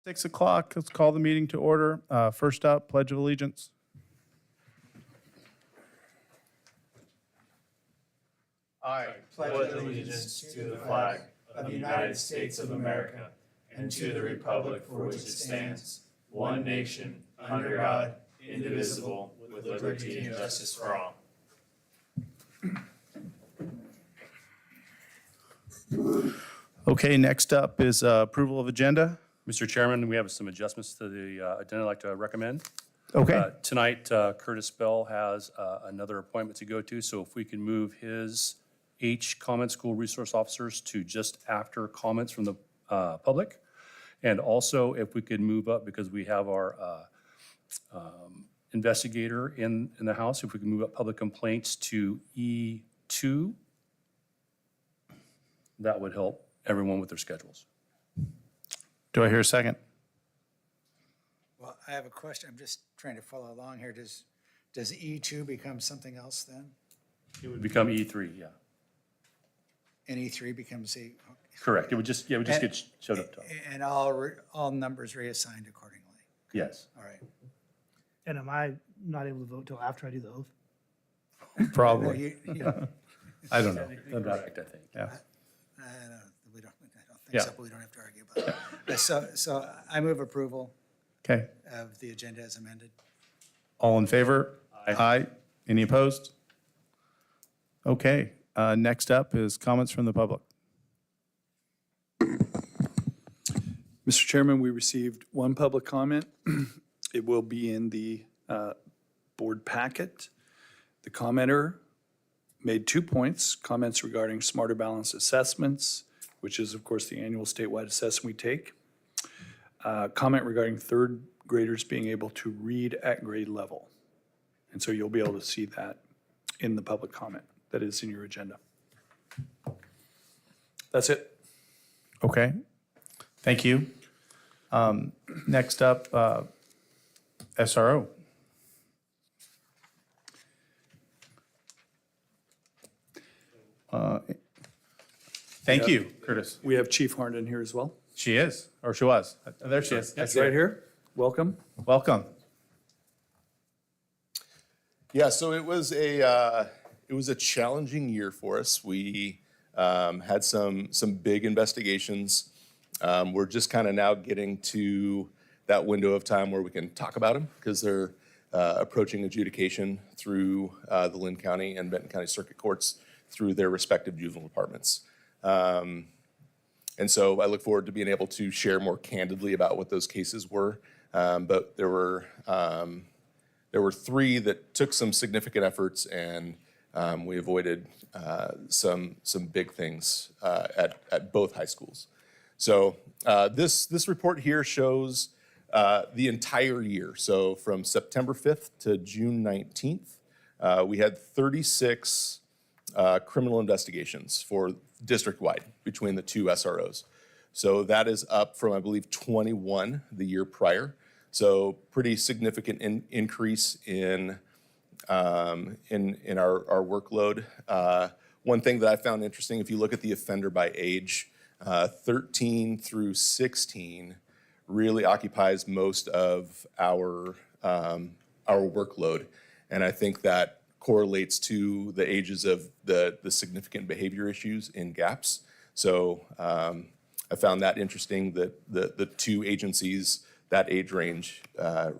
6 o'clock, let's call the meeting to order. First up, Pledge of Allegiance. I pledge allegiance to the flag of the United States of America and to the republic for which it stands, one nation, under God, indivisible, with liberty and justice for all. Okay, next up is approval of agenda. Mr. Chairman, we have some adjustments to the agenda I'd like to recommend. Okay, Tonight, Curtis Bell has another appointment to go to, so if we can move his comment school resource officers to just after comments from the public. And also, if we could move up, because we have our investigator in the House, if we can move up public complaints to E2, that would help everyone with their schedules. do I hear a second? Well, I have a question. I'm just trying to follow along here. Does E2 become something else then? It would become E3, yeah. And E3 becomes Correct. It would just get showed up top. and all numbers reassigned accordingly. Yes. All right. And am I not able to vote till after I do the oath? No, Probably. I don't know. Correct, I think. Yeah. I don't think Yeah. so, but we don't have to argue about it. So I move approval Okay, of the agenda as amended. all in favor? Aye. Any opposed? Okay, next up is comments from the public. Mr. Chairman, we received one public comment. It will be in the board packet. The commenter made 2 points, comments regarding smarter balanced assessments, which is, of course, the annual statewide assessment we take. Comment regarding third graders being able to read at grade level. And so you'll be able to see that in the public comment that is in your agenda. That's it. Okay, thank you. Next up, SRO. Thank you, Curtis. We have Chief Harnden here as well. She is, or she was. There she is. I see Right her. here. Welcome. Welcome. Yeah, so it was a challenging year for us. We had some big investigations. We're just kind of now getting to that window of time where we can talk about them because they're approaching adjudication through the Lynn County and Benton County Circuit Courts through their respective juvenile departments. And so I look forward to being able to share more candidly about what those cases were. But there were 3 that took some significant efforts, and we avoided some big things at both high schools. So this report here shows the entire year. So from September 5th to June 19th, we had 36 criminal investigations for district-wide between the 2 SROs. So that is up from, I believe, 21 the year prior. So pretty significant increase in our workload. One thing that I found interesting, if you look at the offender by age, 13 through 16 really occupies most of our workload, and I think that correlates to the ages of the significant behavior issues in GAPS. So I found that interesting that the 2 agencies, that age range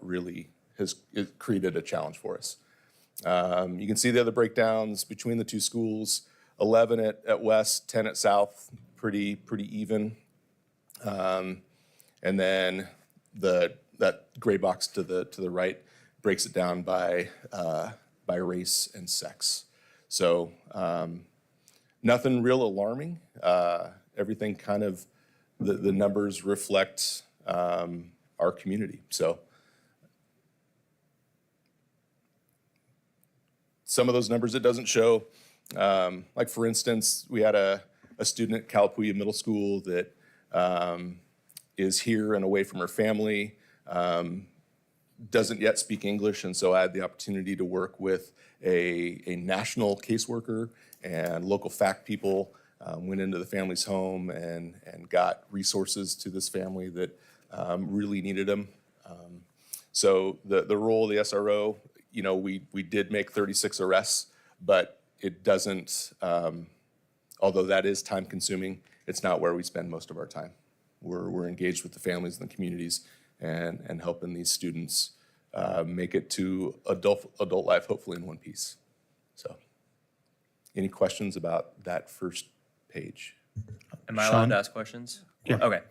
really has created a challenge for us. You can see the other breakdowns between the 2 schools, 11 at West, 10 at South, pretty even. And then that gray box to the right breaks it down by race and sex. So nothing real alarming. Everything kind of, the numbers reflect our community. So some of those numbers it doesn't show. Like for instance, we had a student at Calapooya Middle School that is here and away from her family, doesn't yet speak English, and so I had the opportunity to work with a national caseworker and local fact people, went into the family's home and got resources to this family that really needed them. So the role of the SRO, you know, we did make 36 arrests, but it doesn't, although that is time consuming, it's not where we spend most of our time. We're engaged with the families and the communities and helping these students make it to adult life, hopefully in one piece. So, any questions about that first page? Am I allowed to ask questions? Yeah. Okay.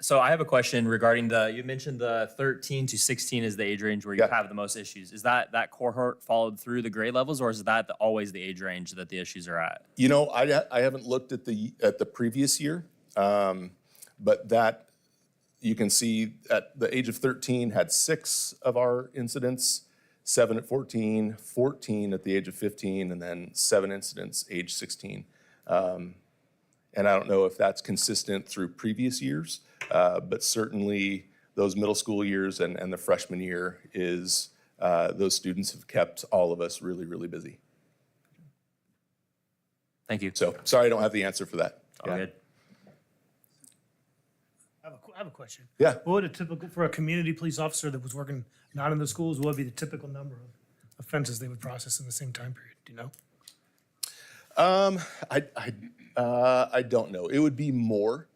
So I have a question regarding you mentioned the 13 to 16 is the age range where you Yeah. have the most issues. Is that cohort followed through the grade levels, or is that always the age range that the issues are at? You know, I haven't looked at the previous year, but that you can see at the age of 13 had 6 of our incidents, 7 at 14, 14 at the age of 15, and then 7 incidents age 16. And I don't know if that's consistent through previous years, but certainly those middle school years and the freshman year is those students have kept all of us really, really busy. Thank you. So sorry I don't have the answer for that. All good. I have a question. Yeah. What would a typical, for a community police officer that was working not in the schools, what would be the typical number of offenses they would process in the same time period? Do you know? I don't know. It would be more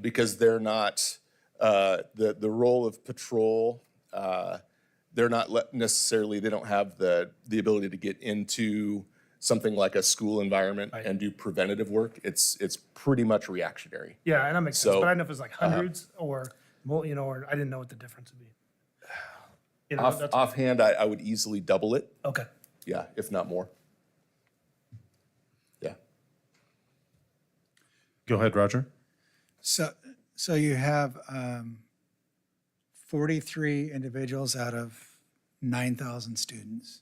because they're not the role of patrol. They're not necessarily. They don't have the ability to get into something like a school environment and do preventative work. It's pretty much reactionary. Yeah, and that makes sense, So, but I don't know if it's like hundreds or more, you know, or I didn't know what the difference would be. You know, that's- Offhand, I would easily double it. Okay. Yeah, if not more. Yeah. Go ahead, Roger. So you have 43 individuals out of 9,000 students.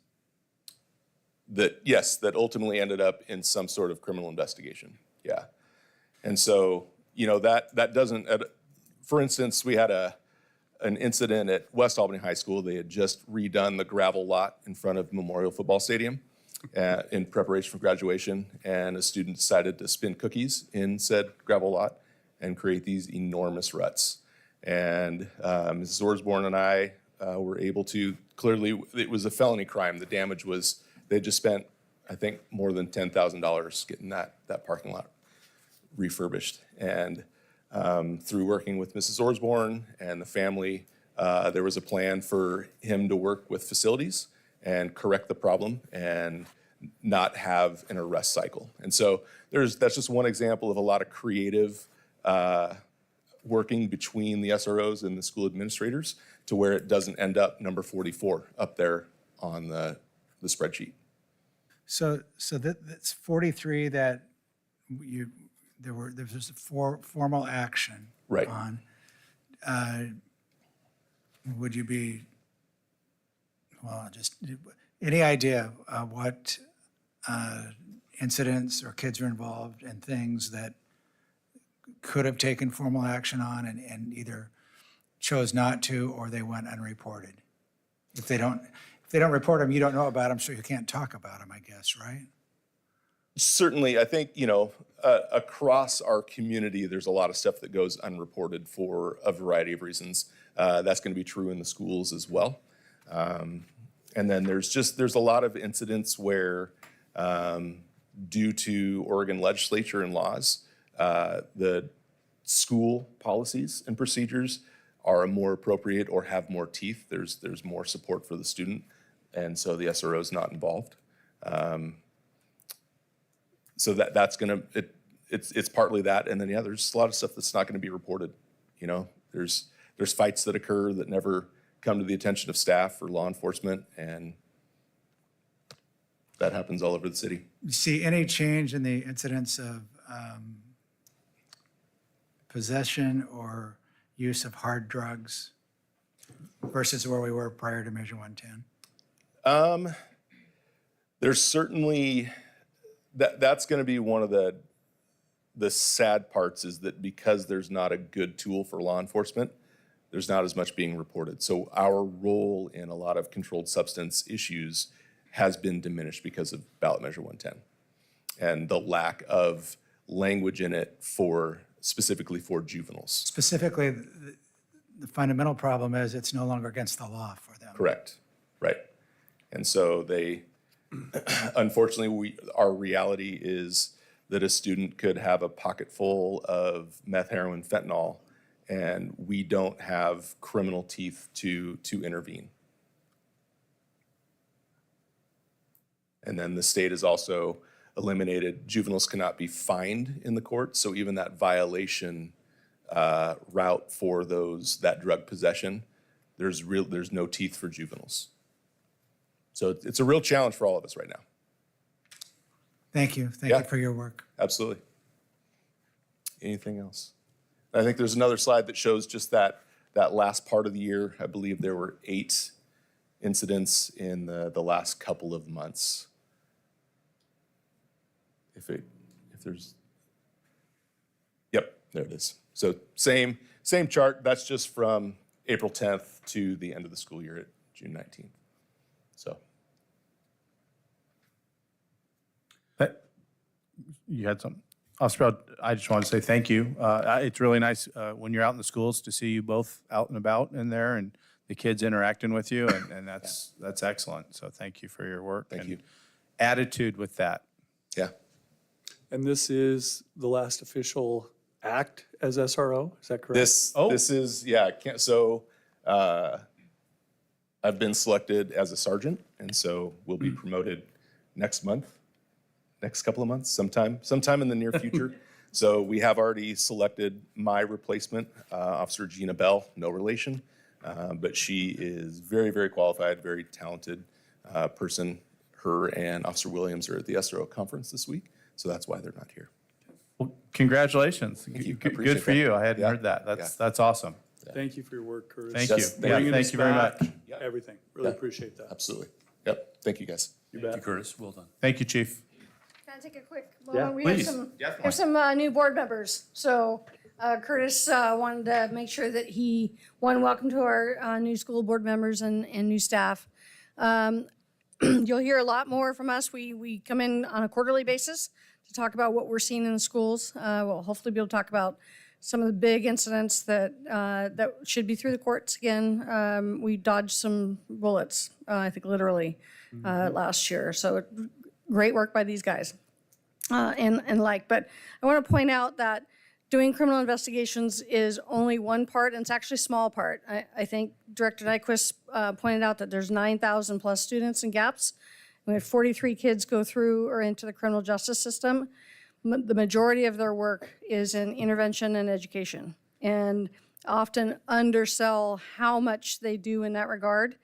That ultimately ended up in some sort of criminal investigation. Yeah. And so, you know, that doesn't, for instance, we had an incident at West Albany High School. They had just redone the gravel lot in front of Memorial Football Stadium in preparation for graduation. And a student decided to spin cookies in said gravel lot and create these enormous ruts. And Mrs. Orsborn and I were able to, clearly, it was a felony crime. The damage was, they just spent, I think, more than $10,000 getting that parking lot refurbished. And through working with Mrs. Orsborn and the family, there was a plan for him to work with facilities and correct the problem and not have an arrest cycle. And so that's just one example of a lot of creative working between the SROs and the school administrators to where it doesn't end up number 44 up there on the spreadsheet. So that's 43 that there was a formal action Right. on. Would you be, well, just any idea what incidents or kids are involved in things that could have taken formal action on and either chose not to or they went unreported? If they don't report them, you don't know about them, so you can't talk about them, I guess, right? Certainly, I think, you know, across our community, there's a lot of stuff that goes unreported for a variety of reasons. That's going to be true in the schools as well. And then there's a lot of incidents where, due to Oregon legislature and laws, the school policies and procedures are more appropriate or have more teeth. There's more support for the student, and so the SRO is not involved. So that's gonna it's partly that, and then there's a lot of stuff that's not going to be reported. You know, there's fights that occur that never come to the attention of staff or law enforcement, and that happens all over the city. You see any change in the incidence of possession or use of hard drugs versus where we were prior to Measure 110? There's certainly that's going to be one of the sad parts is that because there's not a good tool for law enforcement, there's not as much being reported. So our role in a lot of controlled substance issues has been diminished because of ballot measure 110 and the lack of language in it for specifically for juveniles. Specifically, the fundamental problem is it's no longer against the law for them. Correct, right. And so they, unfortunately, our reality is that a student could have a pocket full of meth, heroin, fentanyl, and we don't have criminal teeth to intervene. And then the state has also eliminated, juveniles cannot be fined in the court, so even that violation route for that drug possession, there's no teeth for juveniles. So it's a real challenge for all of us right now. Thank you. Thank Yeah. you for your work. Absolutely. Anything else? I think there's another slide that shows just that last part of the year. I believe there were 8 incidents in the last couple of months. If there's, yep, there it is. So same chart. That's just from April 10th to the end of the school year at June 19th. So. You had something? Officer Bell, I just want to say thank you. It's really nice when you're out in the schools to see you both out and about in there and the kids interacting with you, and that's excellent. So thank you for your work. Thank you. Attitude with that. Yeah. And this is the last official act as SRO, is that correct? This is, yeah, so I've been selected as a sergeant, and so we'll be promoted next couple of months, sometime in the near future. So we have already selected my replacement, Officer Gina Bell, no relation, but she is very, very qualified, very talented person. Her and Officer Williams are at the SRO conference this week, so that's why they're not here. Well, congratulations. Thank you. I Good appreciate for that. you. I hadn't Yeah. heard that. That's awesome. Thank you for your work, Curtis. Thank Yes, you. Yeah, Bringing thank us you very back, much. Everything. Really Yeah. appreciate that. Absolutely. Yep. Thank you, guys. You Thank bet. you, Curtis. Well done. Thank you, Chief. Can I take a quick Yeah, moment? We please. have some new board members. So Curtis wanted to make sure that welcome to our new school board members and new staff. You'll hear a lot more from us. We come in on a quarterly basis to talk about what we're seeing in the schools. We'll hopefully be able to talk about some of the big incidents that should be through the courts again. We dodged some bullets, I think literally, last year. So great work by these guys. But I want to point out that doing criminal investigations is only one part, and it's actually a small part. I think Director Nyquist pointed out that there's 9,000 plus students in GAPS. We have 43 kids go through or into the criminal justice system. The majority of their work is in intervention and education, and often undersell how much they do in that regard.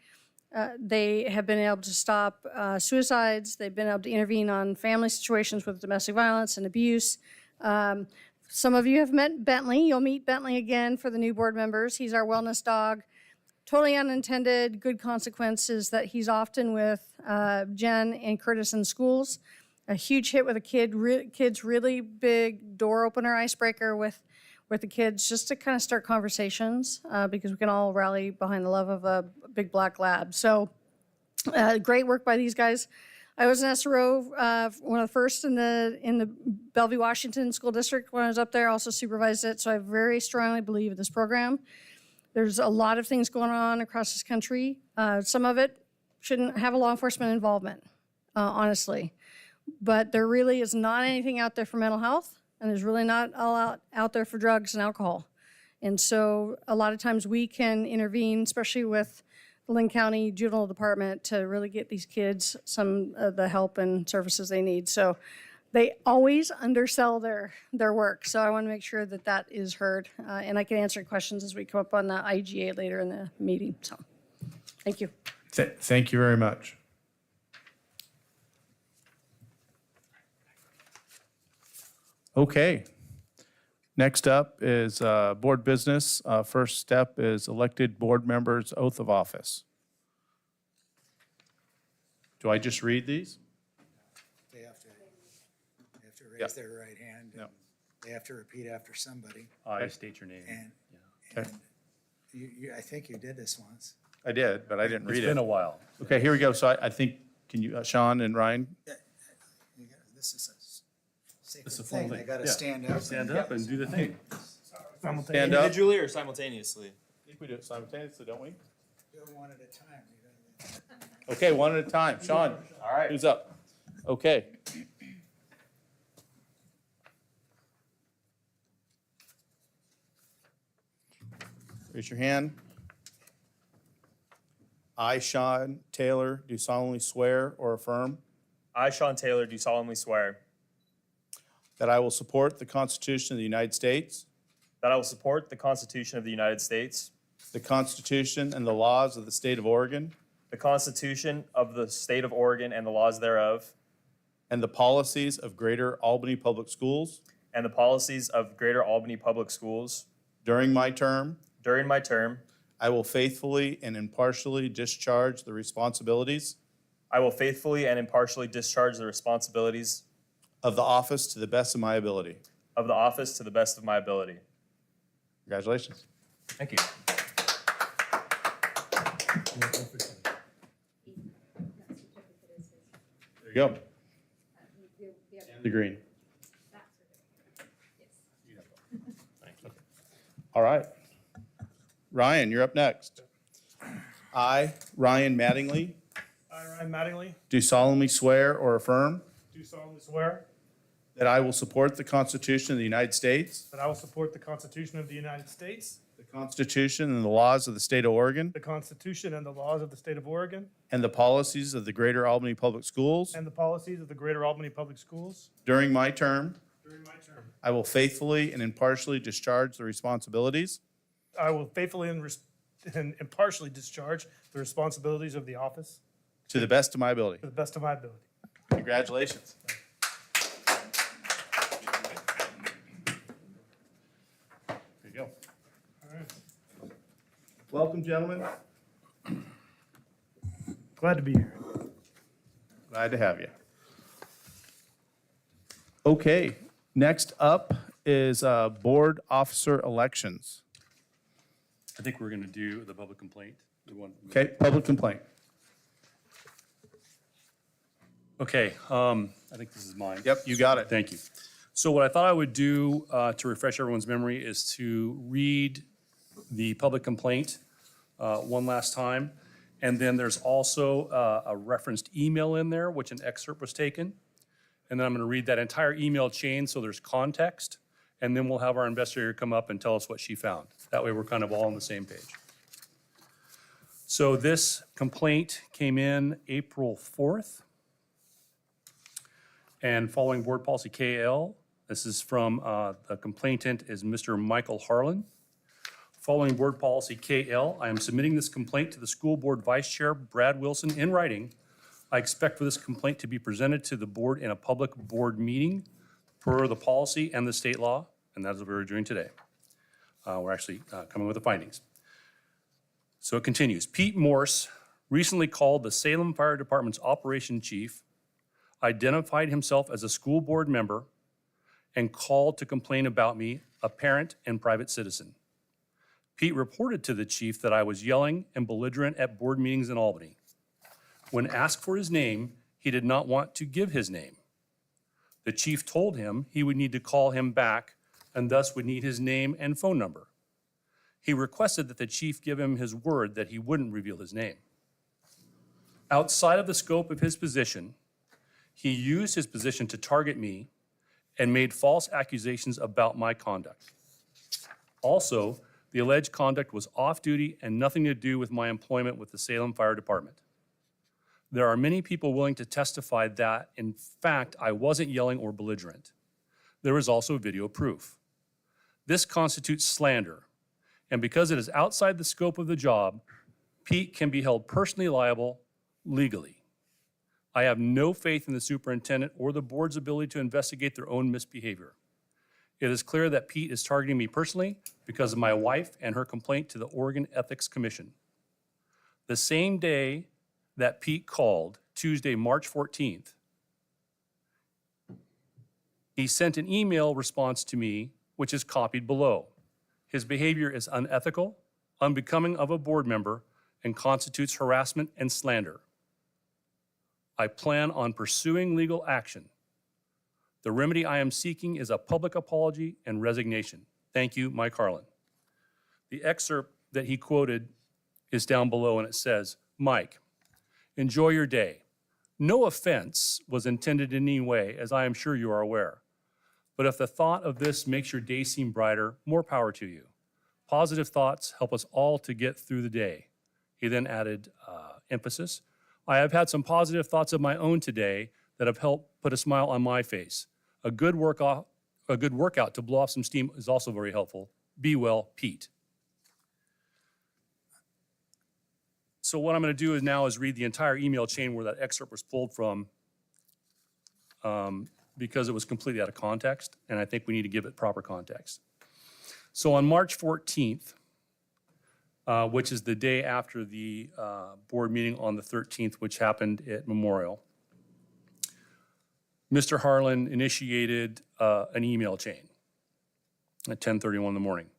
They have been able to stop suicides. They've been able to intervene on family situations with domestic violence and abuse. Some of you have met Bentley. You'll meet Bentley again for the new board members. He's our wellness dog. Totally unintended good consequences that he's often with Jen and Curtis in schools. A huge hit with a kid's really big door opener icebreaker with the kids just to kind of start conversations because we can all rally behind the love of a big black lab. So great work by these guys. I was an SRO, one of the first in the Bellevue, Washington School District when I was up there, also supervised it. So I very strongly believe in this program. There's a lot of things going on across this country. Some of it shouldn't have a law enforcement involvement, honestly. But there really is not anything out there for mental health, and there's really not a lot out there for drugs and alcohol. And so a lot of times we can intervene, especially with the Lynn County Juvenile Department, to really get these kids some of the help and services they need. So they always undersell their work. So I want to make sure that that is heard. And I can answer questions as we come up on the IGA later in the meeting. So thank you. Thank you very much. Okay. Next up is board business. First step is elected board members' oath of office. Do I just read these? They have to raise their right hand. No. And they have to repeat after somebody. I state your name. And, Okay. and I think you did this once. I did, but I didn't It's read been a it. while. Okay, here we go. So I think, can you, Sean and Ryan? This is a It's a full thing. They thing. gotta Yeah. stand up. Stand up and do the thing. Stand up. Individually or simultaneously? I think we do it simultaneously, don't we? Do it one at a time. Okay, one at a time. Sean, All right. who's up? Okay. Raise your hand. I, Sean Taylor, do solemnly swear or affirm I, Sean Taylor, do solemnly swear that I will support the Constitution of the United States, that I will support the Constitution of the United States, the Constitution and the laws of the state of Oregon, the Constitution of the State of Oregon and the laws thereof, and the policies of Greater Albany Public Schools and the policies of Greater Albany Public Schools. during my term. During my term, I will faithfully and impartially discharge the responsibilities I will faithfully and impartially discharge the responsibilities of the office to the best of my ability. of the office to the best of my ability. Congratulations. Thank you. There you go. The green. All right. Ryan, you're up next. I, Ryan Mattingly, I, Ryan Mattingly, do solemnly swear or affirm do solemnly swear that I will support the Constitution of the United States, that I will support the Constitution of the United States, the Constitution and the laws of the state of Oregon, the Constitution and the laws of the State of Oregon, and the policies of the Greater Albany Public Schools and the policies of the Greater Albany Public Schools. during my term. During my term, I will faithfully and impartially discharge the responsibilities I will faithfully and impartially discharge the responsibilities of the office to the best of my ability. to the best of my ability. Congratulations. There you go. All right. Welcome, gentlemen. Glad to be here. Glad to have you. Okay, next up is board officer elections. I think we're going to do the public complaint. Okay, public complaint. Okay, I think this is mine. Yep, you got it. Thank you. So what I thought I would do to refresh everyone's memory is to read the public complaint one last time. And then there's also a referenced email in there, which an excerpt was taken. And then I'm going to read that entire email chain so there's context. And then we'll have our investigator come up and tell us what she found. That way we're kind of all on the same page. So this complaint came in April 4th. And following board policy KL, this is from, the complainant is Mr. Michael Harlan. Following board policy KL, I am submitting this complaint to the school board vice chair, Brad Wilson, in writing. I expect for this complaint to be presented to the board in a public board meeting per the policy and the state law, and that is what we're doing today. We're actually coming with the findings. So it continues. Pete Morse recently called the Salem Fire Department's operation chief, identified himself as a school board member, and called to complain about me, a parent and private citizen. Pete reported to the chief that I was yelling and belligerent at board meetings in Albany. When asked for his name, he did not want to give his name. The chief told him he would need to call him back and thus would need his name and phone number. He requested that the chief give him his word that he wouldn't reveal his name. Outside of the scope of his position, he used his position to target me and made false accusations about my conduct. Also, the alleged conduct was off-duty and nothing to do with my employment with the Salem Fire Department. There are many people willing to testify that, in fact, I wasn't yelling or belligerent. There is also video proof. This constitutes slander, and because it is outside the scope of the job, Pete can be held personally liable legally. I have no faith in the superintendent or the board's ability to investigate their own misbehavior. It is clear that Pete is targeting me personally because of my wife and her complaint to the Oregon Ethics Commission. The same day that Pete called, Tuesday, March 14th, he sent an email response to me, which is copied below. His behavior is unethical, unbecoming of a board member, and constitutes harassment and slander. I plan on pursuing legal action. The remedy I am seeking is a public apology and resignation. Thank you, Mike Harlan. The excerpt that he quoted is down below, and it says, Mike, enjoy your day. No offense was intended in any way, as I am sure you are aware. But if the thought of this makes your day seem brighter, more power to you. Positive thoughts help us all to get through the day. He then added emphasis. I have had some positive thoughts of my own today that have helped put a smile on my face. A good workout to blow off some steam is also very helpful. Be well, Pete. So what I'm going to do is read the entire email chain where that excerpt was pulled from, because it was completely out of context, and I think we need to give it proper context. So on March 14th, which is the day after the board meeting on the 13th, which happened at Memorial, Mr. Harlan initiated an email chain at 10:31 in the morning.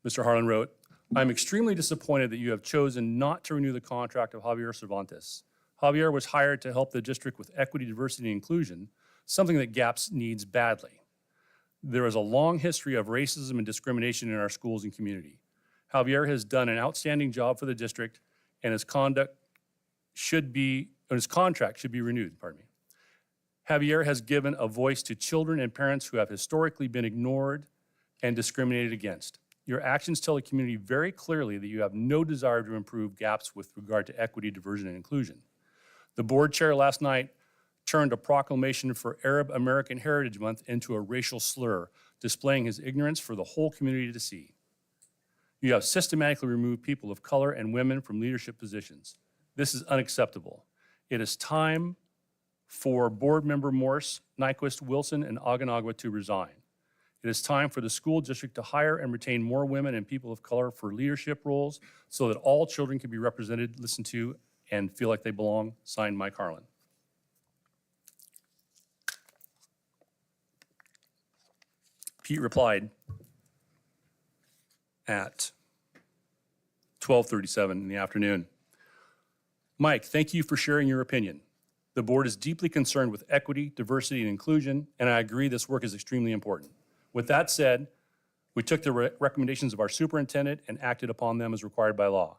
Mr. Harlan wrote, I'm extremely disappointed that you have chosen not to renew the contract of Javier Cervantes. Javier was hired to help the district with equity, diversity, and inclusion, something that GAPS needs badly. There is a long history of racism and discrimination in our schools and community. Javier has done an outstanding job for the district, and his contract should be renewed, Javier has given a voice to children and parents who have historically been ignored and discriminated against. Your actions tell the community very clearly that you have no desire to improve GAPS with regard to equity, diversion, and inclusion. The board chair last night turned a proclamation for Arab American Heritage Month into a racial slur, displaying his ignorance for the whole community to see. You have systematically removed people of color and women from leadership positions. This is unacceptable. It is time for board member Morse, Nyquist, Wilson, and Aganagua to resign. It is time for the school district to hire and retain more women and people of color for leadership roles so that all children can be represented, listened to, and feel like they belong. Signed, Mike Harlan. Pete replied at 12:37 in the afternoon. Mike, thank you for sharing your opinion. The board is deeply concerned with equity, diversity, and inclusion, and I agree this work is extremely important. With that said, we took the recommendations of our superintendent and acted upon them as required by law.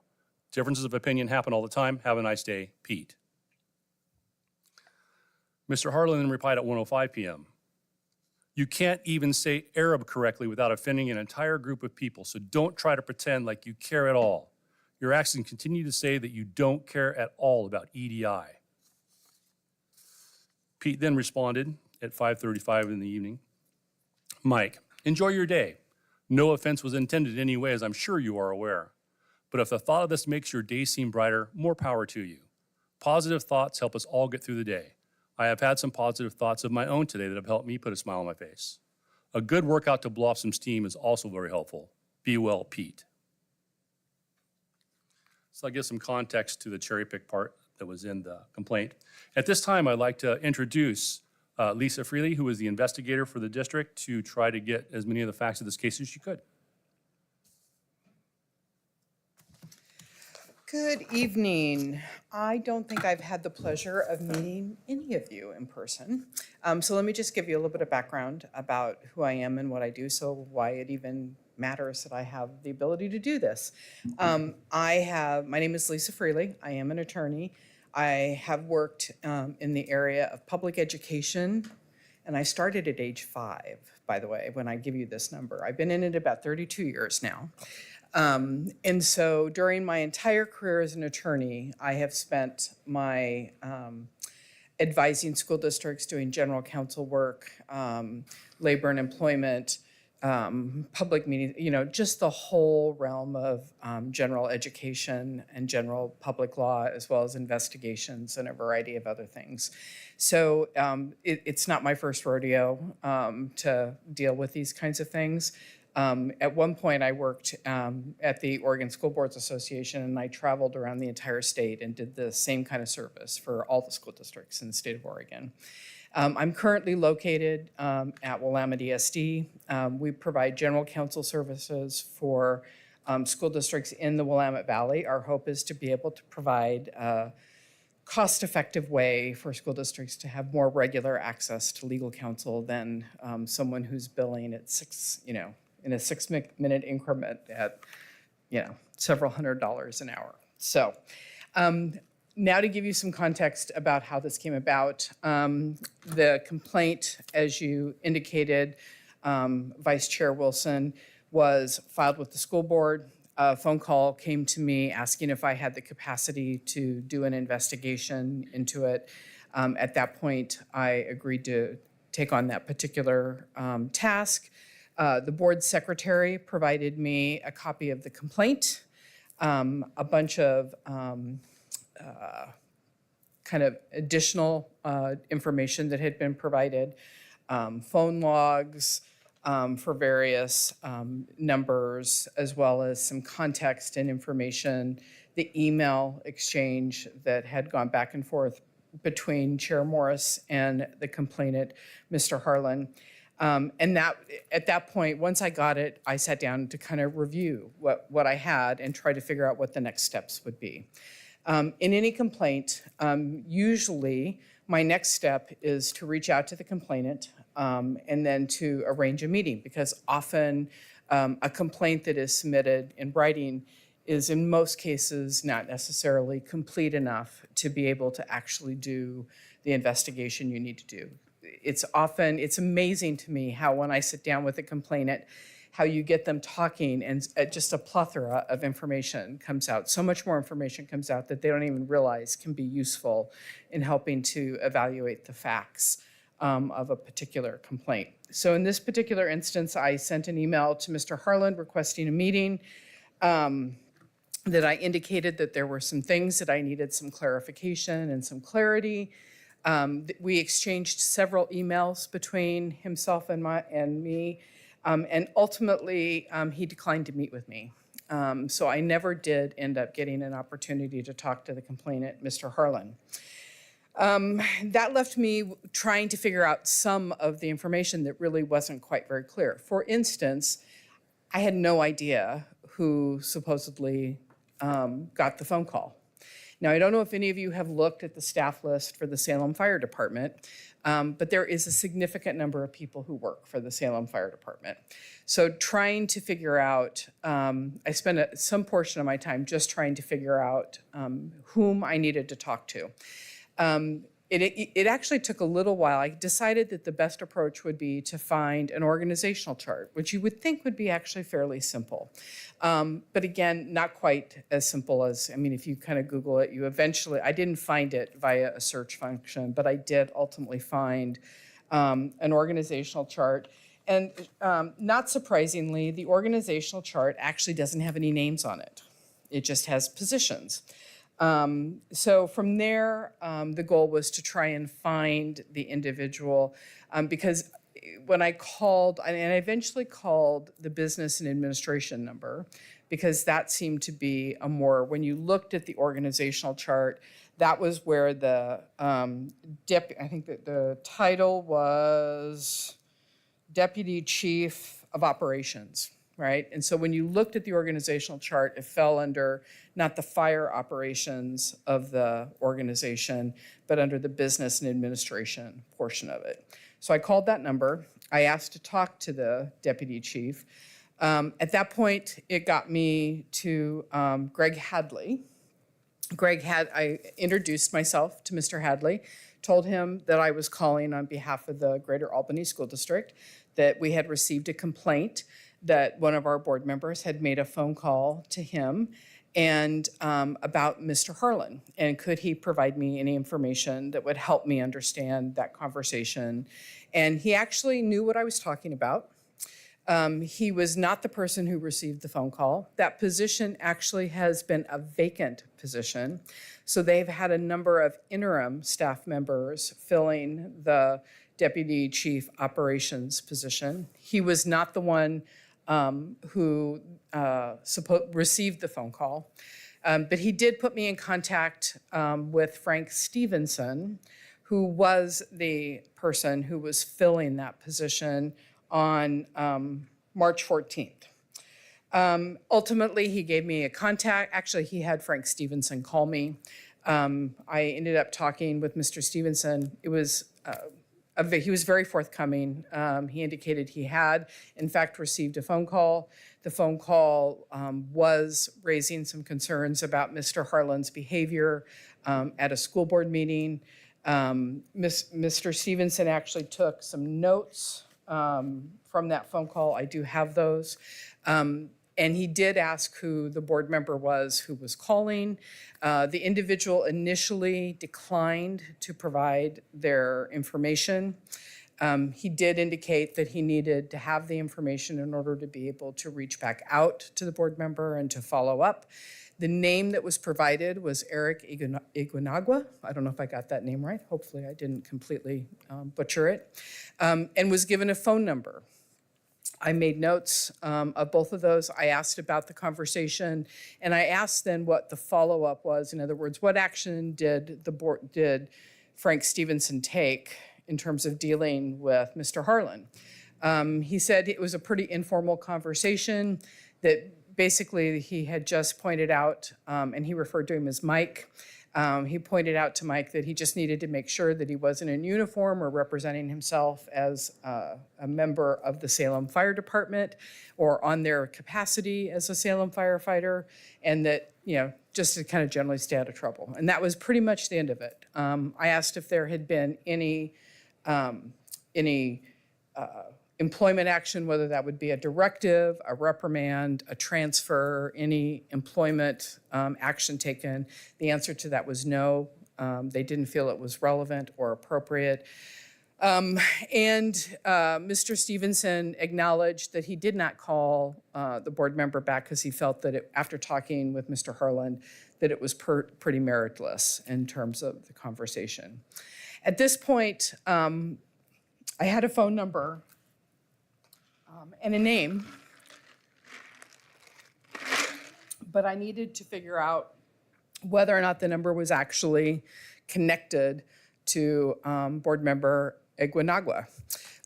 Differences of opinion happen all the time. Have a nice day, Pete. Mr. Harlan then replied at 1:05 p.m. You can't even say Arab correctly without offending an entire group of people, so don't try to pretend like you care at all. Your actions continue to say that you don't care at all about EDI. Pete then responded at 5:35 in the evening. Mike, enjoy your day. No offense was intended in any way, as I'm sure you are aware. But if the thought of this makes your day seem brighter, more power to you. Positive thoughts help us all get through the day. I have had some positive thoughts of my own today that have helped me put a smile on my face. A good workout to blow off some steam is also very helpful. Be well, Pete. So I'll give some context to the cherry pick part that was in the complaint. At this time, I'd like to introduce Lisa Freely, who is the investigator for the district, to try to get as many of the facts of this case as she could. Good evening. I don't think I've had the pleasure of meeting any of you in person. So let me just give you a little bit of background about who I am and what I do, so why it even matters that I have the ability to do this. My name is Lisa Freely. I am an attorney. I have worked in the area of public education, and I started at age 5, by the way, when I give you this number. I've been in it about 32 years now. And so during my entire career as an attorney, I have spent my advising school districts, doing general counsel work, labor and employment, public meetings, just the whole realm of general education and general public law, as well as investigations and a variety of other things. So it's not my first rodeo to deal with these kinds of things. At one point, I worked at the Oregon School Boards Association, and I traveled around the entire state and did the same kind of service for all the school districts in the state of Oregon. I'm currently located at Willamette ESD. We provide general counsel services for school districts in the Willamette Valley. Our hope is to be able to provide cost-effective way for school districts to have more regular access to legal counsel than someone who's billing at in a 6-minute increment at, several $100s an hour. So now to give you some context about how this came about. The complaint, as you indicated, Vice Chair Wilson, was filed with the school board. A phone call came to me asking if I had the capacity to do an investigation into it. At that point, I agreed to take on that particular task. The board secretary provided me a copy of the complaint, a bunch of kind of additional information that had been provided, phone logs, for various numbers, as well as some context and information, the email exchange that had gone back and forth between Chair Morris and the complainant, Mr. Harlan. And that, at that point, once I got it, I sat down to kind of review what I had and try to figure out what the next steps would be. In any complaint, usually my next step is to reach out to the complainant and then to arrange a meeting, because often a complaint that is submitted in writing is in most cases not necessarily complete enough to be able to actually do the investigation you need to do. It's amazing to me how when I sit down with a complainant, how you get them talking and just a plethora of information comes out. So much more information comes out that they don't even realize can be useful in helping to evaluate the facts of a particular complaint. So in this particular instance, I sent an email to Mr. Harlan requesting a meeting that I indicated that there were some things that I needed some clarification and some clarity. We exchanged several emails between himself and me, and ultimately he declined to meet with me. So I never did end up getting an opportunity to talk to the complainant, Mr. Harlan. That left me trying to figure out some of the information that really wasn't quite very clear. For instance, I had no idea who supposedly got the phone call. Now, I don't know if any of you have looked at the staff list for the Salem Fire Department, but there is a significant number of people who work for the Salem Fire Department. So trying to figure out, I spent some portion of my time just trying to figure out whom I needed to talk to. It actually took a little while. I decided that the best approach would be to find an organizational chart, which you would think would be actually fairly simple. But again, not quite as simple as, if you kind of Google it, I didn't find it via a search function, but I did ultimately find an organizational chart. And not surprisingly, the organizational chart actually doesn't have any names on it. It just has positions. So from there, the goal was to try and find the individual, because when I called, and I eventually called the business and administration number, because that seemed to be when you looked at the organizational chart, that was where the I think that the title was Deputy Chief of Operations. Right? And so when you looked at the organizational chart, it fell under not the fire operations of the organization, but under the business and administration portion of it. So I called that number. I asked to talk to the deputy chief. At that point, it got me to Greg Hadley. I introduced myself to Mr. Hadley, told him that I was calling on behalf of the Greater Albany School District, that we had received a complaint that one of our board members had made a phone call to him and about Mr. Harlan, and could he provide me any information that would help me understand that conversation. And he actually knew what I was talking about. He was not the person who received the phone call. That position actually has been a vacant position. So they've had a number of interim staff members filling the Deputy Chief Operations position. He was not the one who received the phone call. But he did put me in contact with Frank Stevenson, who was the person who was filling that position on March 14th. Ultimately, he gave me a contact. Actually, he had Frank Stevenson call me. I ended up talking with Mr. Stevenson. It was he was very forthcoming. He indicated he had, in fact, received a phone call. The phone call was raising some concerns about Mr. Harlan's behavior at a school board meeting. Mr. Stevenson actually took some notes from that phone call. I do have those. And he did ask who the board member was who was calling. The individual initially declined to provide their information. He did indicate that he needed to have the information in order to be able to reach back out to the board member and to follow up. The name that was provided was Eric Iguanagua. I don't know if I got that name right. Hopefully I didn't completely butcher it. And was given a phone number. I made notes of both of those. I asked about the conversation, and I asked then what the follow-up was. In other words, what action did Frank Stevenson take in terms of dealing with Mr. Harlan? He said it was a pretty informal conversation that basically he had just pointed out, and he referred to him as Mike. He pointed out to Mike that he just needed to make sure that he wasn't in uniform or representing himself as a member of the Salem Fire Department or on their capacity as a Salem firefighter, and that, just to kind of generally stay out of trouble. And that was pretty much the end of it. I asked if there had been any employment action, whether that would be a directive, a reprimand, a transfer, any employment action taken. The answer to that was no. They didn't feel it was relevant or appropriate. And Mr. Stevenson acknowledged that he did not call the board member back because he felt that after talking with Mr. Harlan, that it was pretty meritless in terms of the conversation. At this point, I had a phone number and a name, but I needed to figure out whether or not the number was actually connected to board member Iguanagua.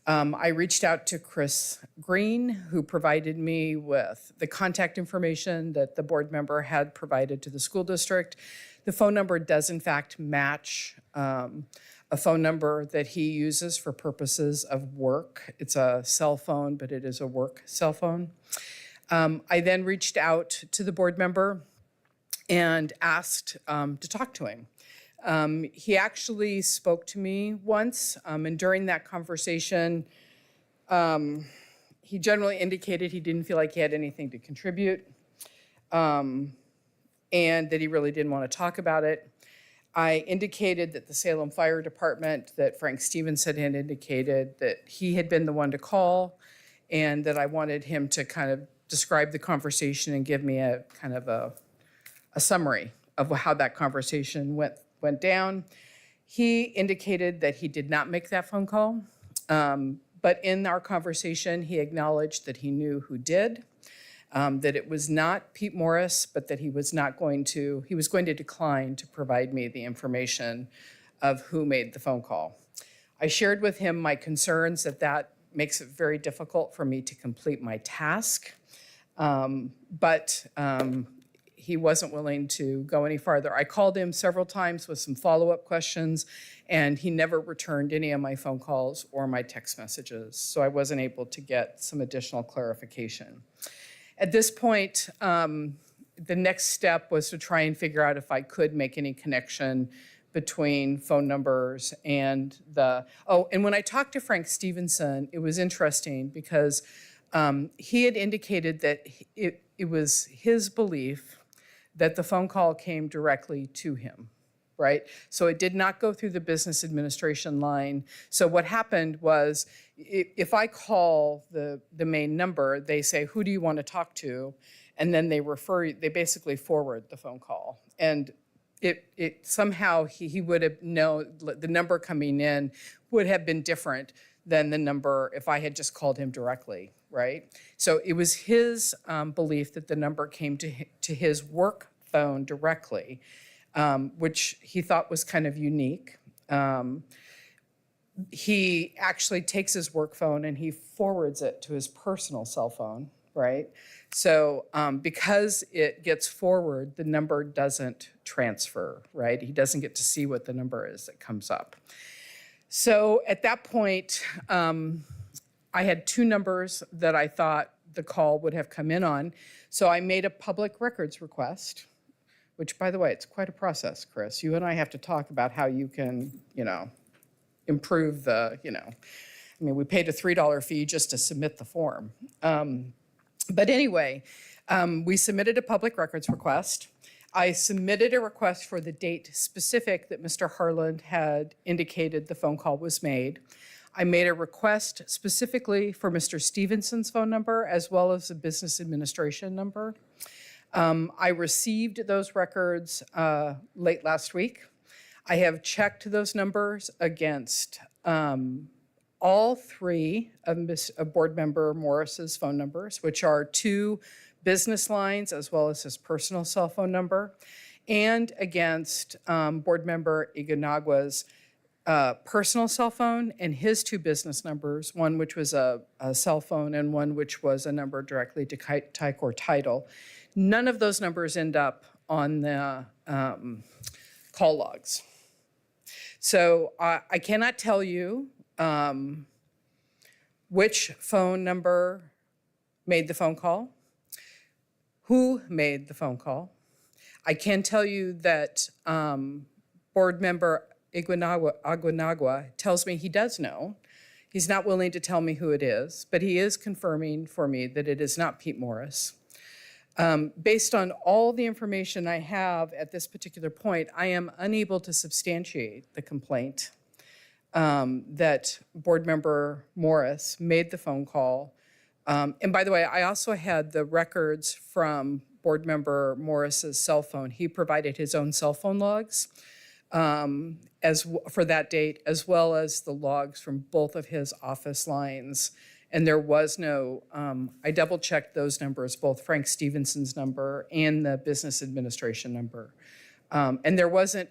I reached out to Chris Green, who provided me with the contact information that the board member had provided to the school district. The phone number does in fact match a phone number that he uses for purposes of work. It's a cell phone, but it is a work cell phone. I then reached out to the board member and asked to talk to him. He actually spoke to me once, and during that conversation, he generally indicated he didn't feel like he had anything to contribute, and that he really didn't want to talk about it. I indicated that the Salem Fire Department, that Frank Stevenson had indicated that he had been the one to call, and that I wanted him to kind of describe the conversation and give me a kind of a summary of how that conversation went down. He indicated that he did not make that phone call, but in our conversation, he acknowledged that he knew who did, that it was not Pete Morris, but that he was going to decline to provide me the information of who made the phone call. I shared with him my concerns that makes it very difficult for me to complete my task, but he wasn't willing to go any farther. I called him several times with some follow-up questions, and he never returned any of my phone calls or my text messages, so I wasn't able to get some additional clarification. At this point, the next step was to try and figure out if I could make any connection between phone numbers and and when I talked to Frank Stevenson, it was interesting because he had indicated that it was his belief that the phone call came directly to him, right? So it did not go through the business administration line. So what happened was, if I call the main number, they say, who do you want to talk to? And then they basically forward the phone call. And it somehow he would have known the number coming in would have been different than the number if I had just called him directly, right? So it was his belief that the number came to his work phone directly, which he thought was kind of unique. He actually takes his work phone and he forwards it to his personal cell phone, right? So because it gets forward, the number doesn't transfer, right? He doesn't get to see what the number is that comes up. So at that point, I had two numbers that I thought the call would have come in on. So I made a public records request, which, by the way, it's quite a process, Chris. You and I have to talk about how you can, improve the, I mean, we paid a $3 fee just to submit the form. But anyway, we submitted a public records request. I submitted a request for the date specific that Mr. Harland had indicated the phone call was made. I made a request specifically for Mr. Stevenson's phone number as well as the business administration number. I received those records late last week. I have checked those numbers against all three of Board Member Morris's phone numbers, which are 2 business lines as well as his personal cell phone number, and against Board Member Iguanagua's personal cell phone and his 2 business numbers, one which was a cell phone and one which was a number directly to Tycor Title. None of those numbers end up on the call logs. So I cannot tell you which phone number made the phone call, who made the phone call. I can tell you that Board Member Iguanagua tells me he does know. He's not willing to tell me who it is, but he is confirming for me that it is not Pete Morris. Based on all the information I have at this particular point, I am unable to substantiate the complaint that Board Member Morris made the phone call. And by the way, I also had the records from Board Member Morris's cell phone. He provided his own cell phone logs for that date, as well as the logs from both of his office lines. And there was no, I double checked those numbers, both Frank Stevenson's number and the business administration number. And there wasn't,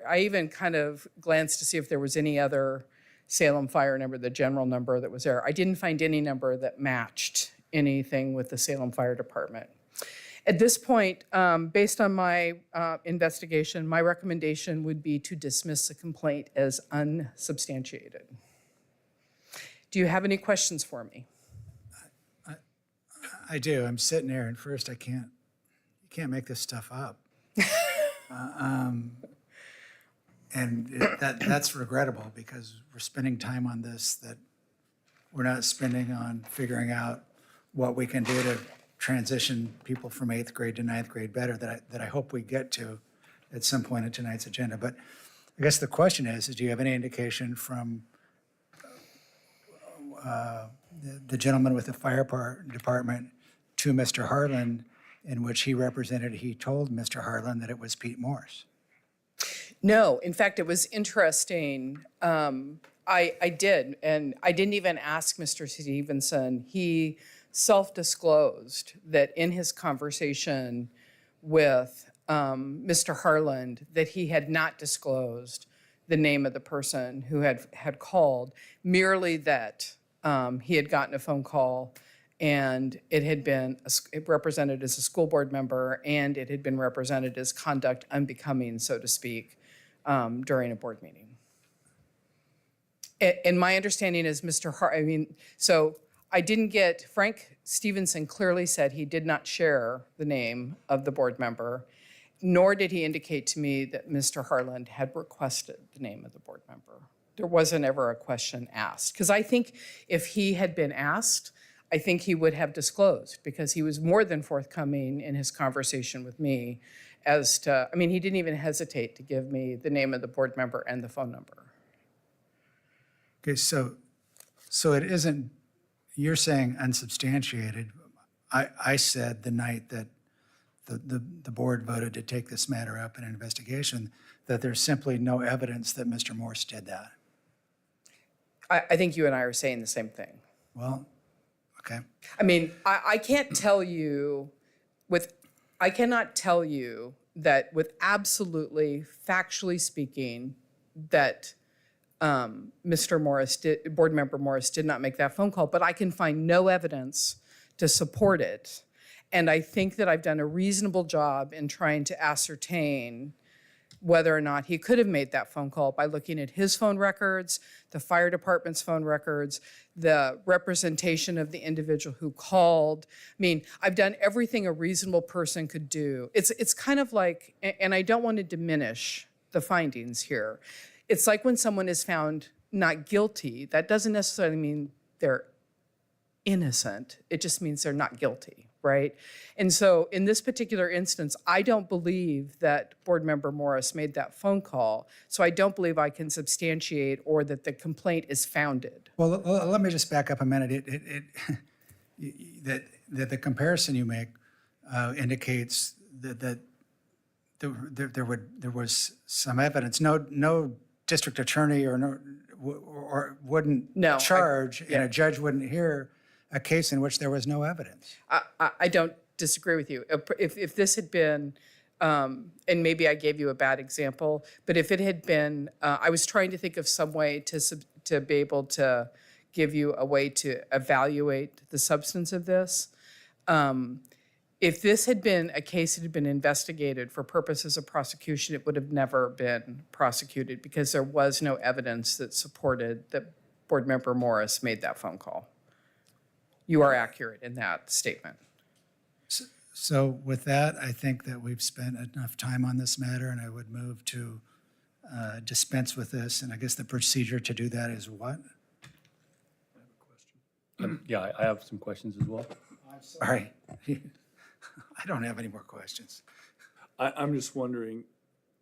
I even kind of glanced to see if there was any other Salem Fire number, the general number that was there. I didn't find any number that matched anything with the Salem Fire Department. At this point, based on my investigation, my recommendation would be to dismiss the complaint as unsubstantiated. Do you have any questions for me? I do. I'm sitting there, and first, you can't make this stuff up. And that's regrettable because we're spending time on this that we're not spending on figuring out what we can do to transition people from 8th grade to 9th grade better that I hope we get to at some point in tonight's agenda. But I guess the question is do you have any indication from the gentleman with the fire department to Mr. Harland in which he told Mr. Harland that it was Pete Morris? No, in fact, it was interesting. I did, and I didn't even ask Mr. Stevenson. He self-disclosed that in his conversation with Mr. Harland that he had not disclosed the name of the person who had called, merely that he had gotten a phone call and it had been represented as a school board member and it had been represented as conduct unbecoming, so to speak, during a board meeting. And my understanding is so I didn't get, Frank Stevenson clearly said he did not share the name of the board member, nor did he indicate to me that Mr. Harland had requested the name of the board member. There wasn't ever a question asked. Because I think if he had been asked, I think he would have disclosed because he was more than forthcoming in his conversation with me as to, he didn't even hesitate to give me the name of the board member and the phone number. Okay, so it isn't, you're saying unsubstantiated. I said the night that the board voted to take this matter up in an investigation that there's simply no evidence that Mr. Morse did that. I think you and I are saying the same thing. Well, okay. I can't tell you I cannot tell you that with absolutely factually speaking that Mr. Morris, Board Member Morris did not make that phone call, but I can find no evidence to support it. And I think that I've done a reasonable job in trying to ascertain whether or not he could have made that phone call by looking at his phone records, the fire department's phone records, the representation of the individual who called. I mean, I've done everything a reasonable person could do. It's kind of like, and I don't want to diminish the findings here. It's like when someone is found not guilty, that doesn't necessarily mean they're innocent. It just means they're not guilty, right? And so in this particular instance, I don't believe that Board Member Morris made that phone call. So I don't believe I can substantiate or that the complaint is founded. Well, let me just back up a minute. That the comparison you make indicates that there was some evidence. No district attorney wouldn't No, charge, and yeah. a judge wouldn't hear a case in which there was no evidence. I don't disagree with you. If this had been, and maybe I gave you a bad example, but if it had been, I was trying to think of some way to be able to give you a way to evaluate the substance of this. If this had been a case that had been investigated for purposes of prosecution, it would have never been prosecuted because there was no evidence that supported that Board Member Morris made that phone call. You are accurate in that statement. So with that, I think that we've spent enough time on this matter, and I would move to dispense with this. And I guess the procedure to do that is what? Yeah, I have some questions as well. Sorry. I don't have any more questions. I'm just wondering,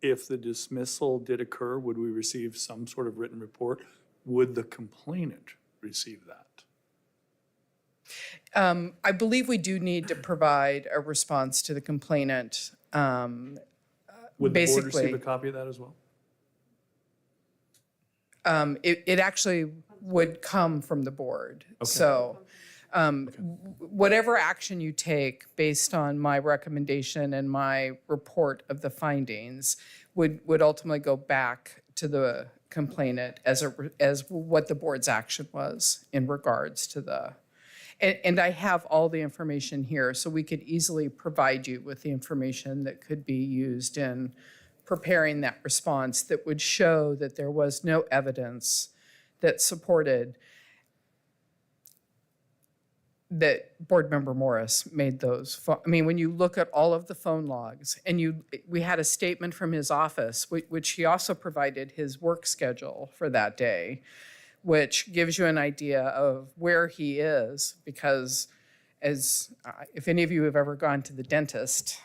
if the dismissal did occur, would we receive some sort of written report? Would the complainant receive that? I believe we do need to provide a response to the complainant. Would the board Basically, receive a copy of that as well? it actually would come from the board. So whatever action you take based on my recommendation and my report of the findings would ultimately go back to the complainant as what the board's action was in regards to the. And I have all the information here, so we could easily provide you with the information that could be used in preparing that response that would show that there was no evidence that supported that Board Member Morris made those. I mean, when you look at all of the phone logs, and we had a statement from his office, which he also provided his work schedule for that day, which gives you an idea of where he is, because if any of you have ever gone to the dentist,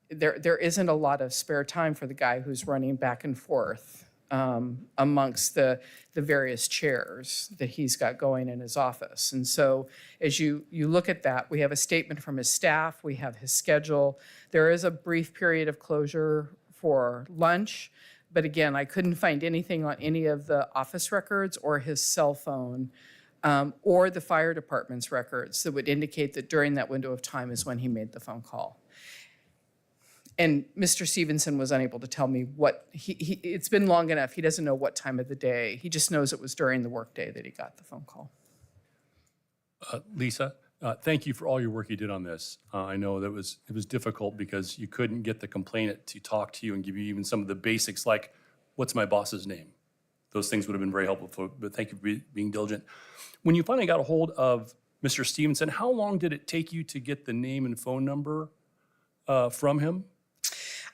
there isn't a lot of spare time for the guy who's running back and forth amongst the various chairs that he's got going in his office. And so as you look at that, we have a statement from his staff, we have his schedule. There is a brief period of closure for lunch, but again, I couldn't find anything on any of the office records or his cell phone or the fire department's records that would indicate that during that window of time is when he made the phone call. And Mr. Stevenson was unable to tell me what, it's been long enough, he doesn't know what time of the day. He just knows it was during the workday that he got the phone call. Lisa, thank you for all your work you did on this. I know that it was difficult because you couldn't get the complainant to talk to you and give you even some of the basics like, what's my boss's name? Those things would have been very helpful, but thank you for being diligent. When you finally got a hold of Mr. Stevenson, how long did it take you to get the name and phone number from him?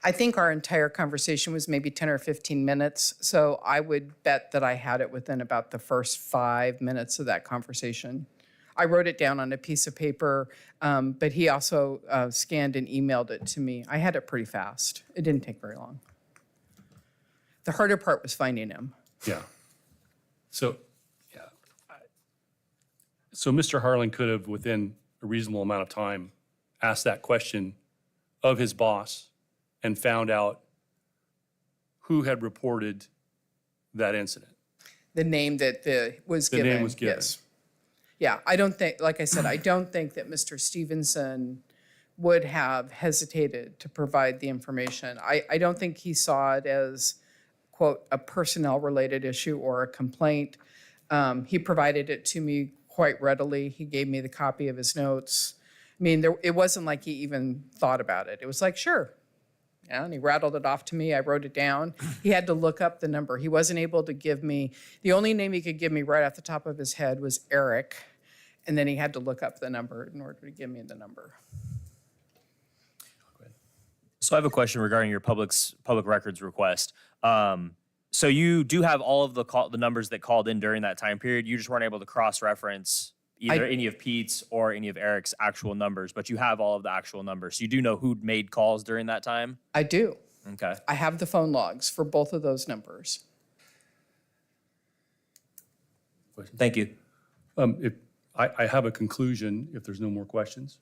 I think our entire conversation was maybe 10 or 15 minutes, so I would bet that I had it within about the first 5 minutes of that conversation. I wrote it down on a piece of paper, but he also scanned and emailed it to me. I had it pretty fast. It didn't take very long. The harder part was finding him. Yeah. So, yeah. So Mr. Harlan could have, within a reasonable amount of time, asked that question of his boss and found out who had reported that incident. The name that was given. The name was given. Yes. Yeah, I don't think, like I said, I don't think that Mr. Stevenson would have hesitated to provide the information. I don't think he saw it as, quote, a personnel-related issue or a complaint. He provided it to me quite readily. He gave me the copy of his notes. I mean, it wasn't like he even thought about it. It was like, sure. Yeah, and he rattled it off to me. I wrote it down. He had to look up the number. He wasn't able to give me, the only name he could give me right off the top of his head was Eric. And then he had to look up the number in order to give me the number. So I have a question regarding your public records request. So you do have all of the numbers that called in during that time period. You just weren't able to cross-reference either any of Pete's or any of Eric's actual numbers, but you have all of the actual numbers. So you do know who made calls during that time? I do. Okay. I have the phone logs for both of those numbers. Thank you. If I have a conclusion, if there's no more questions.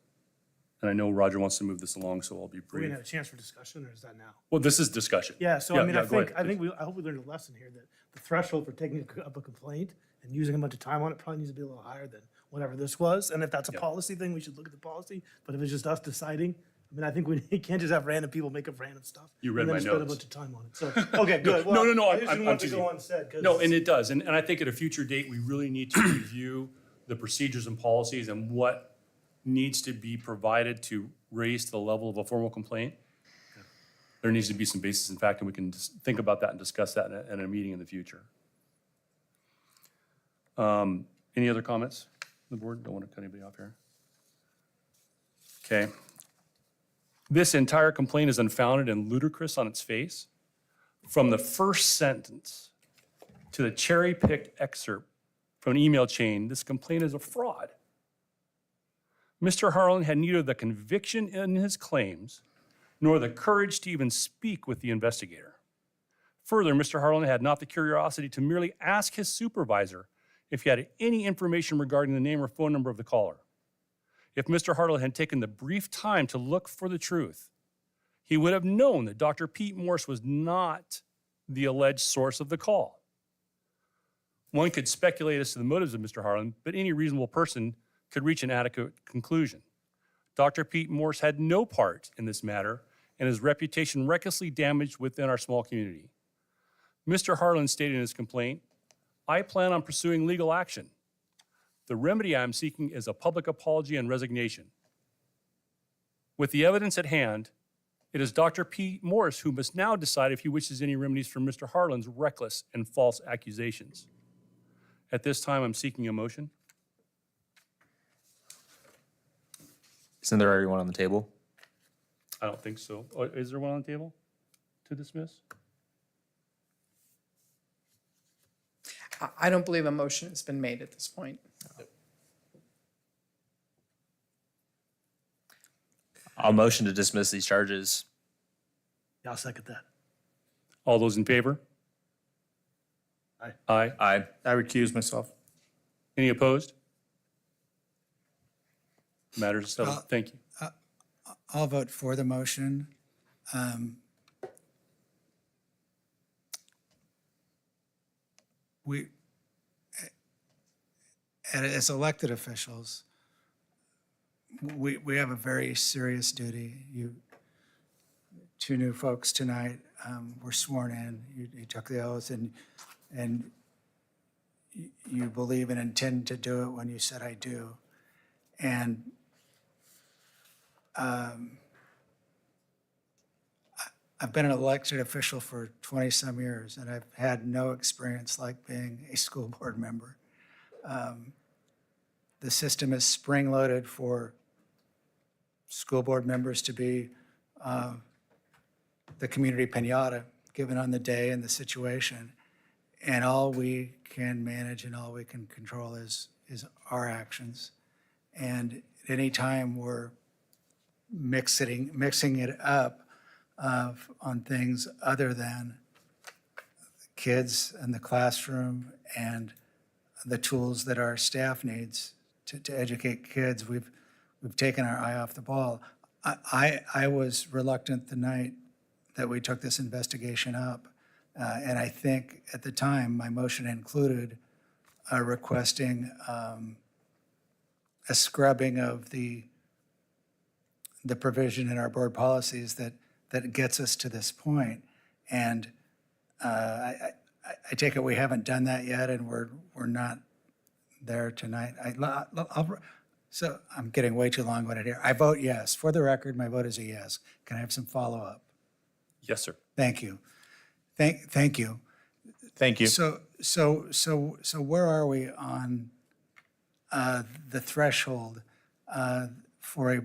And I know Roger wants to move this along, so I'll be We're brief. gonna have a chance for discussion, or is that now? Well, this is discussion. Yeah, so I mean, go ahead, I hope we learned a lesson here that the threshold for taking up a complaint and using a bunch of time on it probably needs to be a little higher than whatever this was. And if that's a policy thing, we should look at the policy. But if it's just us deciding, I mean, I think we can't just have random people make up random stuff. You read and then my spend a notes. bunch of time on it. So, okay, good. No, Well, I I'm just didn't want to teasing. go unsaid. 'Cause No, and it does. And I think at a future date, we really need to review the procedures and policies and what needs to be provided to raise to the level of a formal complaint. There needs to be some basis in fact, and we can just think about that and discuss that in a meeting in the future. Any other comments on the board? Don't want to cut anybody off here. Okay. This entire complaint is unfounded and ludicrous on its face. From the first sentence to the cherry-picked excerpt from an email chain, this complaint is a fraud. Mr. Harlan had neither the conviction in his claims nor the courage to even speak with the investigator. Further, Mr. Harlan had not the curiosity to merely ask his supervisor if he had any information regarding the name or phone number of the caller. If Mr. Harlan had taken the brief time to look for the truth, he would have known that Dr. Pete Morse was not the alleged source of the call. One could speculate as to the motives of Mr. Harlan, but any reasonable person could reach an adequate conclusion. Dr. Pete Morse had no part in this matter, and his reputation recklessly damaged within our small community. Mr. Harlan stated in his complaint, "I plan on pursuing legal action. The remedy I am seeking is a public apology and resignation." With the evidence at hand, it is Dr. Pete Morse who must now decide if he wishes any remedies from Mr. Harlan's reckless and false accusations. At this time, I'm seeking a motion. Isn't there already one on the table? I don't think so. Is there one on the table to dismiss? I don't believe a motion has been made at this point. I'll motion to dismiss these charges. Yeah, I'll second that. All those in favor? Aye. Aye. Aye. I recuse myself. Any opposed? Matters settled. Thank you. I'll vote for the motion. We, as elected officials, we have a very serious duty. You, two new folks tonight were sworn in. You took the oath, and you believe and intend to do it when you said "I do." And I've been an elected official for 20-some years, and I've had no experience like being a school board member. The system is spring-loaded for school board members to be the community piñata given on the day and the situation. And all we can manage and all we can control is our actions. And any time we're mixing it up on things other than kids and the classroom and the tools that our staff needs to educate kids, we've taken our eye off the ball. I was reluctant the night that we took this investigation up. And I think at the time, my motion included requesting a scrubbing of the provision in our board policies that gets us to this point. And I take it we haven't done that yet, and we're not there tonight. So I'm getting way too long-winded here. I vote yes. For the record, my vote is a yes. Can I have some follow-up? Yes, sir. Thank you. Thank you. Thank you. So where are we on the threshold for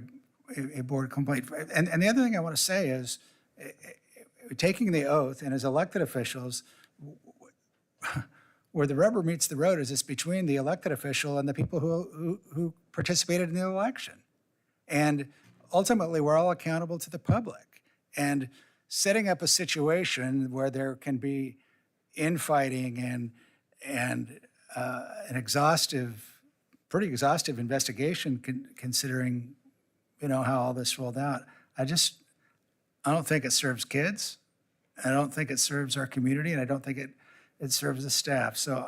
a board complaint? And the other thing I want to say is, taking the oath and as elected officials, where the rubber meets the road is it's between the elected official and the people who participated in the election. And ultimately, we're all accountable to the public. And setting up a situation where there can be infighting and an pretty exhaustive investigation, considering, how all this rolled out. I don't think it serves kids. I don't think it serves our community, and I don't think it serves the staff. So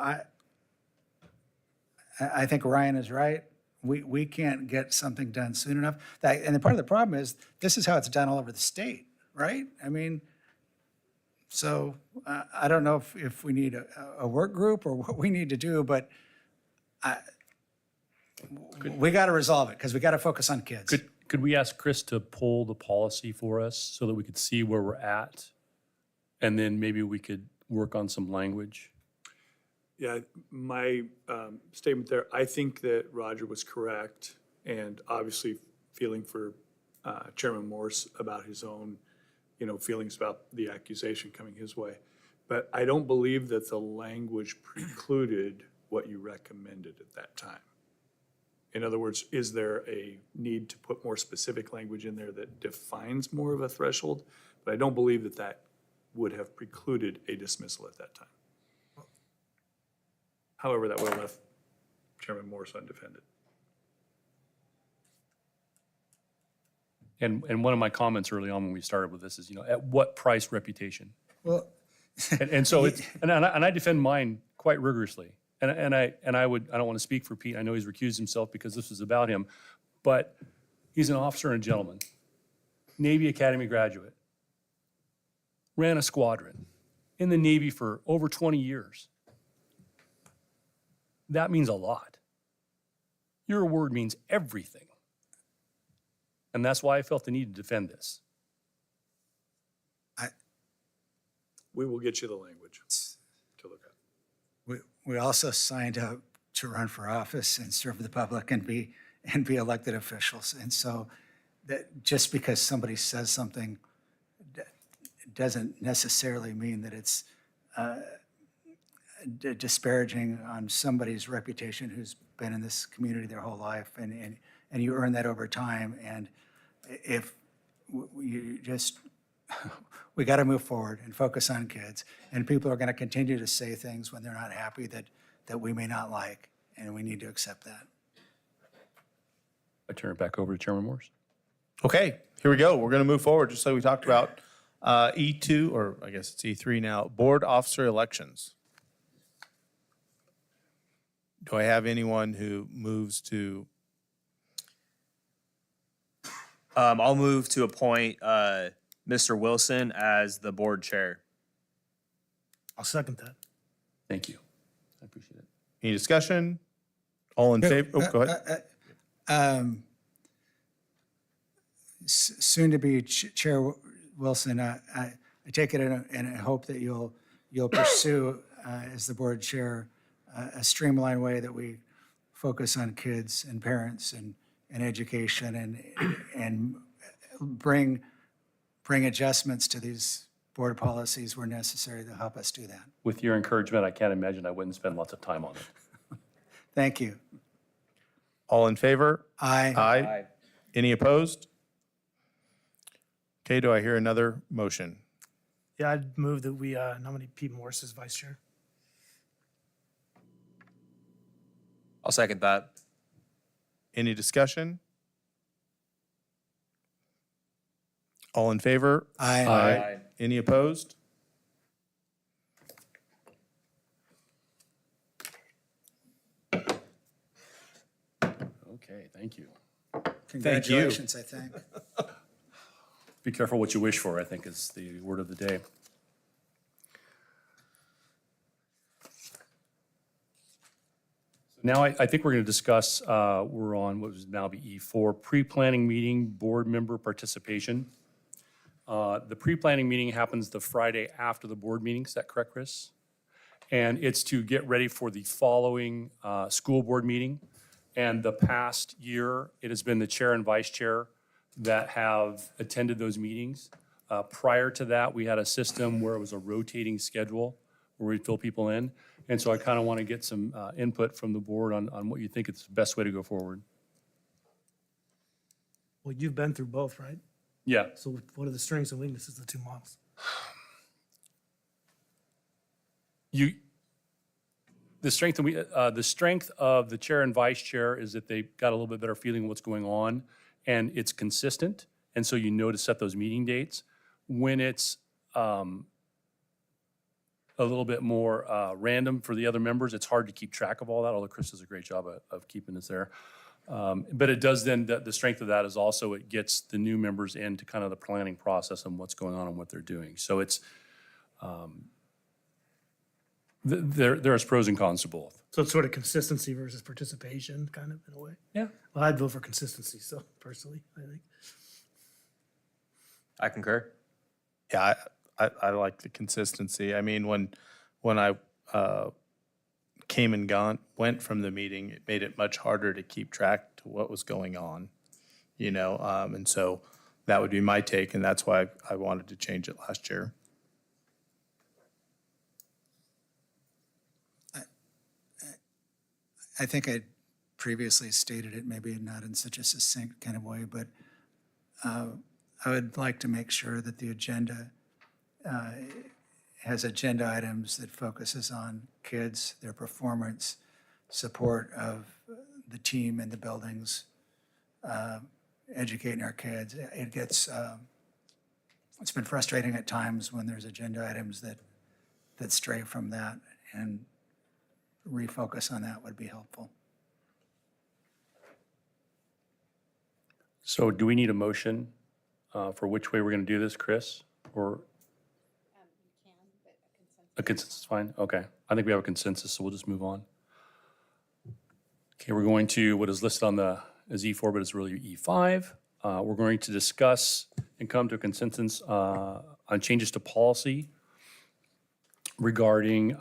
I think Ryan is right. We can't get something done soon enough. And part of the problem is this is how it's done all over the state, right? I mean, so I don't know if we need a work group or what we need to do, but we got to resolve it because we got to focus on kids. Could we ask Chris to pull the policy for us so that we could see where we're at? And then maybe we could work on some language? Yeah, my statement there, I think that Roger was correct, and obviously feeling for Chairman Morse about his own, feelings about the accusation coming his way. But I don't believe that the language precluded what you recommended at that time. In other words, is there a need to put more specific language in there that defines more of a threshold? But I don't believe that that would have precluded a dismissal at that time. However, that would have left Chairman Morse undefended. And one of my comments early on when we started with this is, at what price reputation? Well, And so it's, and I defend mine quite rigorously. And I don't want to speak for Pete. I know he's recused himself because this was about him, but he's an officer and a gentleman, Navy Academy graduate, ran a squadron in the Navy for over 20 years. That means a lot. Your word means everything. And that's why I felt the need to defend this. We will get you the language to look at. we also signed up to run for office and serve the public and be elected officials. And so that just because somebody says something doesn't necessarily mean that it's disparaging on somebody's reputation who's been in this community their whole life, and you earn that over time. And if you just, we got to move forward and focus on kids, and people are going to continue to say things when they're not happy that we may not like, and we need to accept that. I turn it back over to Chairman Morse. Okay, here we go. We're going to move forward, just like we talked about. E2, or I guess it's E3 now, board officer elections. Do I have anyone who moves to? I'll move to appoint Mr. Wilson as the board chair. I'll second that. Thank you. I appreciate it. Any discussion? All in favor? Oh, go ahead. Soon to be Chair Wilson, I take it and I hope that you'll pursue as the board chair a streamlined way that we focus on kids and parents and education and bring adjustments to these board policies where necessary to help us do that. With your encouragement, I can't imagine I wouldn't spend lots of time on it. Thank you. All in favor? Aye. Aye. Any opposed? Okay, do I hear another motion? Yeah, I'd move that we nominate Pete Morse as vice chair. I'll second that. Any discussion? All in favor? Aye. Any opposed? Okay, thank you. Congratulations, I think. Be careful what you wish for, I think is the word of the day. Now I think we're going to discuss, we're on what would now be E4, pre-planning meeting, board member participation. The pre-planning meeting happens the Friday after the board meeting. Is that correct, Chris? And it's to get ready for the following school board meeting. And the past year, it has been the chair and vice chair that have attended those meetings. Prior to that, we had a system where it was a rotating schedule where we'd fill people in. And so I kind of want to get some input from the board on what you think is the best way to go forward. Well, you've been through both, right? Yeah. So what are the strengths and weaknesses of the 2 models? The strength of the chair and vice chair is that they got a little bit better feeling of what's going on, and it's consistent, and so you know to set those meeting dates. When it's a little bit more random for the other members, it's hard to keep track of all that, although Chris does a great job of keeping us there. But it does then, the strength of that is also it gets the new members into kind of the planning process and what's going on and what they're doing. So it's, there's pros and cons to both. So it's sort of consistency versus participation, kind of, in a way? Yeah. Well, I'd vote for consistency, so, personally, I think. I concur. Yeah, I like the consistency. I mean, when I came and went from the meeting, it made it much harder to keep track to what was going on, and so that would be my take, and that's why I wanted to change it last year. I think I previously stated it, maybe not in such a succinct kind of way, but I would like to make sure that the agenda has agenda items that focuses on kids, their performance, support of the team and the buildings, educating our kids. It gets, it's been frustrating at times when there's agenda items that stray from that, and refocus on that would be helpful. So do we need a motion for which way we're going to do this, Chris? Or? A consensus is fine? Okay. I think we have a consensus, so we'll just move on. Okay, we're going to what is listed on as E4, but it's really E5. We're going to discuss and come to a consensus on changes to policy regarding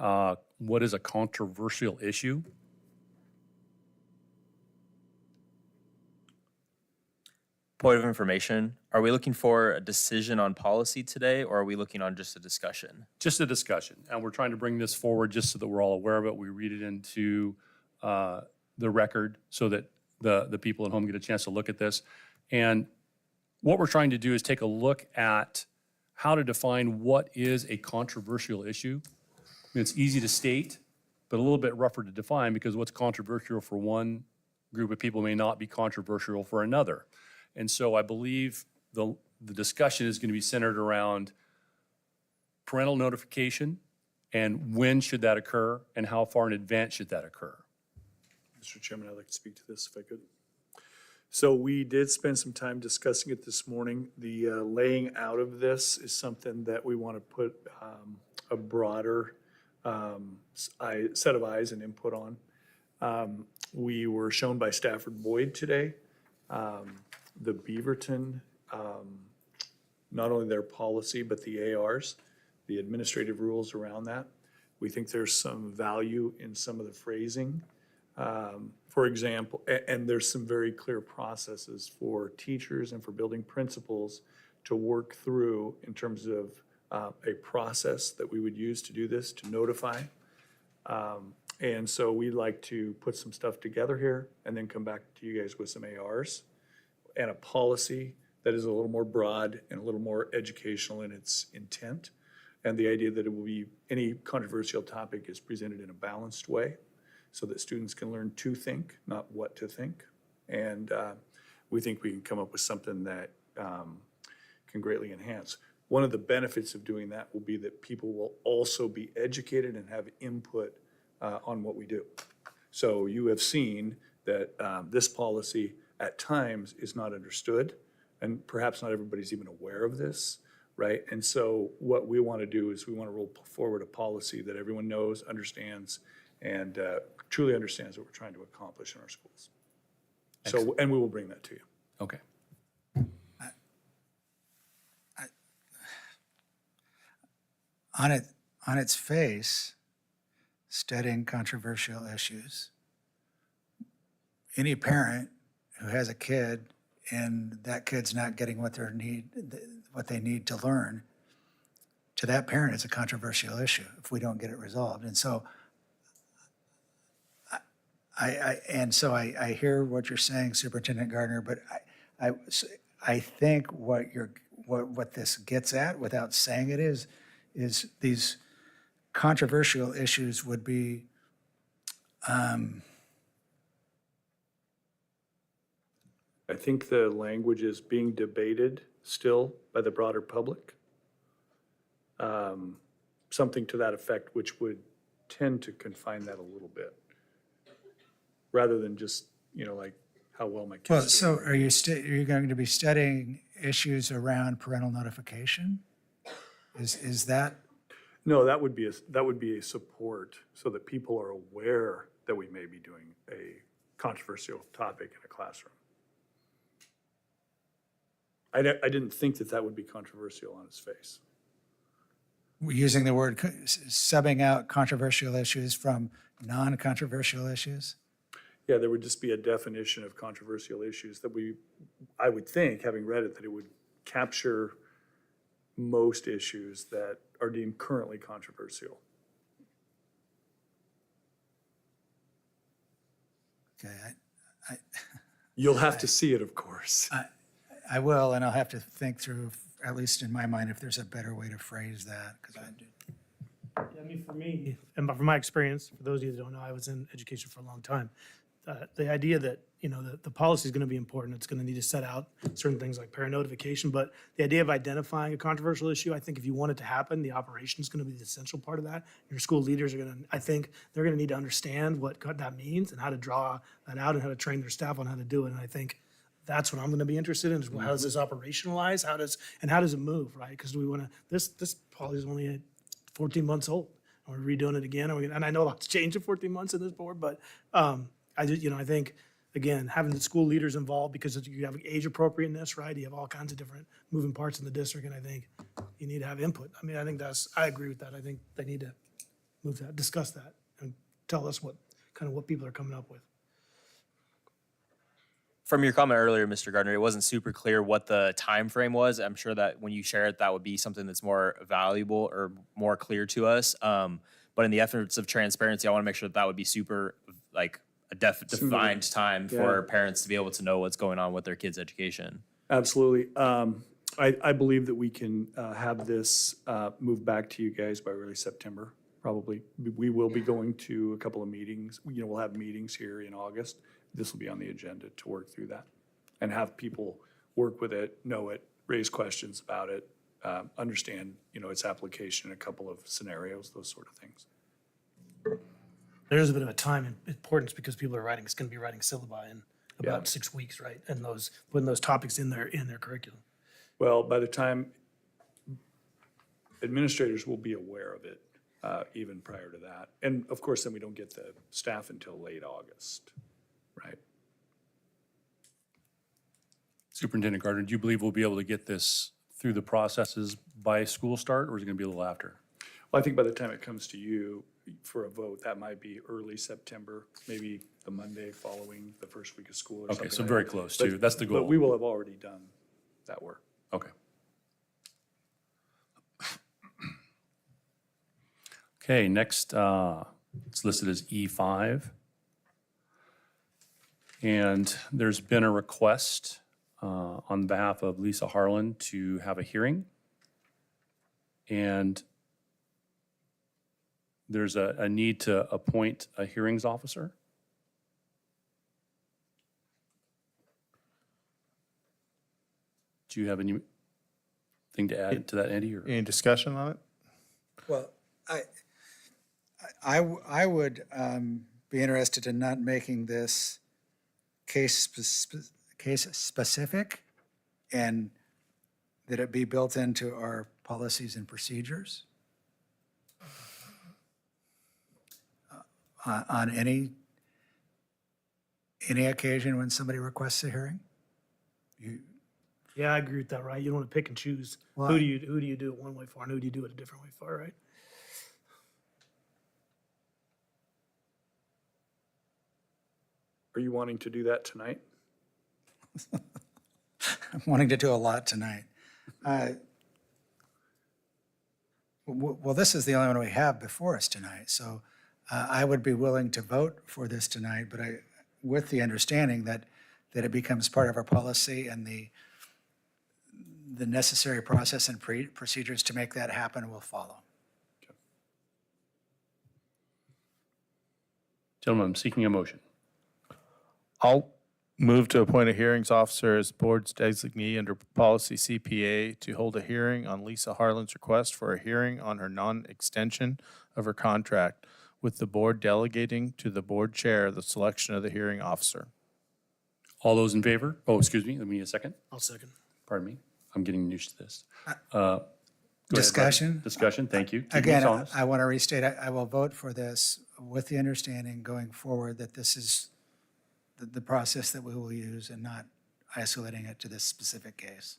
what is a controversial issue. Point of information, are we looking for a decision on policy today, or are we looking on just a discussion? Just a discussion, and we're trying to bring this forward just so that we're all aware of it. We read it into the record so that the people at home get a chance to look at this. And what we're trying to do is take a look at how to define what is a controversial issue. I mean, it's easy to state, but a little bit rougher to define, because what's controversial for one group of people may not be controversial for another. And so I believe the discussion is going to be centered around parental notification and when should that occur and how far in advance should that occur. Mr. Chairman, I'd like to speak to this if I could. So we did spend some time discussing it this morning. The laying out of this is something that we want to put a broader set of eyes and input on. We were shown by Stafford Boyd today the Beaverton, not only their policy, but the ARs, the administrative rules around that. We think there's some value in some of the phrasing. For example, and there's some very clear processes for teachers and for building principals to work through in terms of a process that we would use to do this, to notify. And so we'd like to put some stuff together here and then come back to you guys with some ARs and a policy that is a little more broad and a little more educational in its intent. And the idea that it will be, any controversial topic is presented in a balanced way so that students can learn to think, not what to think. And we think we can come up with something that can greatly enhance. One of the benefits of doing that will be that people will also be educated and have input on what we do. So you have seen that this policy at times is not understood, and perhaps not everybody's even aware of this, right? And so what we want to do is we want to roll forward a policy that everyone knows, understands, and truly understands what we're trying to accomplish in our schools. So, and we will bring that to you. Okay. On its face, studying controversial issues, any parent who has a kid and that kid's not getting what they need to learn, to that parent, it's a controversial issue if we don't get it resolved. And so I hear what you're saying, Superintendent Gardner, but I think what this gets at, without saying it, is these controversial issues would be I think the language is being debated still by the broader public. Something to that effect, which would tend to confine that a little bit, rather than just, like how well my well, kids so doing. are you going to be studying issues around parental notification? Is that, No, that would be a support so that people are aware that we may be doing a controversial topic in a classroom. I didn't think that would be controversial on its face. using the word, subbing out controversial issues from non-controversial issues? Yeah, there would just be a definition of controversial issues that I would think, having read it, that it would capture most issues that are deemed currently controversial. Okay, You'll have to see it, of course. I will, and I'll have to think through, at least in my mind, if there's a better way to phrase that, because Yeah, I mean, for me, and from my experience, for those of you that don't know, I was in education for a long time. The idea that, the policy is going to be important, it's going to need to set out certain things like parent notification, but the idea of identifying a controversial issue, I think if you want it to happen, the operation is going to be the essential part of that. Your school leaders are going to, I think, they're going to need to understand what that means and how to draw that out and how to train their staff on how to do it. And I think that's what I'm going to be interested in, is how does this operationalize? How does it move, right? Because we want to, this policy is only 14 months old. Are we redoing it again? And I know a lot's changed in 14 months in this board, but I think, again, having the school leaders involved, because you have age appropriateness, right? You have all kinds of different moving parts in the district, and I think you need to have input. I mean, I agree with that. I think they need to move that, discuss that, and tell us what people are coming up with. From your comment earlier, Mr. Gardner, it wasn't super clear what the time frame was. I'm sure that when you share it, that would be something that's more valuable or more clear to us. But in the efforts of transparency, I want to make sure that would be super, like, a defined time for parents to be able to know what's going on with their kids' education. Absolutely. I believe that we can have this move back to you guys by early September, probably. We will be going to a couple of meetings. We'll have meetings here in August. This will be on the agenda to work through that and have people work with it, know it, raise questions about it, understand, its application in a couple of scenarios, those sort of things. There's a bit of a time importance because people are going to be writing syllabi in about 6 weeks, right? And putting those topics in their curriculum. Well, by the time administrators will be aware of it, even prior to that. And of course, then we don't get the staff until late August, right? Superintendent Gardner, do you believe we'll be able to get this through the processes by school start, or is it going to be a little after? Well, I think by the time it comes to you for a vote, that might be early September, maybe the Monday following the first week of school or something. Okay, so like very that. close too. That's the goal. But we will have already done that work. Okay. Okay, next, it's listed as E5. And there's been a request on behalf of Lisa Harlan to have a hearing. And there's a need to appoint a hearings officer. Do you have anything to add to that, Andy? Or? Any discussion on it? Well, I would be interested in not making this case specific, and that it be built into our policies and procedures. on any occasion when somebody requests a hearing? Yeah, I agree with that, right? You don't want to pick and choose. Well, Who do you do it one way for and who do you do it a different way for, right? Are you wanting to do that tonight? I'm wanting to do a lot tonight. Well, this is the only one we have before us tonight, so I would be willing to vote for this tonight, but with the understanding that it becomes part of our policy and the necessary process and procedures to make that happen will follow. Gentlemen, I'm seeking a motion. I'll move to appoint a hearings officer as board's designee under policy CPA to hold a hearing on Lisa Harlan's request for a hearing on her non-extension of her contract, with the board delegating to the board chair the selection of the hearing officer. All those in favor? Oh, excuse me, let me need a second. I'll second. Pardon me, I'm getting used to this. Go ahead, Barbara. Discussion? Discussion, thank you. Keep us Again, honest. I want to restate, I will vote for this with the understanding going forward that this is the process that we will use and not isolating it to this specific case.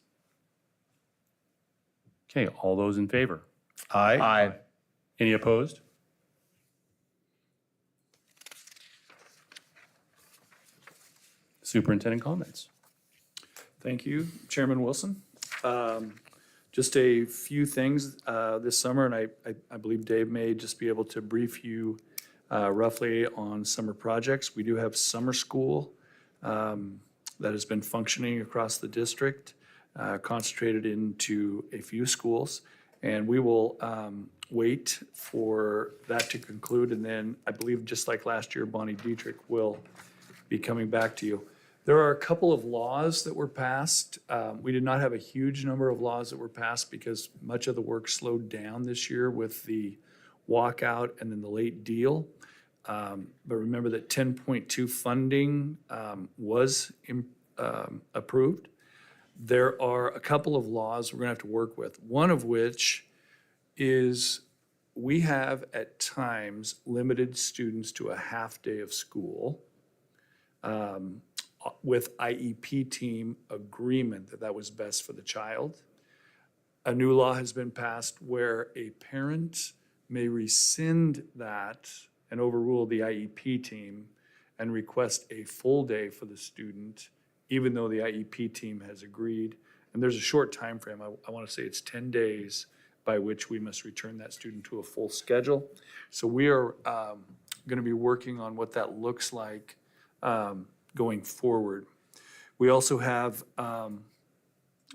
Okay, all those in favor? Aye. Aye. Any opposed? Superintendent comments. Thank you, Chairman Wilson. Just a few things this summer, and I believe Dave may just be able to brief you roughly on summer projects. We do have summer school that has been functioning across the district, concentrated into a few schools. And we will wait for that to conclude. And then I believe just like last year, Bonnie Dietrich will be coming back to you. There are a couple of laws that were passed. We did not have a huge number of laws that were passed because much of the work slowed down this year with the walkout and then the late deal. But remember that 10.2 funding was approved. There are a couple of laws we're going to have to work with, one of which is we have at times limited students to a half day of school with IEP team agreement that was best for the child. A new law has been passed where a parent may rescind that and overrule the IEP team and request a full day for the student, even though the IEP team has agreed. And there's a short time frame. I want to say it's 10 days by which we must return that student to a full schedule. So we are going to be working on what that looks like going forward. We also have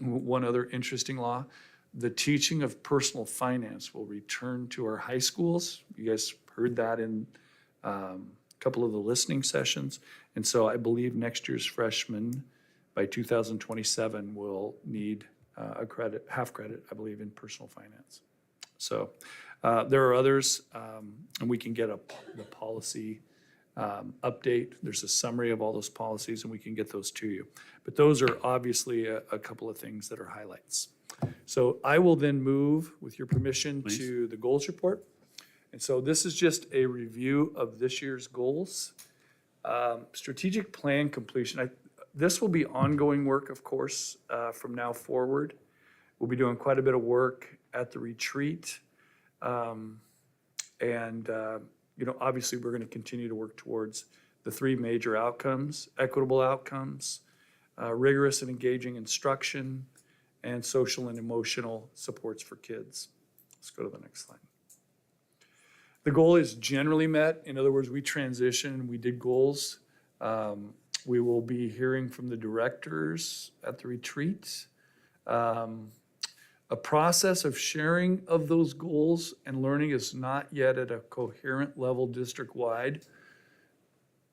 one other interesting law. The teaching of personal finance will return to our high schools. You guys heard that in a couple of the listening sessions. And so I believe next year's freshmen by 2027 will need a credit, half credit, I believe, in personal finance. So there are others, and we can get the policy update. There's a summary of all those policies, and we can get those to you. But those are obviously a couple of things that are highlights. So I will then move, with your permission, to the goals report. And so this is just a review of this year's goals. Strategic plan completion. This will be ongoing work, of course, from now forward. We'll be doing quite a bit of work at the retreat. Obviously, we're going to continue to work towards the three major outcomes: equitable outcomes, rigorous and engaging instruction, and social and emotional supports for kids. Let's go to the next slide. The goal is generally met. In other words, we transitioned, we did goals. We will be hearing from the directors at the retreat. A process of sharing of those goals and learning is not yet at a coherent level district-wide.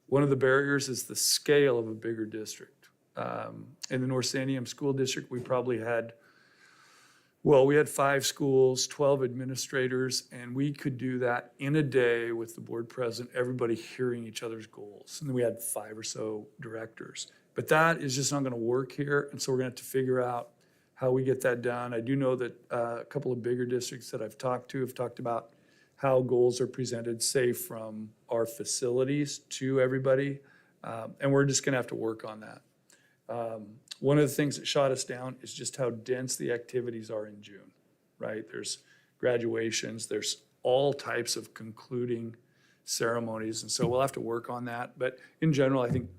One of the barriers is the scale of a bigger district. In the North Sandium School District, we probably had, we had 5 schools, 12 administrators, and we could do that in a day with the board president, everybody hearing each other's goals. And then we had 5 or so directors. But that is just not going to work here, and so we're going to have to figure out how we get that done. I do know that a couple of bigger districts that I've talked to have talked about how goals are presented, say, from our facilities to everybody. And we're just gonna have to work on that. One of the things that shot us down is just how dense the activities are in June, right? There's graduations, there's all types of concluding ceremonies, and so we'll have to work on that. But in general, I think,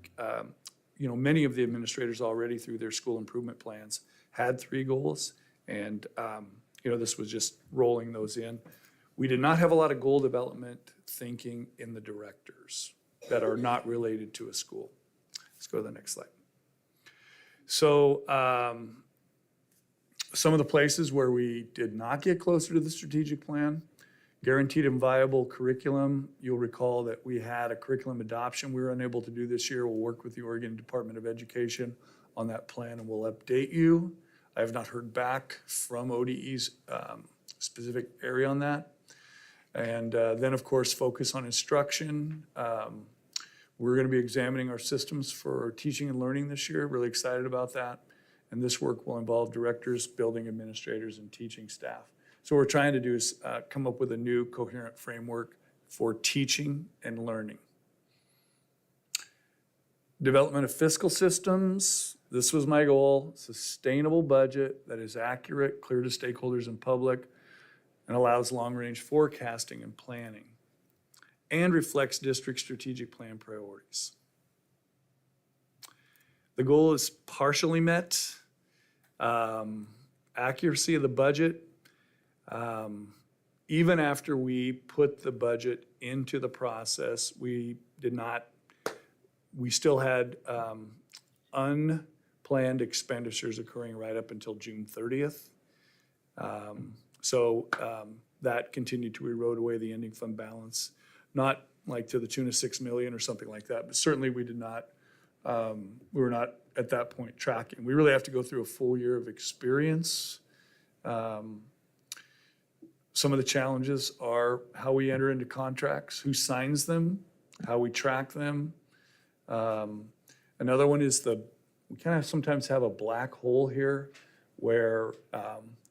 many of the administrators already through their school improvement plans had 3 goals, and, this was just rolling those in. We did not have a lot of goal development thinking in the directors that are not related to a school. Let's go to the next slide. So some of the places where we did not get closer to the strategic plan, guaranteed and viable curriculum. You'll recall that we had a curriculum adoption we were unable to do this year. We'll work with the Oregon Department of Education on that plan and we'll update you. I have not heard back from ODE's specific area on that. And then, of course, focus on instruction. We're going to be examining our systems for teaching and learning this year. Really excited about that. And this work will involve directors, building administrators, and teaching staff. So what we're trying to do is come up with a new coherent framework for teaching and learning. Development of fiscal systems. This was my goal. Sustainable budget that is accurate, clear to stakeholders and public, and allows long-range forecasting and planning, and reflects district strategic plan priorities. The goal is partially met. Accuracy of the budget. Even after we put the budget into the process, we still had unplanned expenditures occurring right up until June 30th. So that continued to erode away the ending fund balance. Not like to the tune of $6 million or something like that, but certainly we did not, we were not at that point tracking. We really have to go through a full year of experience. Some of the challenges are how we enter into contracts, who signs them, how we track them. Another one is we kind of sometimes have a black hole here where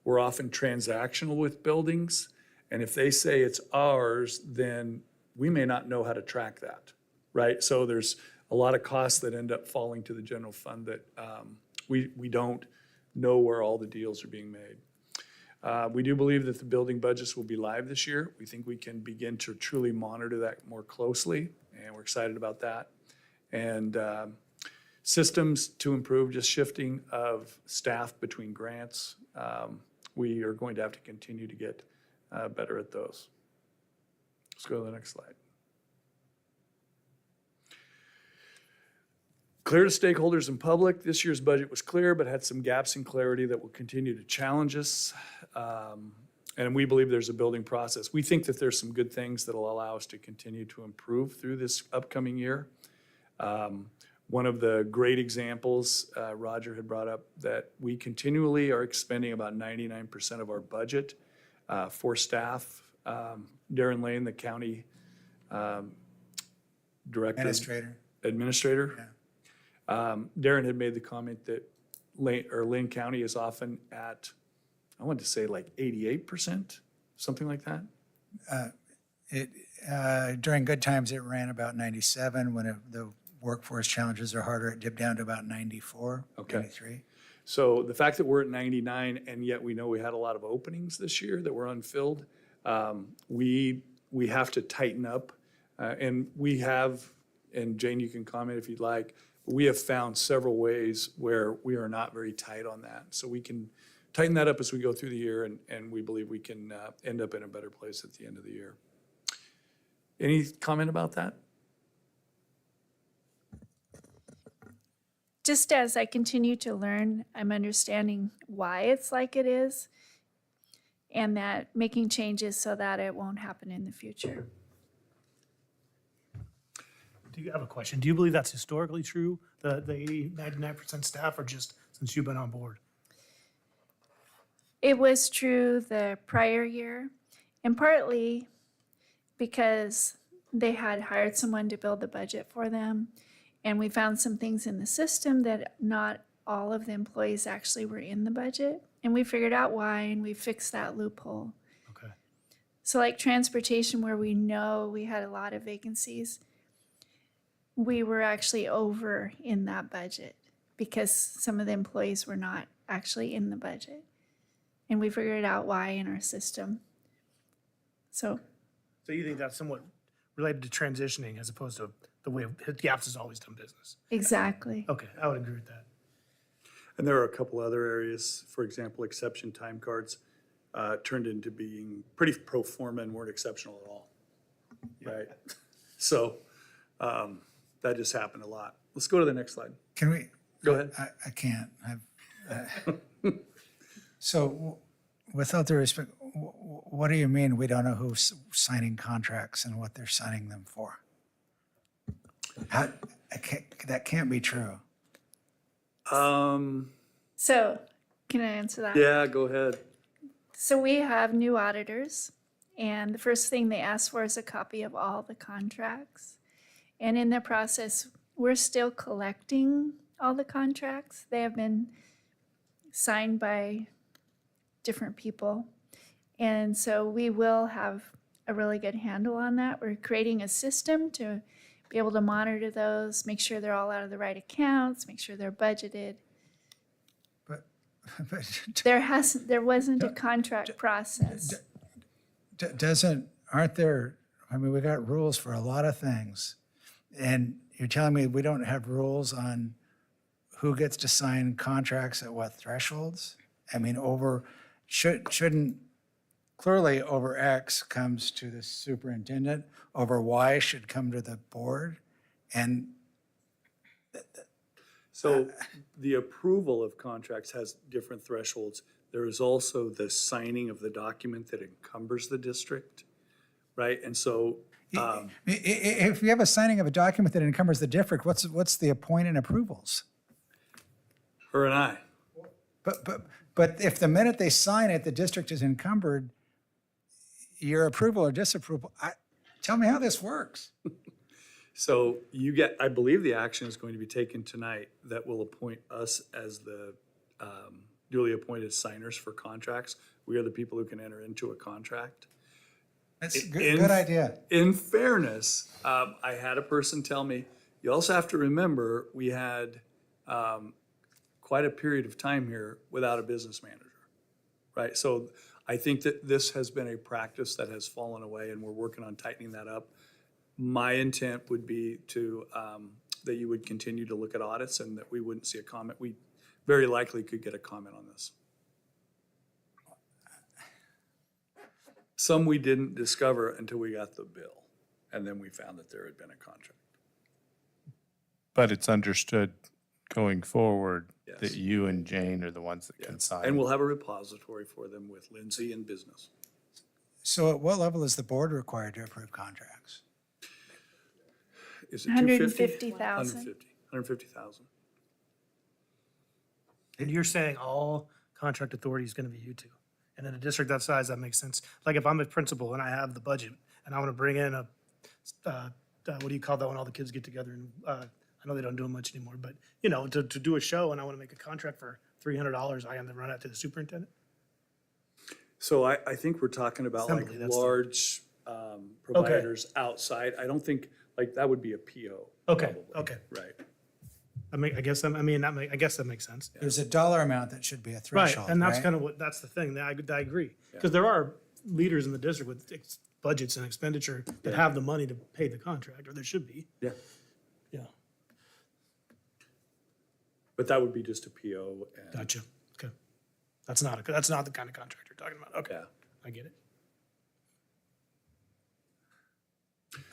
we're often transactional with buildings. And if they say it's ours, then we may not know how to track that, right? So there's a lot of costs that end up falling to the general fund that we don't know where all the deals are being made. We do believe that the building budgets will be live this year. We think we can begin to truly monitor that more closely, and we're excited about that. And systems to improve, just shifting of staff between grants. We are going to have to continue to get better at those. Let's go to the next slide. Clear to stakeholders and public. This year's budget was clear, but had some gaps in clarity that will continue to challenge us. And we believe there's a building process. We think that there's some good things that will allow us to continue to improve through this upcoming year. One of the great examples Roger had brought up, that we continually are expending about 99% of our budget for staff. Darren Lane, the county director. Administrator. Yeah. Darren had made the comment that Lane County is often at, I wanted to say like 88%, something like that. During good times, it ran about 97. When the workforce challenges are harder, it dipped down to about 94, Okay. 93. So the fact that we're at 99 and yet we know we had a lot of openings this year that were unfilled, we have to tighten up. And we have, and Jane, you can comment if you'd like, we have found several ways where we are not very tight on that. So we can tighten that up as we go through the year, and we believe we can end up in a better place at the end of the year. Any comment about that? Just as I continue to learn, I'm understanding why it's like it is, and that making changes so that it won't happen in the future. Do you have a question? Do you believe that's historically true, the 99% staff, or just since you've been on board? It was true the prior year, and partly because they had hired someone to build the budget for them, and we found some things in the system that not all of the employees actually were in the budget, and we figured out why, and we fixed that loophole. Okay. So like transportation, where we know we had a lot of vacancies, we were actually over in that budget because some of the employees were not actually in the budget. And we figured out why in our system. So So you think that's somewhat related to transitioning as opposed to the way GAPS has always done business? exactly. Okay, I would agree with that. And there are a couple other areas, for example, exception time cards turned into being pretty pro forma and weren't exceptional at all, right? So that just happened a lot. Let's go to the next slide. Can we? Go ahead. I can't. So without the respect, what do you mean we don't know who's signing contracts and what they're signing them for? That can't be true. So can I answer that? Yeah, go ahead. So we have new auditors, and the first thing they ask for is a copy of all the contracts. And in the process, we're still collecting all the contracts. They have been signed by different people. And so we will have a really good handle on that. We're creating a system to be able to monitor those, make sure they're all out of the right accounts, make sure they're budgeted. But There wasn't a contract process. aren't there, I mean, we got rules for a lot of things. And you're telling me we don't have rules on who gets to sign contracts at what thresholds? I mean, shouldn't, clearly over X comes to the superintendent, over Y should come to the board. And So the approval of contracts has different thresholds. There is also the signing of the document that encumbers the district, right? And so, if you have a signing of a document that encumbers the district, what's the point in approvals? her and I, But if the minute they sign it, the district is encumbered, your approval or disapproval, tell me how this works. so I believe the action is going to be taken tonight that will appoint us as the duly appointed signers for contracts. We are the people who can enter into a contract. That's a good idea. In fairness, I had a person tell me, you also have to remember, we had quite a period of time here without a business manager, right? So I think that this has been a practice that has fallen away, and we're working on tightening that up. My intent would be to, that you would continue to look at audits and that we wouldn't see a comment. We very likely could get a comment on this. Some we didn't discover until we got the bill, and then we found that there had been a contract. But it's understood going forward Yes. that you and Jane are the ones that can sign. And we'll have a repository for them with Lindsay and business. So at what level is the board required to approve contracts? Is it 250? 150,000. 150,000. And you're saying all contract authority is gonna be you two? And in a district that size, that makes sense. Like if I'm a principal and I have the budget and I wanna bring in what do you call that when all the kids get together and, I know they don't do it much anymore, but you know, to do a show and I wanna make a contract for $300, I have to run out to the superintendent? So I think we're talking about like Assembly, that's the- large providers outside. I don't think, like, that would be a PO. Okay, probably, okay. Right. I guess that makes sense. There's a dollar amount that should be a Right, threshold, and that's right? kind of that's the thing, I agree. Because there are leaders in the district with budgets and expenditure that have the money to pay the contract, or there should be. Yeah. Yeah, But that would be just a PO. And, gotcha, okay. That's not the kind of contract you're talking about, okay, yeah. I get it.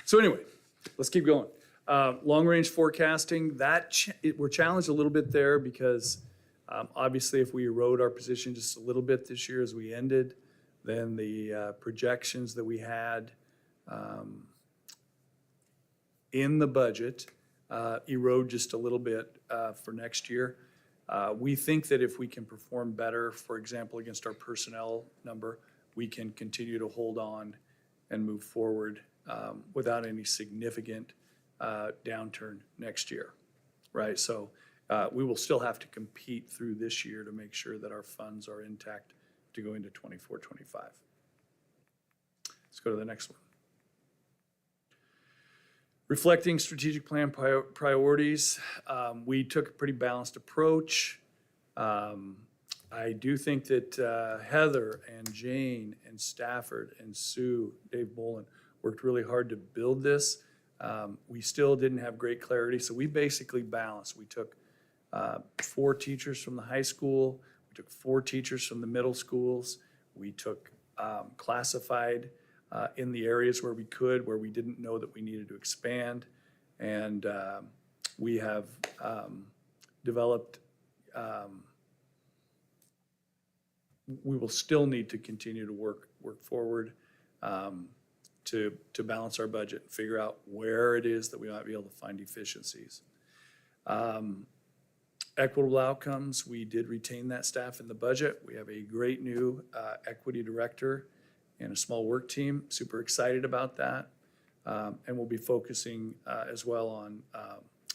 So anyway, let's keep going. Long-range forecasting, we're challenged a little bit there because obviously if we erode our position just a little bit this year as we ended, then the projections that we had in the budget erode just a little bit for next year. We think that if we can perform better, for example, against our personnel number, we can continue to hold on and move forward without any significant downturn next year, right? So we will still have to compete through this year to make sure that our funds are intact to go into 24, 25. Let's go to the next one. Reflecting strategic plan priorities, we took a pretty balanced approach. I do think that Heather and Jane and Stafford and Sue, Dave Bolin, worked really hard to build this. We still didn't have great clarity, so we basically balanced. We took 4 teachers from the high school, we took 4 teachers from the middle schools, we took classified in the areas where we could, where we didn't know that we needed to expand, and we have developed, we will still need to continue to work forward to balance our budget and figure out where it is that we might be able to find efficiencies. Equitable outcomes, we did retain that staff in the budget. We have a great new equity director and a small work team. Super excited about that. And we'll be focusing as well on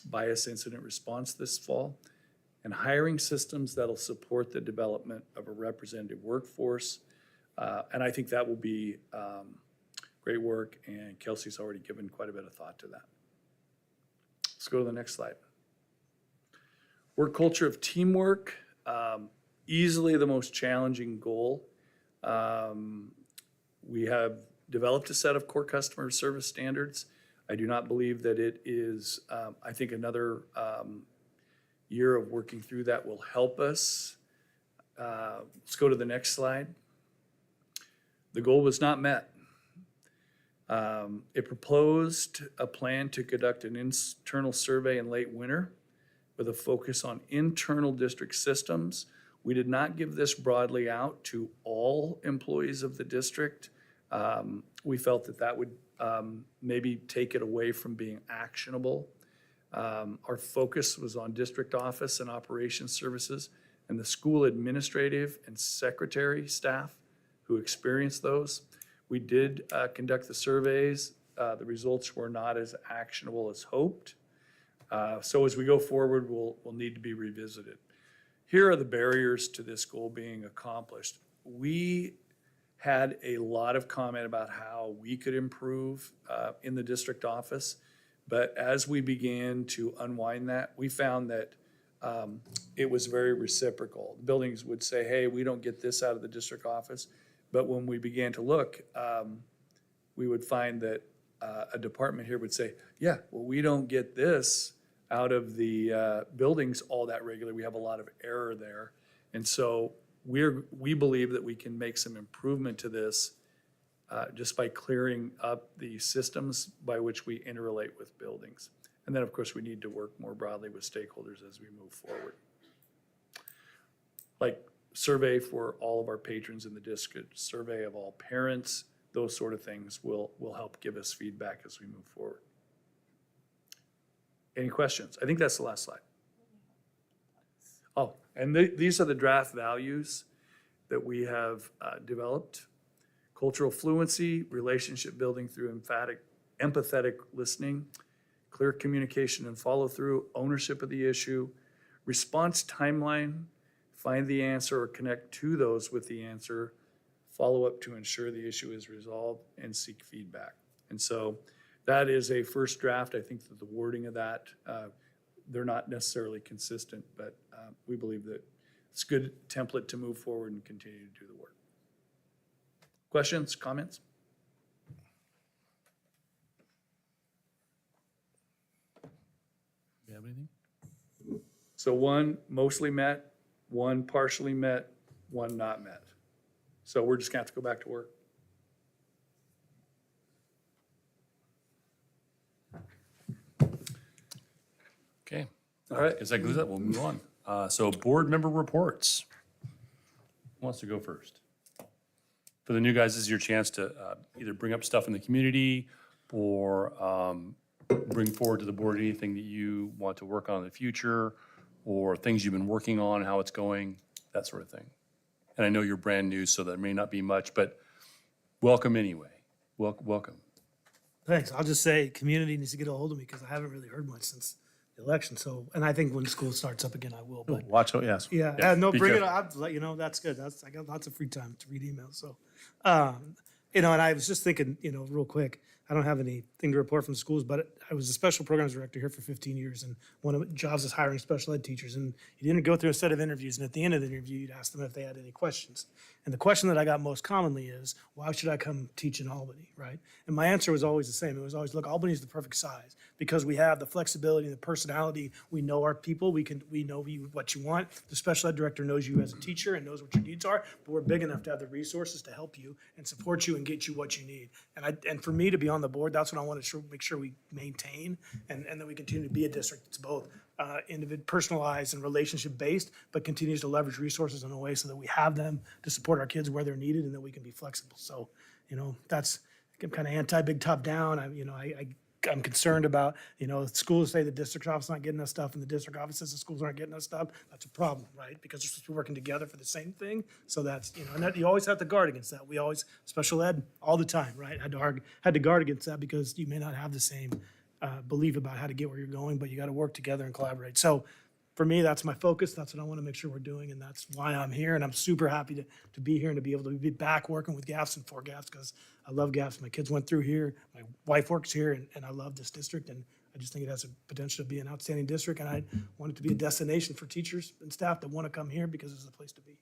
bias incident response this fall and hiring systems that'll support the development of a representative workforce. And I think that will be great work, and Kelsey's already given quite a bit of thought to that. Let's go to the next slide. Work culture of teamwork, easily the most challenging goal. We have developed a set of core customer service standards. I do not believe that it is, I think another year of working through that will help us. Let's go to the next slide. The goal was not met. It proposed a plan to conduct an internal survey in late winter with a focus on internal district systems. We did not give this broadly out to all employees of the district. We felt that that would maybe take it away from being actionable. Our focus was on district office and operations services and the school administrative and secretary staff who experienced those. We did conduct the surveys. The results were not as actionable as hoped. So as we go forward, we'll need to be revisited. Here are the barriers to this goal being accomplished. We had a lot of comment about how we could improve in the district office, but as we began to unwind that, we found that it was very reciprocal. Buildings would say, hey, we don't get this out of the district office, but when we began to look, we would find that a department here would say, yeah, well, we don't get this out of the buildings all that regularly. We have a lot of error there. And so we believe that we can make some improvement to this just by clearing up the systems by which we interrelate with buildings. And then, of course, we need to work more broadly with stakeholders as we move forward. Like survey for all of our patrons in the district, survey of all parents, those sort of things will help give us feedback as we move forward. Any questions? I think that's the last slide. Oh, and these are the draft values that we have developed. Cultural fluency, relationship building through empathetic listening, clear communication and follow through, ownership of the issue, response timeline, find the answer or connect to those with the answer, follow up to ensure the issue is resolved, and seek feedback. And so that is a first draft. I think that the wording of that, they're not necessarily consistent, but we believe that it's a good template to move forward and continue to do the work. Questions, comments? You have anything? So one mostly met, one partially met, one not met. So we're just gonna have to go back to work. Okay. All right. As that goes up, we'll move on. So board member reports. Who wants to go first? For the new guys, this is your chance to either bring up stuff in the community or bring forward to the board anything that you want to work on in the future or things you've been working on, how it's going, that sort of thing. And I know you're brand new, so there may not be much, but welcome anyway. Welcome. Thanks. I'll just say, community needs to get a hold of me because I haven't really heard much since the election. So, and I think when school starts up again, I will. But Watch out, yes. yeah, no, be bring it careful. up. I'll let you know. That's good. I got lots of free time to read emails. So, You know, and I was just thinking, you know, real quick, I don't have anything to report from the schools, but I was a special programs director here for 15 years, and one of my jobs is hiring special ed teachers. And you didn't go through a set of interviews, and at the end of the interview, you'd ask them if they had any questions. And the question that I got most commonly is, why should I come teach in Albany, right? And my answer was always the same. It was always, look, Albany's the perfect size because we have the flexibility, the personality. We know our people. We know what you want. The special ed director knows you as a teacher and knows what your needs are, but we're big enough to have the resources to help you and support you and get you what you need. And for me to be on the board, that's what I want to make sure we maintain and that we continue to be a district that's both personalized and relationship based, but continues to leverage resources in a way so that we have them to support our kids where they're needed and that we can be flexible. So, you know, I'm kind of anti-big top down. I'm concerned about, you know, schools say the district office is not getting us stuff and the district office says the schools aren't getting us stuff. That's a problem, right? Because we're supposed to be working together for the same thing. So that's, you know, and that, you always have to guard against that. We always, special ed all the time, right? Had to guard against that because you may not have the same belief about how to get where you're going, but you got to work together and collaborate. So for me, that's my focus. That's what I want to make sure we're doing. And that's why I'm here. And I'm super happy to be here and to be able to be back working with GAFs and for GAFs because I love GAFs. My kids went through here. My wife works here and I love this district. And I just think it has a potential to be an outstanding district. And I want it to be a destination for teachers and staff that want to come here because it's the place to be.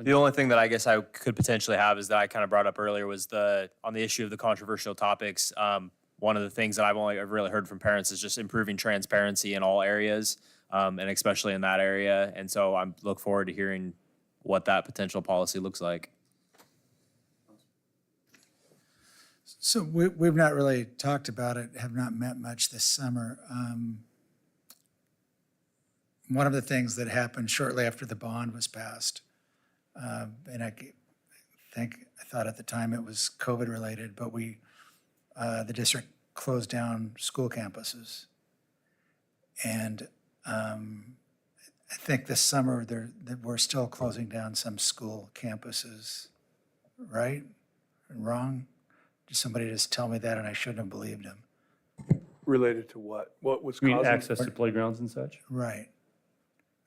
The only thing that I guess I could potentially have is that I kind of brought up earlier was on the issue of the controversial topics. One of the things that I've really heard from parents is just improving transparency in all areas, and especially in that area. And so I look forward to hearing what that potential policy looks like. So we've not really talked about it, have not met much this summer. One of the things that happened shortly after the bond was passed, and I thought at the time it was COVID related, but the district closed down school campuses. And I think this summer that we're still closing down some school campuses, right? Wrong? Did somebody just tell me that and I shouldn't have believed him? Related to what? What was I mean, causing? access to playgrounds and such. Right.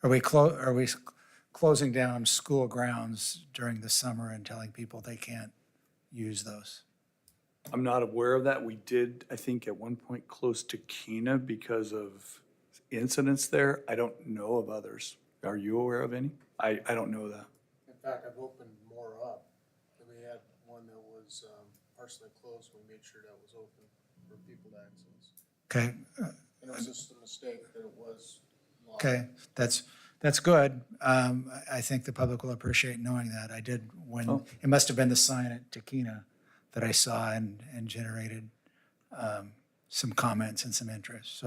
Are we closing down school grounds during the summer and telling people they can't use those? I'm not aware of that. We did, I think, at one point close to Kena because of incidents there. I don't know of others. Are you aware of any? I don't know that. In fact, I've opened more up. And we had one that was partially closed. We made sure that was open for people to access. Okay, And it was just a mistake that it was locked. okay, that's good. I think the public will appreciate knowing that. I did it must have been the sign at Takina that I saw and generated some comments and some interest.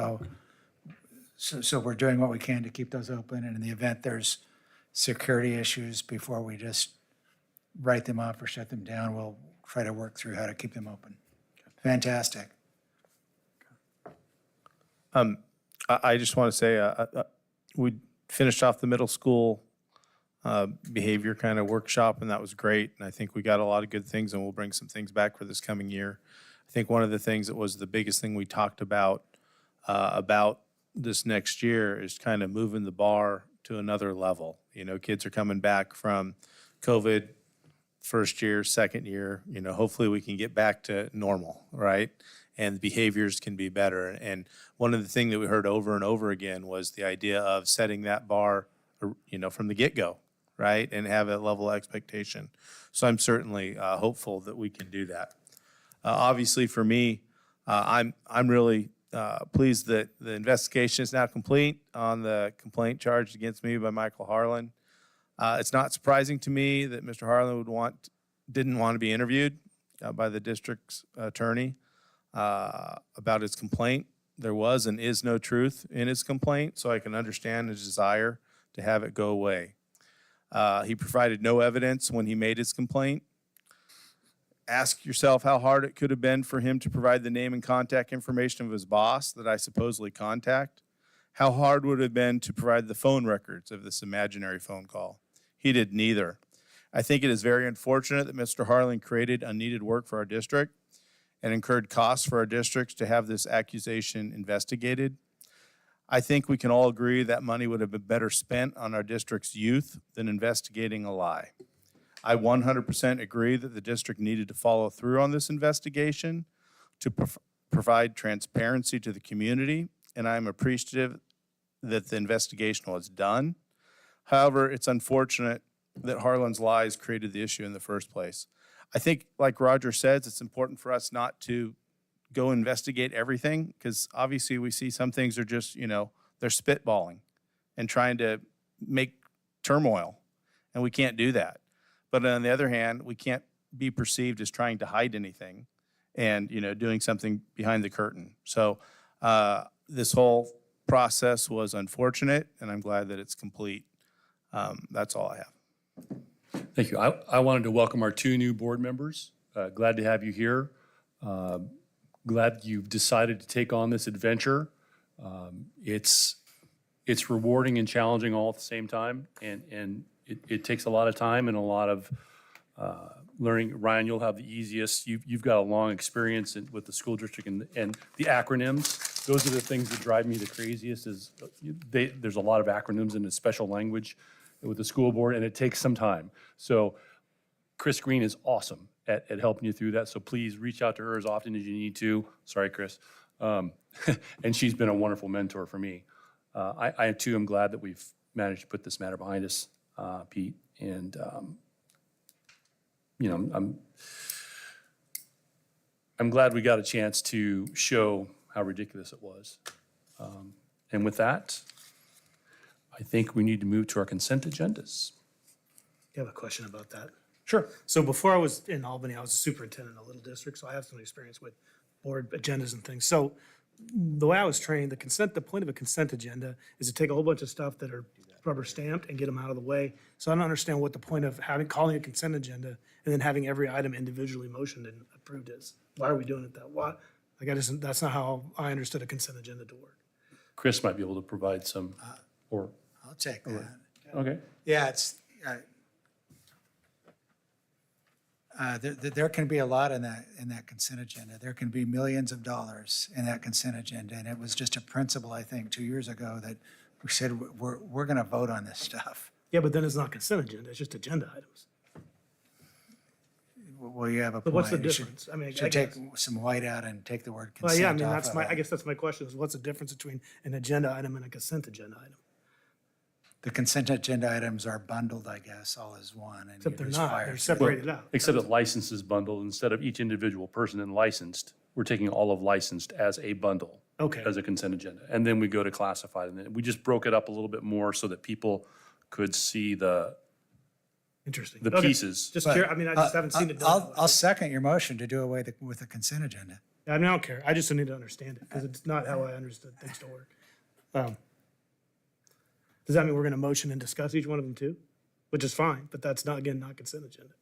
So we're doing what we can to keep those open, and in the event there's security issues before we just write them off or shut them down, we'll try to work through how to keep them open. Fantastic. I just want to say, we finished off the middle school behavior kind of workshop, and that was great. And I think we got a lot of good things, and we'll bring some things back for this coming year. I think one of the things that was the biggest thing we talked about this next year is kind of moving the bar to another level. You know, kids are coming back from COVID, first year, second year. You know, hopefully we can get back to normal, right? And behaviors can be better. And one of the things that we heard over and over again was the idea of setting that bar, you know, from the get-go, right? And have a level of expectation. So I'm certainly hopeful that we can do that. Obviously for me, I'm really pleased that the investigation is now complete on the complaint charged against me by Michael Harlan. It's not surprising to me that Mr. Harlan didn't want to be interviewed by the district's attorney about his complaint. There was and is no truth in his complaint, so I can understand his desire to have it go away. He provided no evidence when he made his complaint. Ask yourself how hard it could have been for him to provide the name and contact information of his boss that I supposedly contact. How hard would it have been to provide the phone records of this imaginary phone call? He did neither. I think it is very unfortunate that Mr. Harlan created unneeded work for our district and incurred costs for our districts to have this accusation investigated. I think we can all agree that money would have been better spent on our district's youth than investigating a lie. I 100% agree that the district needed to follow through on this investigation to provide transparency to the community, and I'm appreciative that the investigation was done. However, it's unfortunate that Harlan's lies created the issue in the first place. I think, like Roger says, it's important for us not to go investigate everything, because obviously we see some things are just, they're spitballing and trying to make turmoil, and we can't do that. But on the other hand, we can't be perceived as trying to hide anything and, doing something behind the curtain. So this whole process was unfortunate, and I'm glad that it's complete. That's all I have. Thank you. I wanted to welcome our 2 new board members. Glad to have you here. Glad you've decided to take on this adventure. It's rewarding and challenging all at the same time, and it takes a lot of time and a lot of learning. Ryan, you'll have the easiest. You've got a long experience with the school district and the acronyms. Those are the things that drive me the craziest. There's a lot of acronyms in the special language with the school board, and it takes some time. So Chris Green is awesome at helping you through that. So please reach out to her as often as you need to. Sorry, Chris. And she's been a wonderful mentor for me. I too am glad that we've managed to put this matter behind us, Pete. And I'm glad we got a chance to show how ridiculous it was. And with that, I think we need to move to our consent agendas. You have a question about that? Sure. So before I was in Albany, I was a superintendent in a little district, so I have some experience with board agendas and things. So the way I was trained, the point of a consent agenda is to take a whole bunch of stuff that are rubber stamped and get them out of the way. So I don't understand what the point of calling a consent agenda and then having every item individually motioned and approved is. Why are we doing it that way? That's not how I understood a consent agenda to work. Chris might be able to provide some, or, I'll take that. okay. Yeah, there can be a lot in that consent agenda. There can be millions of dollars in that consent agenda, and it was just a principle, I think, 2 years ago that we said we're going to vote on this stuff. Yeah, but then it's not consent agenda, it's just agenda items. Well, you have a But point. what's the You should- difference? I mean, I Should take guess. some white out and take the word Well, yeah, I consent mean, off of I it. guess that's my question, is what's the difference between an agenda item and a consent agenda item? The consent agenda items are bundled, I guess, all as one. and Except you they're just not, fire they're through. separated out. Except that license is bundled, instead of each individual person in licensed, we're taking all of licensed as a bundle. Okay. As a consent agenda. And then we go to classified, and then we just broke it up a little bit more so that people could see the Interesting. the Okay. pieces. Just curious, I mean, I just haven't seen it done. I'll second your motion to do away with the consent agenda. I mean, I don't care. I just need to understand it because it's not how I understood things to work. Does that mean we're going to motion and discuss each one of them too? Which is fine, but that's not, again, not consent agenda.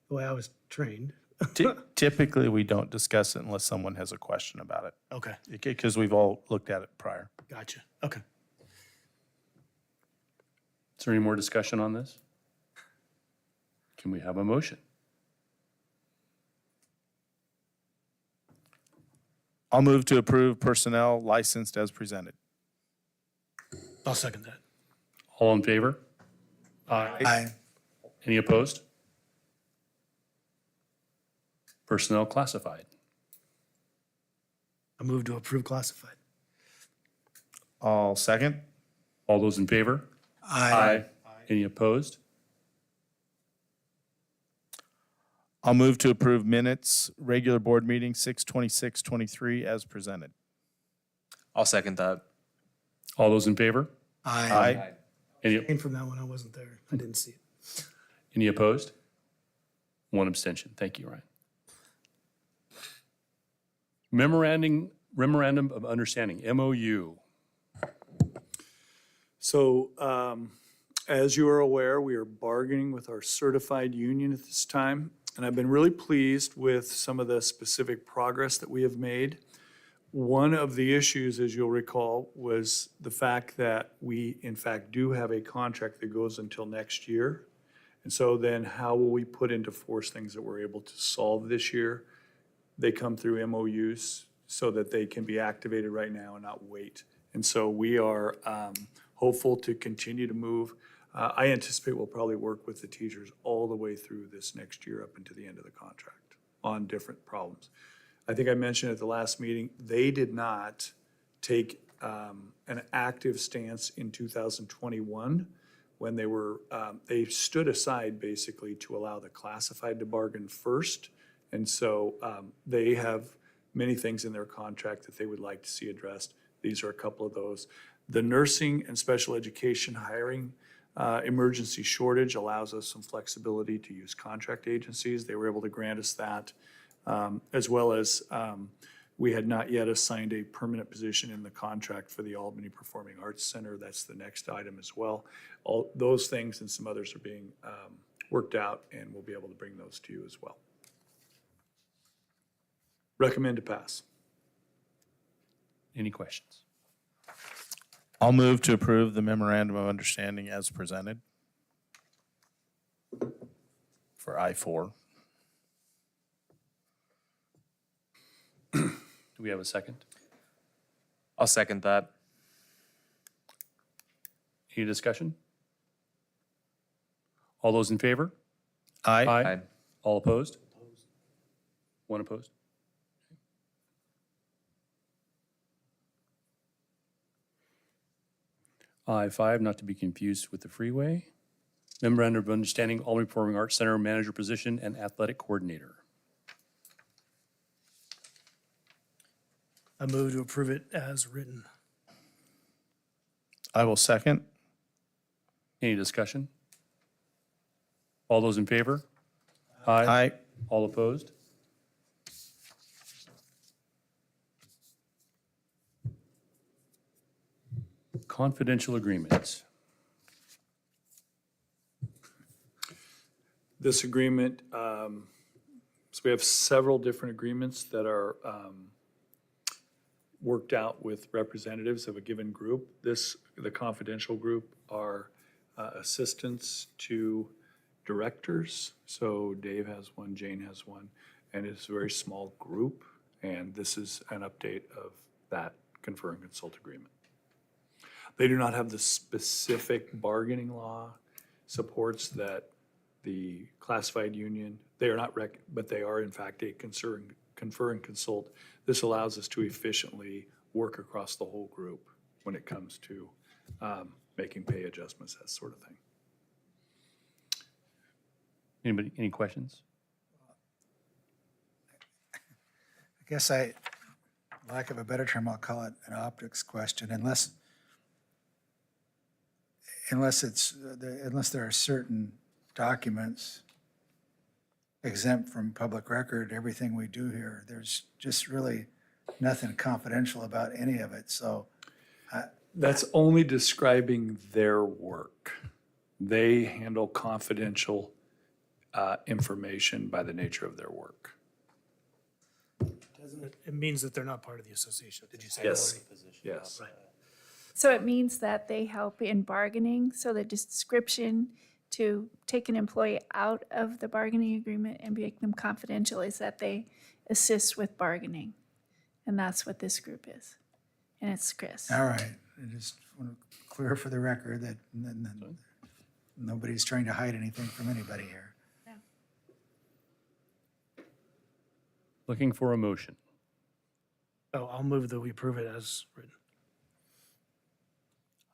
The way I was trained. Typically, we don't discuss it unless someone has a question about it, Okay, because we've all looked at it prior. gotcha. Okay. Is there any more discussion on this? Can we have a motion? I'll move to approve personnel licensed as presented. I'll second that. All in favor? Aye. Any opposed? Personnel classified. I move to approve classified. I'll second. All those in favor? Aye. Any opposed? I'll move to approve minutes, regular board meeting 6/26/23 as presented. I'll second that. All those in favor? Aye. Came from that one, I wasn't there. I didn't see it. Any opposed? One abstention. Thank you, Ryan. Memorandum of Understanding, MOU. So, as you are aware, we are bargaining with our certified union at this time, and I've been really pleased with some of the specific progress that we have made. One of the issues, as you'll recall, was the fact that we, in fact, do have a contract that goes until next year. And so then how will we put into force things that we're able to solve this year? They come through MOUs so that they can be activated right now and not wait. And so we are hopeful to continue to move I anticipate we'll probably work with the teachers all the way through this next year up into the end of the contract on different problems. I think I mentioned at the last meeting, they did not take an active stance in 2021 when they were, they stood aside basically to allow the classified to bargain first. And so they have many things in their contract that they would like to see addressed. These are a couple of those. The nursing and special education hiring emergency shortage allows us some flexibility to use contract agencies. They were able to grant us that, as well as we had not yet assigned a permanent position in the contract for the Albany Performing Arts Center. That's the next item as well. All those things and some others are being worked out, and we'll be able to bring those to you as well. Recommend to pass. Any questions? I'll move to approve the memorandum of understanding as presented for I-4. Do we have a second? I'll second that. Any discussion? All those in favor? Aye. Aye. All opposed? One opposed? I-5, not to be confused with the freeway. Memorandum of Understanding, Albany Performing Arts Center Manager Position and Athletic Coordinator. I move to approve it as written. I will second. Any discussion? All those in favor? Aye. All opposed? Confidential agreements. This agreement, so we have several different agreements that are worked out with representatives of a given group. The confidential group are assistants to directors. So Dave has one, Jane has one, and it's a very small group. And this is an update of that confer and consult agreement. They do not have the specific bargaining law supports that the classified union, they are not, but they are in fact a confer and consult. This allows us to efficiently work across the whole group when it comes to making pay adjustments, that sort of thing. Anybody, any questions? I guess lack of a better term, I'll call it an optics question, unless there are certain documents exempt from public record, everything we do here, there's just really nothing confidential about any of it, so. That's only describing their work. They handle confidential information by the nature of their work. Doesn't it, it means that they're not part of the association, did you say? Yes. Yes. Right. So it means that they help in bargaining, so the description to take an employee out of the bargaining agreement and make them confidential is that they assist with bargaining. And that's what this group is. And it's Chris. All right, I just want to clear for the record that nobody's trying to hide anything from anybody here. Looking for a motion. Oh, I'll move that we approve it as written.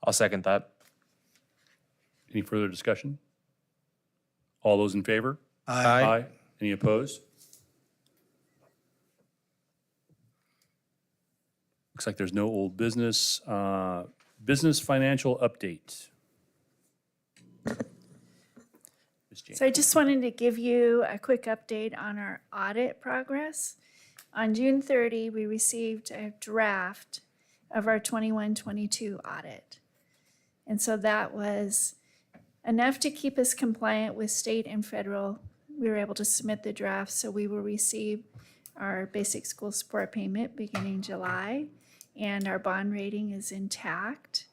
I'll second that. Any further discussion? All those in favor? Aye. Any opposed? Looks like there's no old business. Business financial update. Ms. Jane. So I just wanted to give you a quick update on our audit progress. On June 30, we received a draft of our 21-22 audit. And so that was enough to keep us compliant with state and federal. We were able to submit the draft, so we will receive our basic school support payment beginning July, and our bond rating is intact.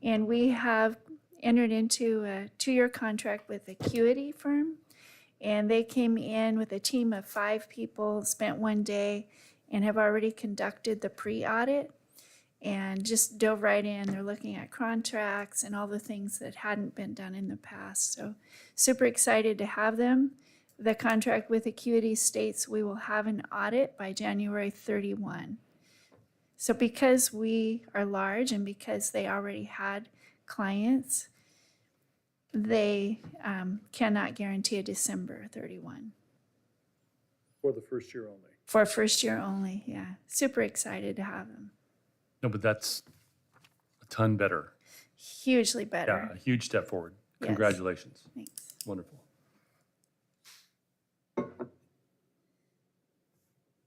And we have entered into a 2-year contract with Acuity firm, and they came in with a team of 5 people, spent 1 day, and have already conducted the pre-audit. and just dove right in. They're looking at contracts and all the things that hadn't been done in the past. So super excited to have them. The contract with Acuity states we will have an audit by January 31. So because we are large and because they already had clients, they cannot guarantee a December 31. For the first year only. For first year only, yeah. Super excited to have them. No, but that's a ton better. Hugely Yeah, better. a huge step forward. Yes. Congratulations. Thanks. Wonderful.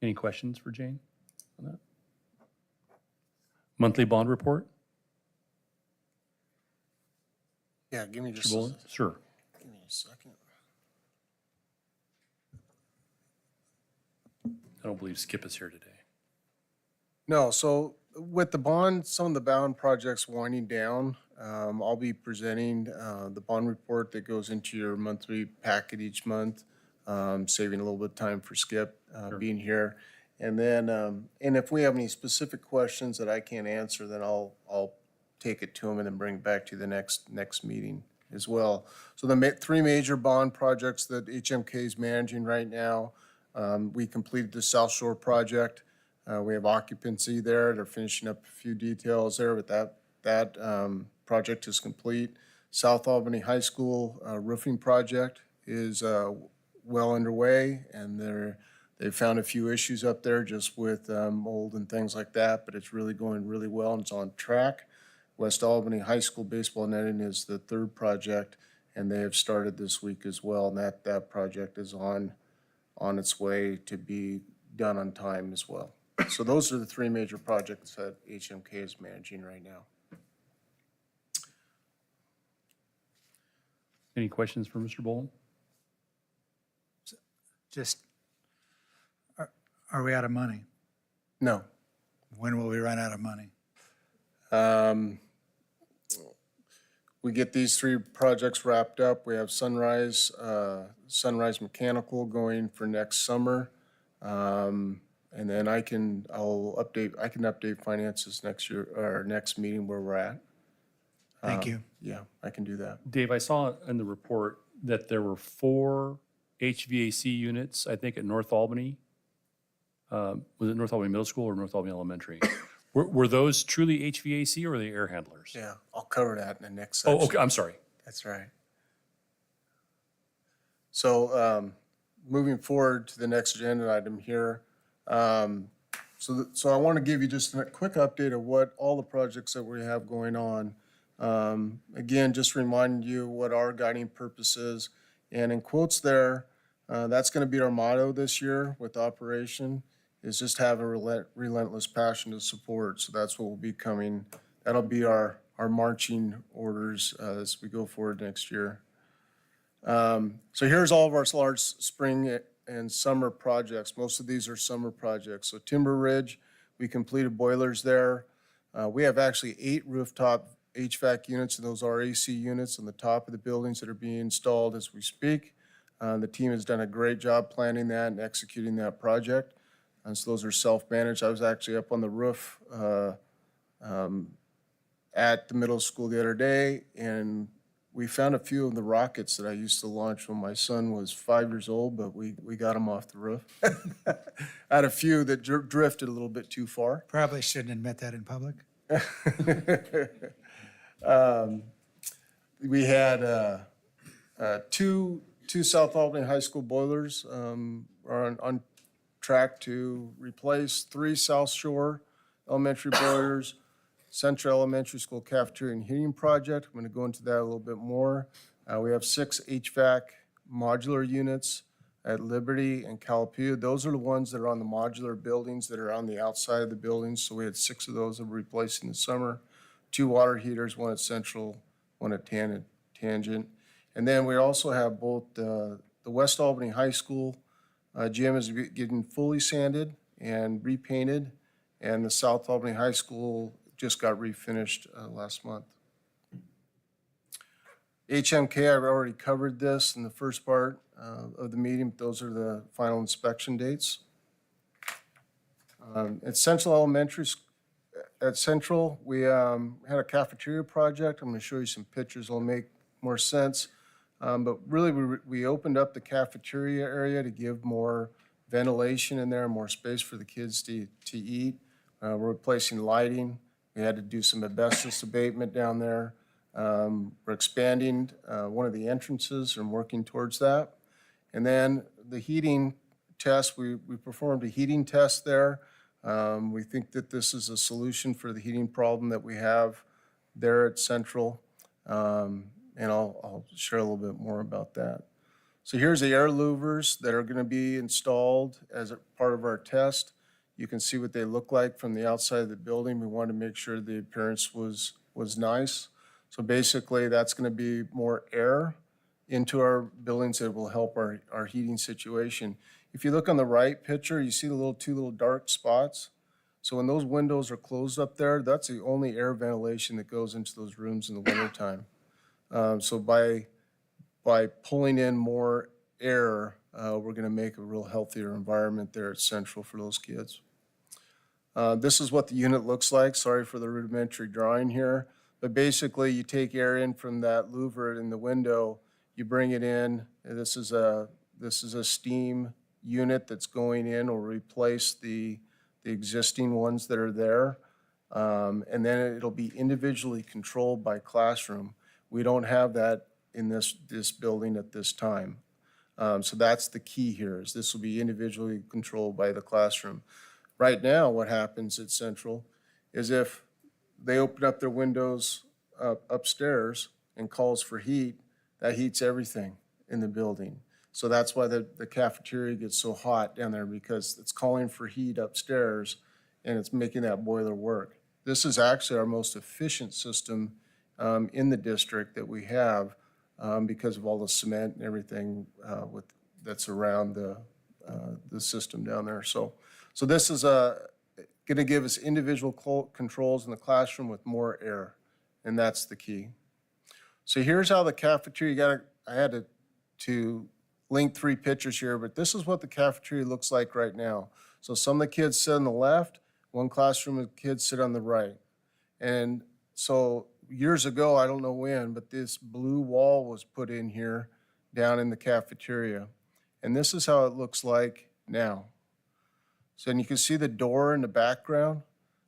Any questions for Jane on that? Monthly bond report? Yeah, give me Mr. just, Bullen? Sure. give me a second. I don't believe Skip is here today. No, so with the bond, some of the bond projects winding down, I'll be presenting the bond report that goes into your monthly packet each month, saving a little bit of time for Skip being here. And then, and if we have any specific questions that I can't answer, then I'll take it to him and then bring it back to you the next meeting as well. So the three major bond projects that HMK is managing right now, we completed the South Shore project. We have occupancy there. They're finishing up a few details there, but that project is complete. South Albany High School roofing project is well underway, and they've found a few issues up there just with mold and things like that, but it's really going really well and it's on track. West Albany High School baseball netting is the third project, and they have started this week as well, and that project is on its way to be done on time as well. So those are the three major projects that HMK is managing right now. Any questions for Mr. Bolin? Just, are we out of money? No. When will we run out of money? We get these three projects wrapped up. We have Sunrise Mechanical going for next summer. And then I can update finances next year, or next meeting where we're at. Thank you. Yeah, I can do that. Dave, I saw in the report that there were 4 HVAC units, I think, at North Albany. Was it North Albany Middle School or North Albany Elementary? Were those truly HVAC or were they air handlers? Yeah, I'll cover that in the next section. Oh, okay, I'm sorry. That's right. So, moving forward to the next agenda item here. So I want to give you just a quick update of what all the projects that we have going on. Again, just remind you what our guiding purpose is. And in quotes there, that's going to be our motto this year with operation, is just have a relentless passion to support. So that's what will be coming. That'll be our marching orders as we go forward next year. So here's all of our large spring and summer projects. Most of these are summer projects. So Timber Ridge, we completed boilers there. We have actually 8 rooftop HVAC units, and those are AC units on the top of the buildings that are being installed as we speak. The team has done a great job planning that and executing that project. And so those are self-managed. I was actually up on the roof at the middle school the other day, and we found a few of the rockets that I used to launch when my son was 5 years old, but we got them off the roof. I had a few that drifted a little bit too far. Probably shouldn't admit that in public. We had two South Albany High School boilers are on track to replace 3 South Shore elementary boilers, Central Elementary School cafeteria and heating project. I'm going to go into that a little bit more. We have 6 HVAC modular units at Liberty and Calapia. Those are the ones that are on the modular buildings that are on the outside of the buildings. So we had 6 of those that we're replacing this summer. 2 water heaters, 1 at Central, 1 at Tangent. And then we also have both the West Albany High School gym is getting fully sanded and repainted, and the South Albany High School just got refinished last month. HMK, I've already covered this in the first part of the meeting. Those are the final inspection dates. At Central Elementary, at Central, we had a cafeteria project. I'm going to show you some pictures that'll make more sense. But really, we opened up the cafeteria area to give more ventilation in there, more space for the kids to eat. We're replacing lighting. We had to do some asbestos abatement down there. We're expanding one of the entrances and working towards that. And then the heating test, we performed a heating test there. We think that this is a solution for the heating problem that we have there at Central. And I'll share a little bit more about that. So here's the air louvers that are going to be installed as a part of our test. You can see what they look like from the outside of the building. We wanted to make sure the appearance was nice. So basically, that's going to be more air into our buildings that will help our heating situation. If you look on the right picture, you see the two little dark spots. So when those windows are closed up there, that's the only air ventilation that goes into those rooms in the wintertime. So by pulling in more air, we're going to make a real healthier environment there at Central for those kids. This is what the unit looks like. Sorry for the rudimentary drawing here. But basically, you take air in from that louver in the window, you bring it in. This is a steam unit that's going in or replace the existing ones that are there. And then it'll be individually controlled by classroom. We don't have that in this building at this time. So that's the key here, is this will be individually controlled by the classroom. Right now, what happens at Central is if they open up their windows upstairs and calls for heat, that heats everything in the building. So that's why the cafeteria gets so hot down there, because it's calling for heat upstairs and it's making that boiler work. This is actually our most efficient system in the district that we have because of all the cement and everything that's around the system down there. So this is going to give us individual controls in the classroom with more air, and that's the key. So here's how the cafeteria, I had to link 3 pictures here, but this is what the cafeteria looks like right now. So some of the kids sit on the left, one classroom of kids sit on the right. And so years ago, I don't know when, but this blue wall was put in here down in the cafeteria. And this is how it looks like now. So and you can see the door in the background.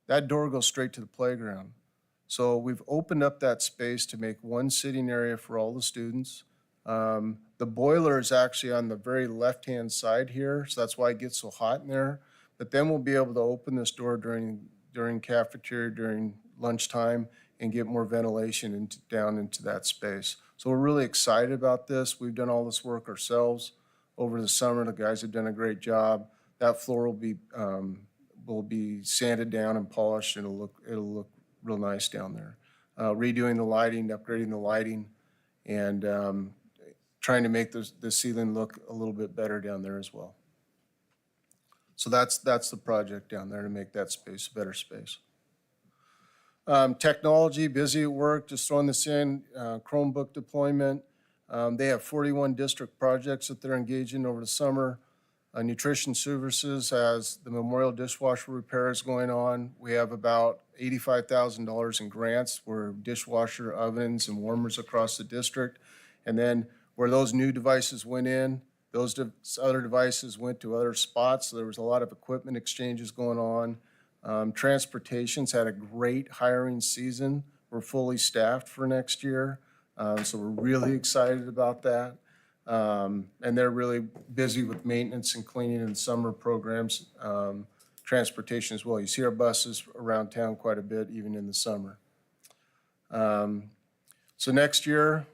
That door goes straight to the playground. So we've opened up that space to make one sitting area for all the students. The boiler is actually on the very left-hand side here, so that's why it gets so hot in there. But then we'll be able to open this door during cafeteria, during lunchtime, and get more ventilation down into that space. So we're really excited about this. We've done all this work ourselves over the summer. The guys have done a great job. That floor will be sanded down and polished, and it'll look real nice down there. Redoing the lighting, upgrading the lighting, and trying to make the ceiling look a little bit better down there as well. So that's the project down there, to make that space a better space. Technology, busy at work, just throwing this in, Chromebook deployment. They have 41 district projects that they're engaged in over the summer. Nutrition Services has the memorial dishwasher repairs going on. We have about $85,000 in grants for dishwasher ovens and warmers across the district. And then where those new devices went in, those other devices went to other spots. So there was a lot of equipment exchanges going on. Transportation's had a great hiring season. We're fully staffed for next year. So we're really excited about that. And they're really busy with maintenance and cleaning and summer programs, transportation as well. You see our buses around town quite a bit, even in the summer. So next year,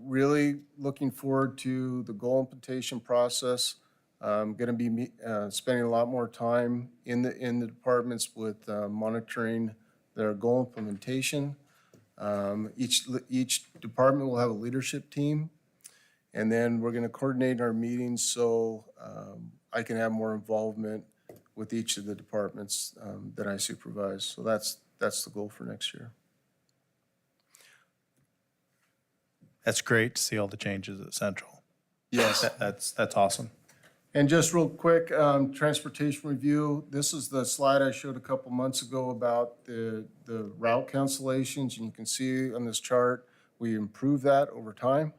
really looking forward to the goal implementation process. Going to be spending a lot more time in the departments with monitoring their goal implementation. Each department will have a leadership team. And then we're going to coordinate our meetings so I can have more involvement with each of the departments that I supervise. So that's the goal for next year. That's great to see all the changes at Central. Yes. That's awesome. And just real quick, transportation review, this is the slide I showed a couple months ago about the route cancellations. And you can see on this chart, we improved that over time.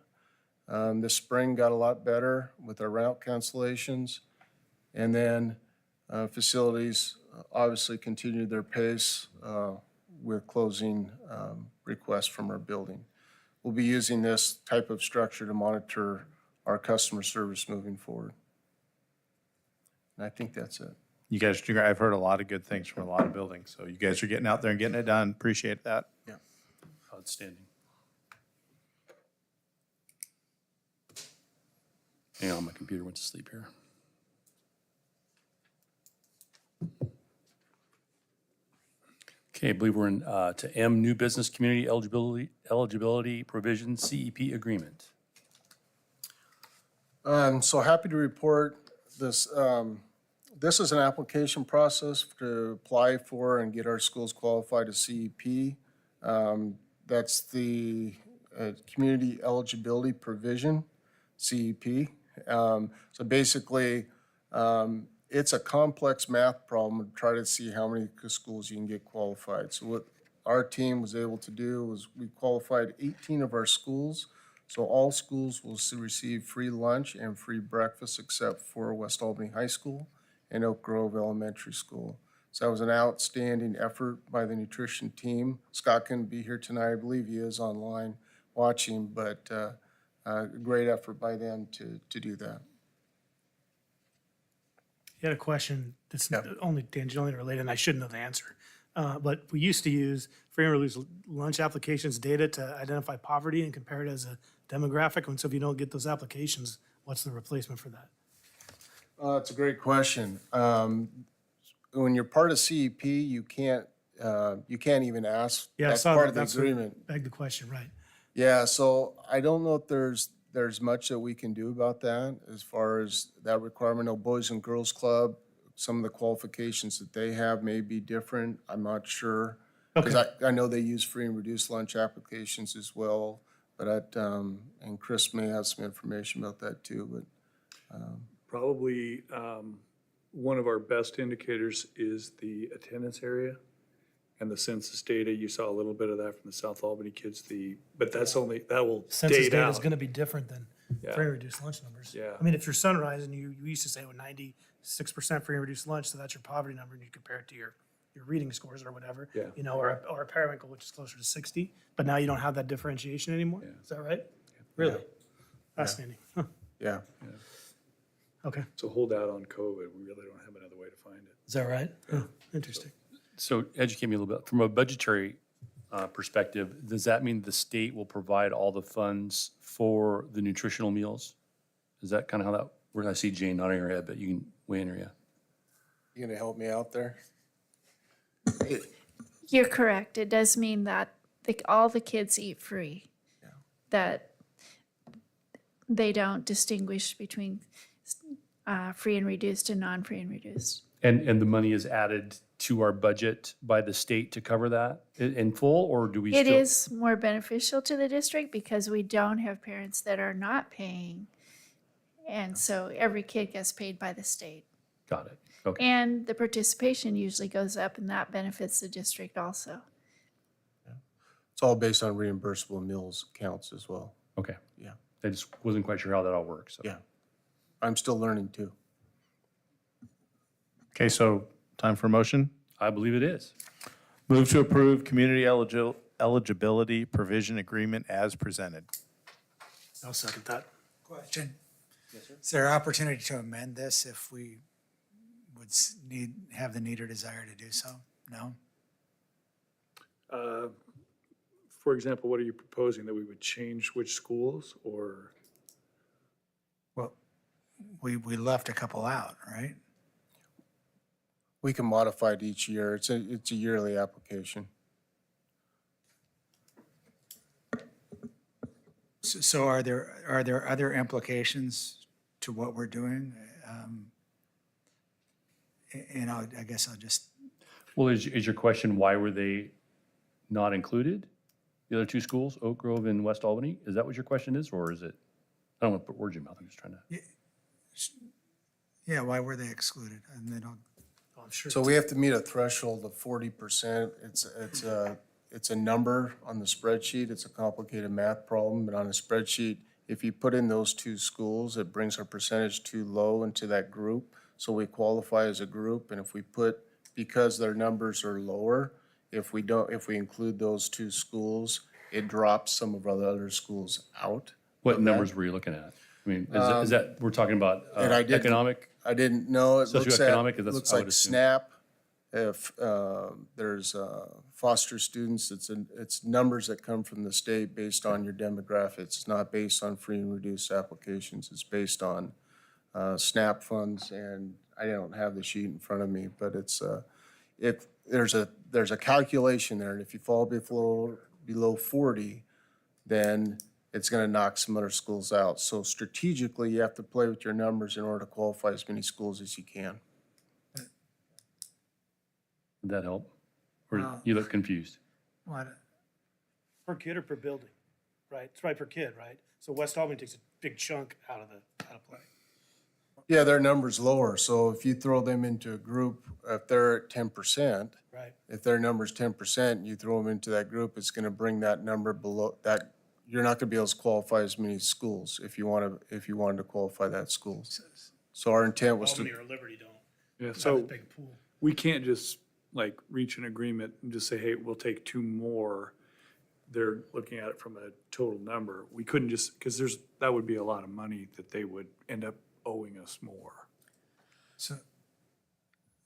This spring got a lot better with our route cancellations. And then facilities obviously continued their pace with closing requests from our building. We'll be using this type of structure to monitor our customer service moving forward. And I think that's it. You guys, I've heard a lot of good things from a lot of buildings, so you guys are getting out there and getting it done. Appreciate that. Yeah. Outstanding. Hang on, my computer went to sleep here. Okay, I believe we're in to M, new business community eligibility provision, CEP agreement. I'm so happy to report this. This is an application process to apply for and get our schools qualified as CEP. That's the community eligibility provision, CEP. So basically, it's a complex math problem to try to see how many schools you can get qualified. So what our team was able to do was we qualified 18 of our schools. So all schools will receive free lunch and free breakfast except for West Albany High School and Oak Grove Elementary School. So that was an outstanding effort by the nutrition team. Scott couldn't be here tonight. I believe he is online watching, but a great effort by them to do that. You had a question that's Yeah. only tangentially related, and I should know the answer. But we used to use free and reduced lunch applications data to identify poverty and compare it as a demographic. And so if you don't get those applications, what's the replacement for that? That's a great question. When you're part of CEP, you can't even ask. Yeah, I That's saw part that. of the That's what agreement. begged the question, right? Yeah, so I don't know if there's much that we can do about that as far as that requirement. No, Boys and Girls Club, some of the qualifications that they have may be different. I'm not sure. Because I know they use free and reduced lunch applications as well, but and Chris may have some information about that too, but. Probably one of our best indicators is the attendance area and the census data. You saw a little bit of that from the South Albany kids, but that's only, that will Census date data is out. going to be different than Yeah. free and reduced lunch numbers. Yeah. I mean, if you're Sunrise and you used to say, well, 96% free and reduced lunch, so that's your poverty number, and you compare it to your reading scores or whatever. Yeah. You know, or a Periwinkle, which is closer to 60, but now you don't have that differentiation anymore. Is that right? Really? Fascinating. Huh. Yeah. Okay. So hold out on COVID. We really don't have another way to find it. Is that right? Oh, interesting. So educate me a little bit. From a budgetary perspective, does that mean the state will provide all the funds for the nutritional meals? Is that kind of how that, where I see Jane nodding her head, but you can weigh in here, yeah. You gonna help me out there? You're correct. It does mean that all the kids eat free. That they don't distinguish between free and reduced and non-free and reduced. And the money is added to our budget by the state to cover that in full, or do we still? It is more beneficial to the district because we don't have parents that are not paying. And so every kid gets paid by the state. Got it. Okay. And the participation usually goes up and that benefits the district also. It's all based on reimbursable meals counts as well. Okay. Yeah. I just wasn't quite sure how that all works. So. Yeah. I'm still learning too. Okay, so time for a motion. I believe it is. Move to approve community eligibility provision agreement as presented. I'll second that. Question? Is there opportunity to amend this if we would have the need or desire to do so? No? For example, what are you proposing? That we would change which schools or? Well, we left a couple out, right? We can modify it each year. It's a yearly application. So are there other implications to what we're doing? And I guess I'll just, Well, is your question, why were they not included? The other two schools, Oak Grove and West Albany? Is that what your question is, or is it? I don't want to put words in your mouth. I'm just trying to. Yeah, why were they excluded? And they don't, Oh, I'm sure. So we have to meet a threshold of 40%. It's a number on the spreadsheet. It's a complicated math problem, but on a spreadsheet, if you put in those two schools, it brings our percentage too low into that group. So we qualify as a group, and if we put, because their numbers are lower, if we include those two schools, it drops some of our other schools out. What of that. numbers were you looking at? I mean, is that, we're talking about And I didn't- economic? I didn't know. It looks Socioeconomic, at, that's- looks I would like assume. SNAP. If there's foster students, it's numbers that come from the state based on your demographics. It's not based on free and reduced applications. It's based on SNAP funds, and I don't have the sheet in front of me, but it's if there's a calculation there, and if you fall below 40, then it's going to knock some other schools out. So strategically, you have to play with your numbers in order to qualify as many schools as you can. Would that help? Or Well- you look confused? what, Per kid or per building, right? It's right per kid, right? So West Albany takes a big chunk out of play. Yeah, their number's lower, so if you throw them into a group, if they're at 10%, Right. if their number's 10%, you throw them into that group, it's gonna bring that number below, that, you're not gonna be able to qualify as many schools if you wanted to qualify that schools. So our intent was Albany to, or Liberty don't Yeah, have so that big pool. we can't just like reach an agreement and just say, hey, we'll take two more. They're looking at it from a total number. We couldn't just, because that would be a lot of money that they would end up owing us more.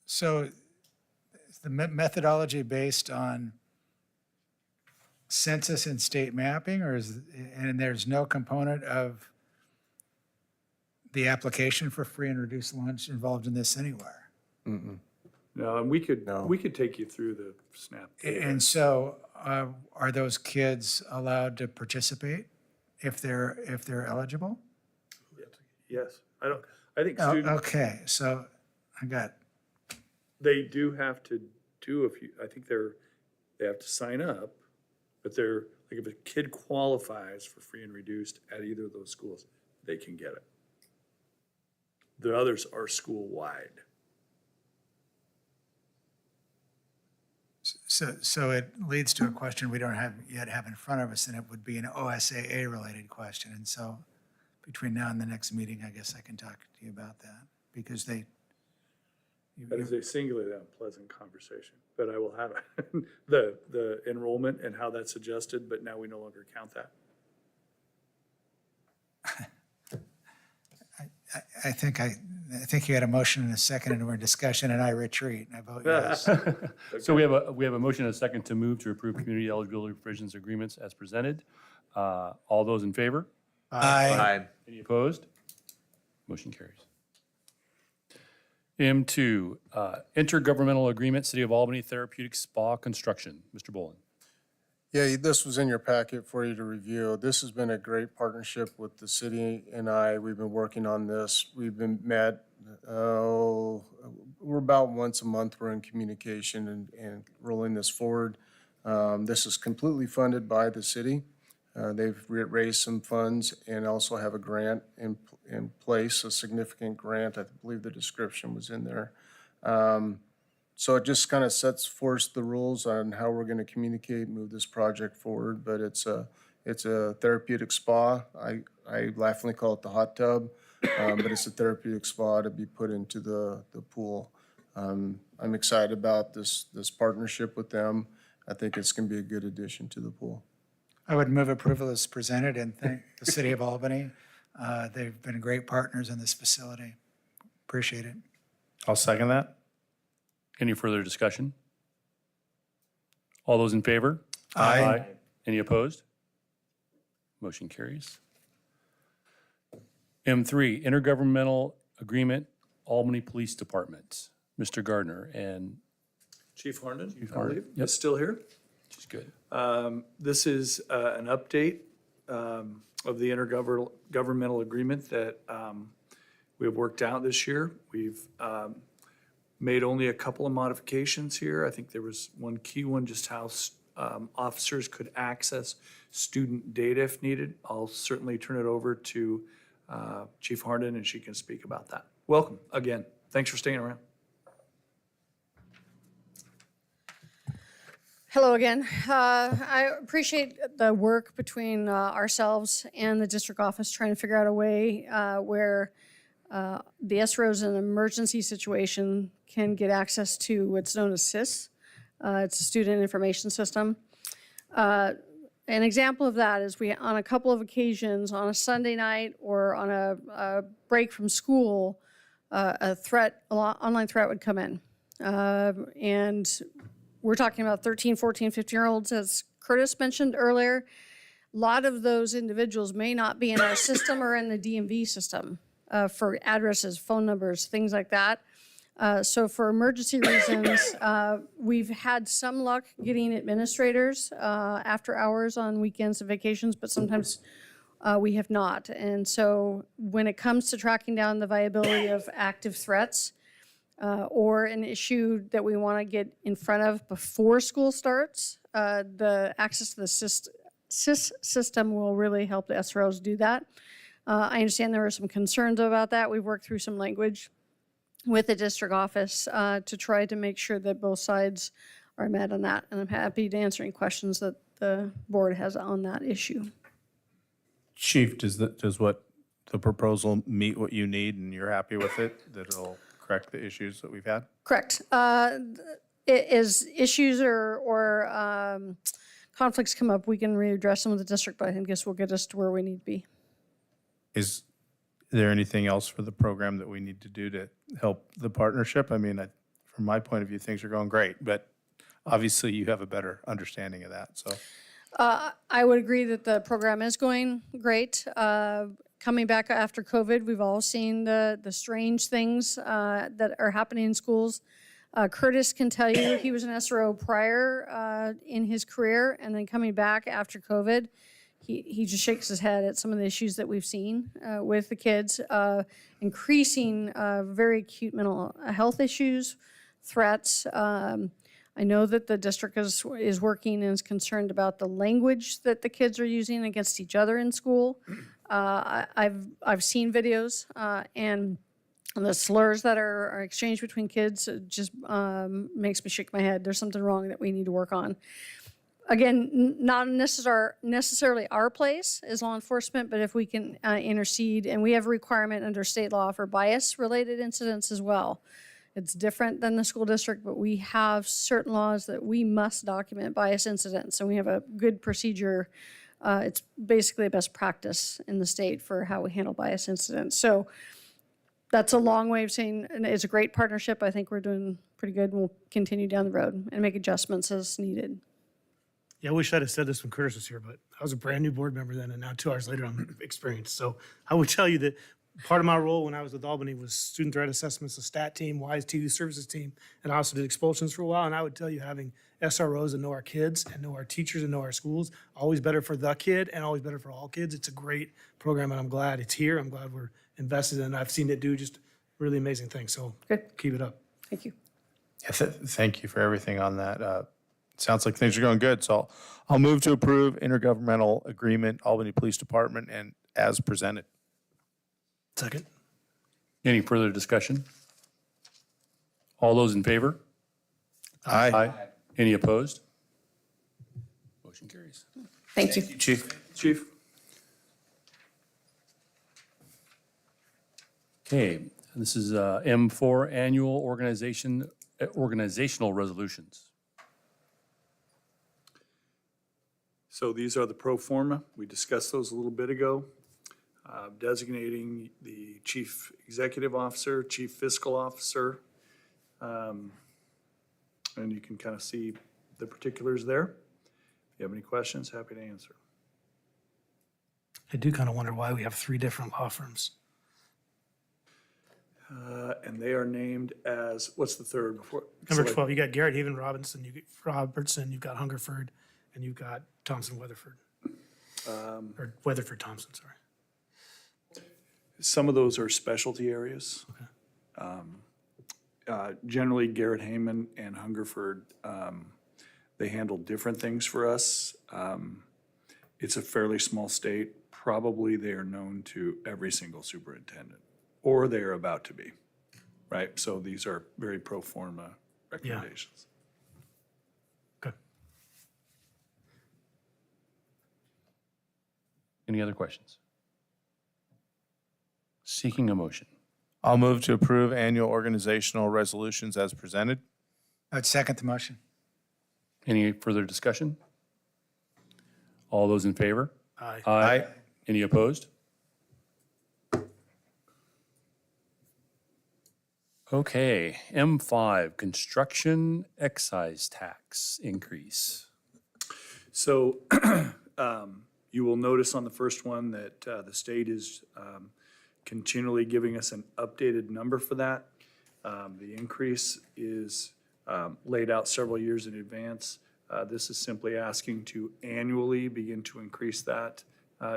so is the methodology based on census and state mapping, or and there's no component of the application for free and reduced lunch involved in this anywhere? No, and we could take you through the SNAP data. And so are those kids allowed to participate if they're eligible? Yes, I think Oh, students, okay, so I got, they do have to do I think they have to sign up, but like if a kid qualifies for free and reduced at either of those schools, they can get it. The others are school-wide. so it leads to a question we don't have in front of us, and it would be an OSAA-related question. And so between now and the next meeting, I guess I can talk to you about that, because That is a singularly unpleasant conversation, but I will have it. The enrollment and how that's adjusted, but now we no longer count that. I think you had a motion and a second, and we're in discussion, and I retreat, and I vote yes. So we have a motion and a second to move to approve community eligibility provisions agreements as presented. All those in favor? Aye. Any opposed? Motion carries. M2, intergovernmental agreement, City of Albany Therapeutic Spa Construction. Mr. Bolin. yeah, this was in your packet for you to review. This has been a great partnership with the city and I. We've been working on this. We've been met, we're about once a month, we're in communication and rolling this forward. This is completely funded by the city. They've raised some funds and also have a grant in place, a significant grant. I believe the description was in there. So it just kind of sets forth the rules on how we're going to communicate, move this project forward. But it's a therapeutic spa. I laughingly call it the hot tub, but it's a therapeutic spa to be put into the pool. I'm excited about this partnership with them. I think it's going to be a good addition to the pool. I would move approval as presented and thank the City of Albany. They've been great partners in this facility. Appreciate it. I'll second that. Any further discussion? All those in favor? Aye. Any opposed? Motion carries. M3, intergovernmental agreement, Albany Police Department. Mr. Gardner, and Chief Harnden, I Harnden, believe, yep. is still here. she's good. This is an update of the intergovernmental agreement that we have worked out this year. We've made only a couple of modifications here. I think there was one key one, just how officers could access student data if needed. I'll certainly turn it over to Chief Harnden, and she can speak about that. welcome again. Thanks for staying around. Hello again. I appreciate the work between ourselves and the district office trying to figure out a way where the SROs in an emergency situation can get access to what's known as SIS. It's a student information system. An example of that is we, on a couple of occasions, on a Sunday night or on a break from school, online threat would come in. And we're talking about 13, 14, 15-year-olds, as Curtis mentioned earlier. A lot of those individuals may not be in our system or in the DMV system for addresses, phone numbers, things like that. So for emergency reasons, we've had some luck getting administrators after hours on weekends and vacations, but sometimes we have not. And so when it comes to tracking down the viability of active threats or an issue that we want to get in front of before school starts, the access to the SIS system will really help the SROs do that. I understand there were some concerns about that. We've worked through some language with the district office to try to make sure that both sides are met on that. And I'm happy to answer any questions that the board has on that issue. Chief, does what the proposal meet what you need and you're happy with it, that it'll correct the issues that we've had? Correct. As issues or conflicts come up, we can readdress them with the district, but I think this will get us to where we need to be. Is there anything else for the program that we need to do to help the partnership? I mean, from my point of view, things are going great, but obviously you have a better understanding of that, so. I would agree that the program is going great. Coming back after COVID, we've all seen the strange things that are happening in schools. Curtis can tell you he was an SRO prior in his career, and then coming back after COVID, he just shakes his head at some of the issues that we've seen with the kids, increasing very acute mental health issues, threats. I know that the district is working and is concerned about the language that the kids are using against each other in school. I've seen videos and the slurs that are exchanged between kids just makes me shake my head. There's something wrong that we need to work on. Again, not necessarily our place as law enforcement, but if we can intercede, and we have a requirement under state law for bias-related incidents as well. It's different than the school district, but we have certain laws that we must document bias incidents, and we have a good procedure. It's basically a best practice in the state for how we handle bias incidents. So that's a long way of saying it's a great partnership. I think we're doing pretty good, and we'll continue down the road and make adjustments as needed. Yeah, I wish I'd have said this when Curtis was here, but I was a brand new board member then, and now 2 hours later, I'm experienced. So I would tell you that part of my role when I was with Albany was student threat assessments, the STAT team, WISE TU services team, and I also did expulsions for a while. And I would tell you having SROs that know our kids and know our teachers and know our schools, always better for the kid and always better for all kids. It's a great program, and I'm glad it's here. I'm glad we're invested in it. I've seen it do just really amazing things. So Good. keep it up. Thank you. Yeah, thank you for everything on that. Sounds like things are going good, so I'll move to approve intergovernmental agreement, Albany Police Department, and as presented. Second. Any further discussion? All those in favor? Aye. Any opposed? Motion carries. Thank you. Chief. Chief? Okay, this is M4 Annual Organizational Resolutions. So these are the pro forma. We discussed those a little bit ago. Designating the chief executive officer, chief fiscal officer. And you can kind of see the particulars there. If you have any questions, happy to answer. I do kind of wonder why we have 3 different law firms. And they are named as, what's the third? Number 12, you got Garrett Haven Robertson, you've got Hungerford, and you've got Thompson Weatherford. Or Weatherford Thompson, sorry. Some of those are specialty areas. Generally, Garrett Hayman and Hungerford, they handle different things for us. It's a fairly small state. Probably they are known to every single superintendent or they are about to be, right? So these are very pro forma recommendations. Okay. Any other questions? Seeking a motion. I'll move to approve annual organizational resolutions as presented. I would second the motion. Any further discussion? All those in favor? Aye. Aye. Any opposed? Okay, M5, construction excise tax increase. So you will notice on the first one that the state is continually giving us an updated number for that. The increase is laid out several years in advance. This is simply asking to annually begin to increase that.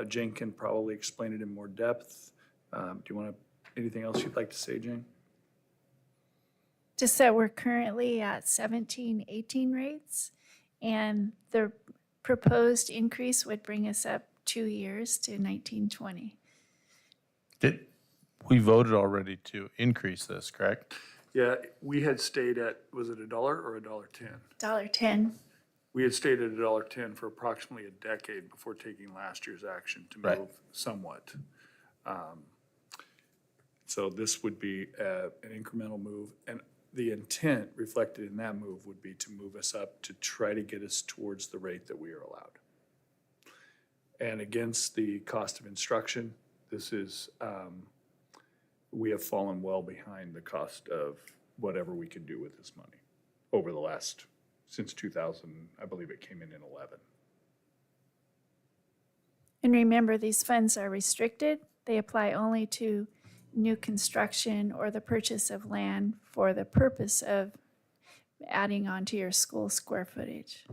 Jane can probably explain it in more depth. Do you want anything else you'd like to say, Jane? Just that we're currently at 17, 18 rates, and the proposed increase would bring us up 2 years to 19, 20. We voted already to increase this, correct? Yeah, we had stayed at, was it $1 or $1.10? $1.10. We had stayed at $1.10 for approximately a decade before taking last year's action to Right. move somewhat. So this would be an incremental move, and the intent reflected in that move would be to move us up to try to get us towards the rate that we are allowed. And against the cost of instruction, this is, we have fallen well behind the cost of whatever we can do with this money over the last, since 2000, I believe it came in 11. And remember, these funds are restricted. They apply only to new construction or the purchase of land for the purpose of adding on to your school square footage.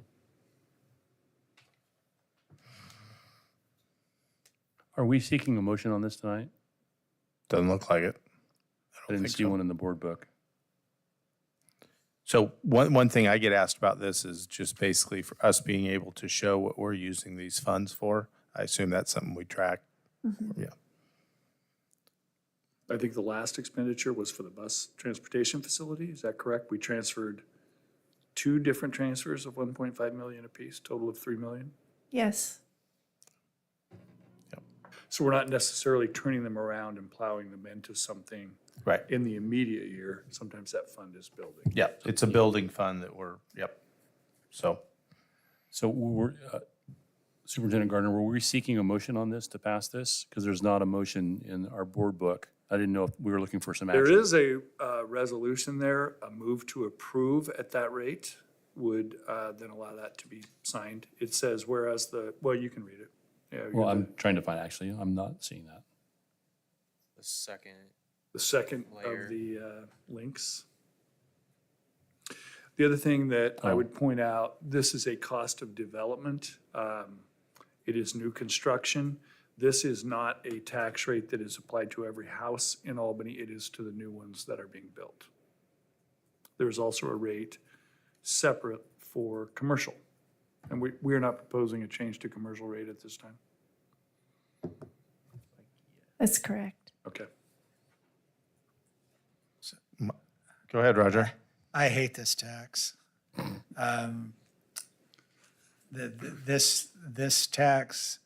Are we seeking a motion on this tonight? Doesn't look like it. I didn't think see so. one in the board book. So one thing I get asked about this is just basically for us being able to show what we're using these funds for. I assume that's something we track. Yeah. I think the last expenditure was for the bus transportation facility, is that correct? We transferred 2 different transfers of 1.5 million apiece, total of 3 million? Yes. So we're not necessarily turning them around and plowing them into something Right. in the immediate year. Sometimes that fund is building. Yeah, it's a building fund that we're, yep. So So we're, Superintendent Gardner, were we seeking a motion on this to pass this? Because there's not a motion in our board book. I didn't know if we were looking for some action. There is a resolution there, a move to approve at that rate would then allow that to be signed. It says, whereas the, well, you can read it. Yeah, Well, you're I'm trying to find, actually, I'm not seeing that. The second. the second Layer. of the links. The other thing that I would point out, this is a cost of development. It is new construction. This is not a tax rate that is applied to every house in Albany. It is to the new ones that are being built. There's also a rate separate for commercial. And we are not proposing a change to commercial rate at this time. That's correct. Okay. go ahead, Roger. I hate this tax. This tax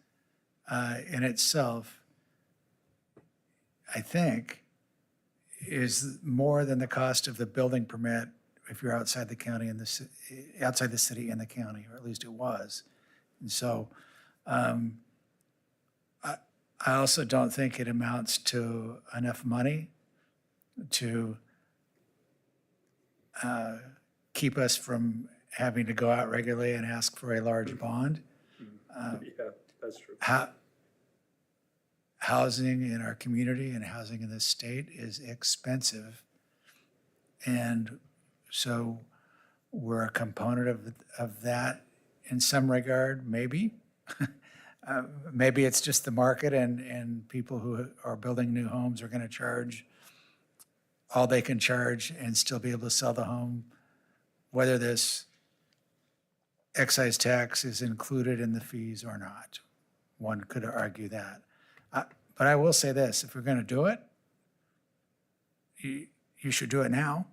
in itself, I think, is more than the cost of the building permit if you're outside the county and outside the city and the county, or at least it was. And so I also don't think it amounts to enough money to keep us from having to go out regularly and ask for a large bond. Yeah, that's true. Housing in our community and housing in this state is expensive. And so we're a component of that in some regard, maybe. Maybe it's just the market and people who are building new homes are going to charge all they can charge and still be able to sell the home, whether this excise tax is included in the fees or not. One could argue that. But I will say this, if we're going to do it, you should do it now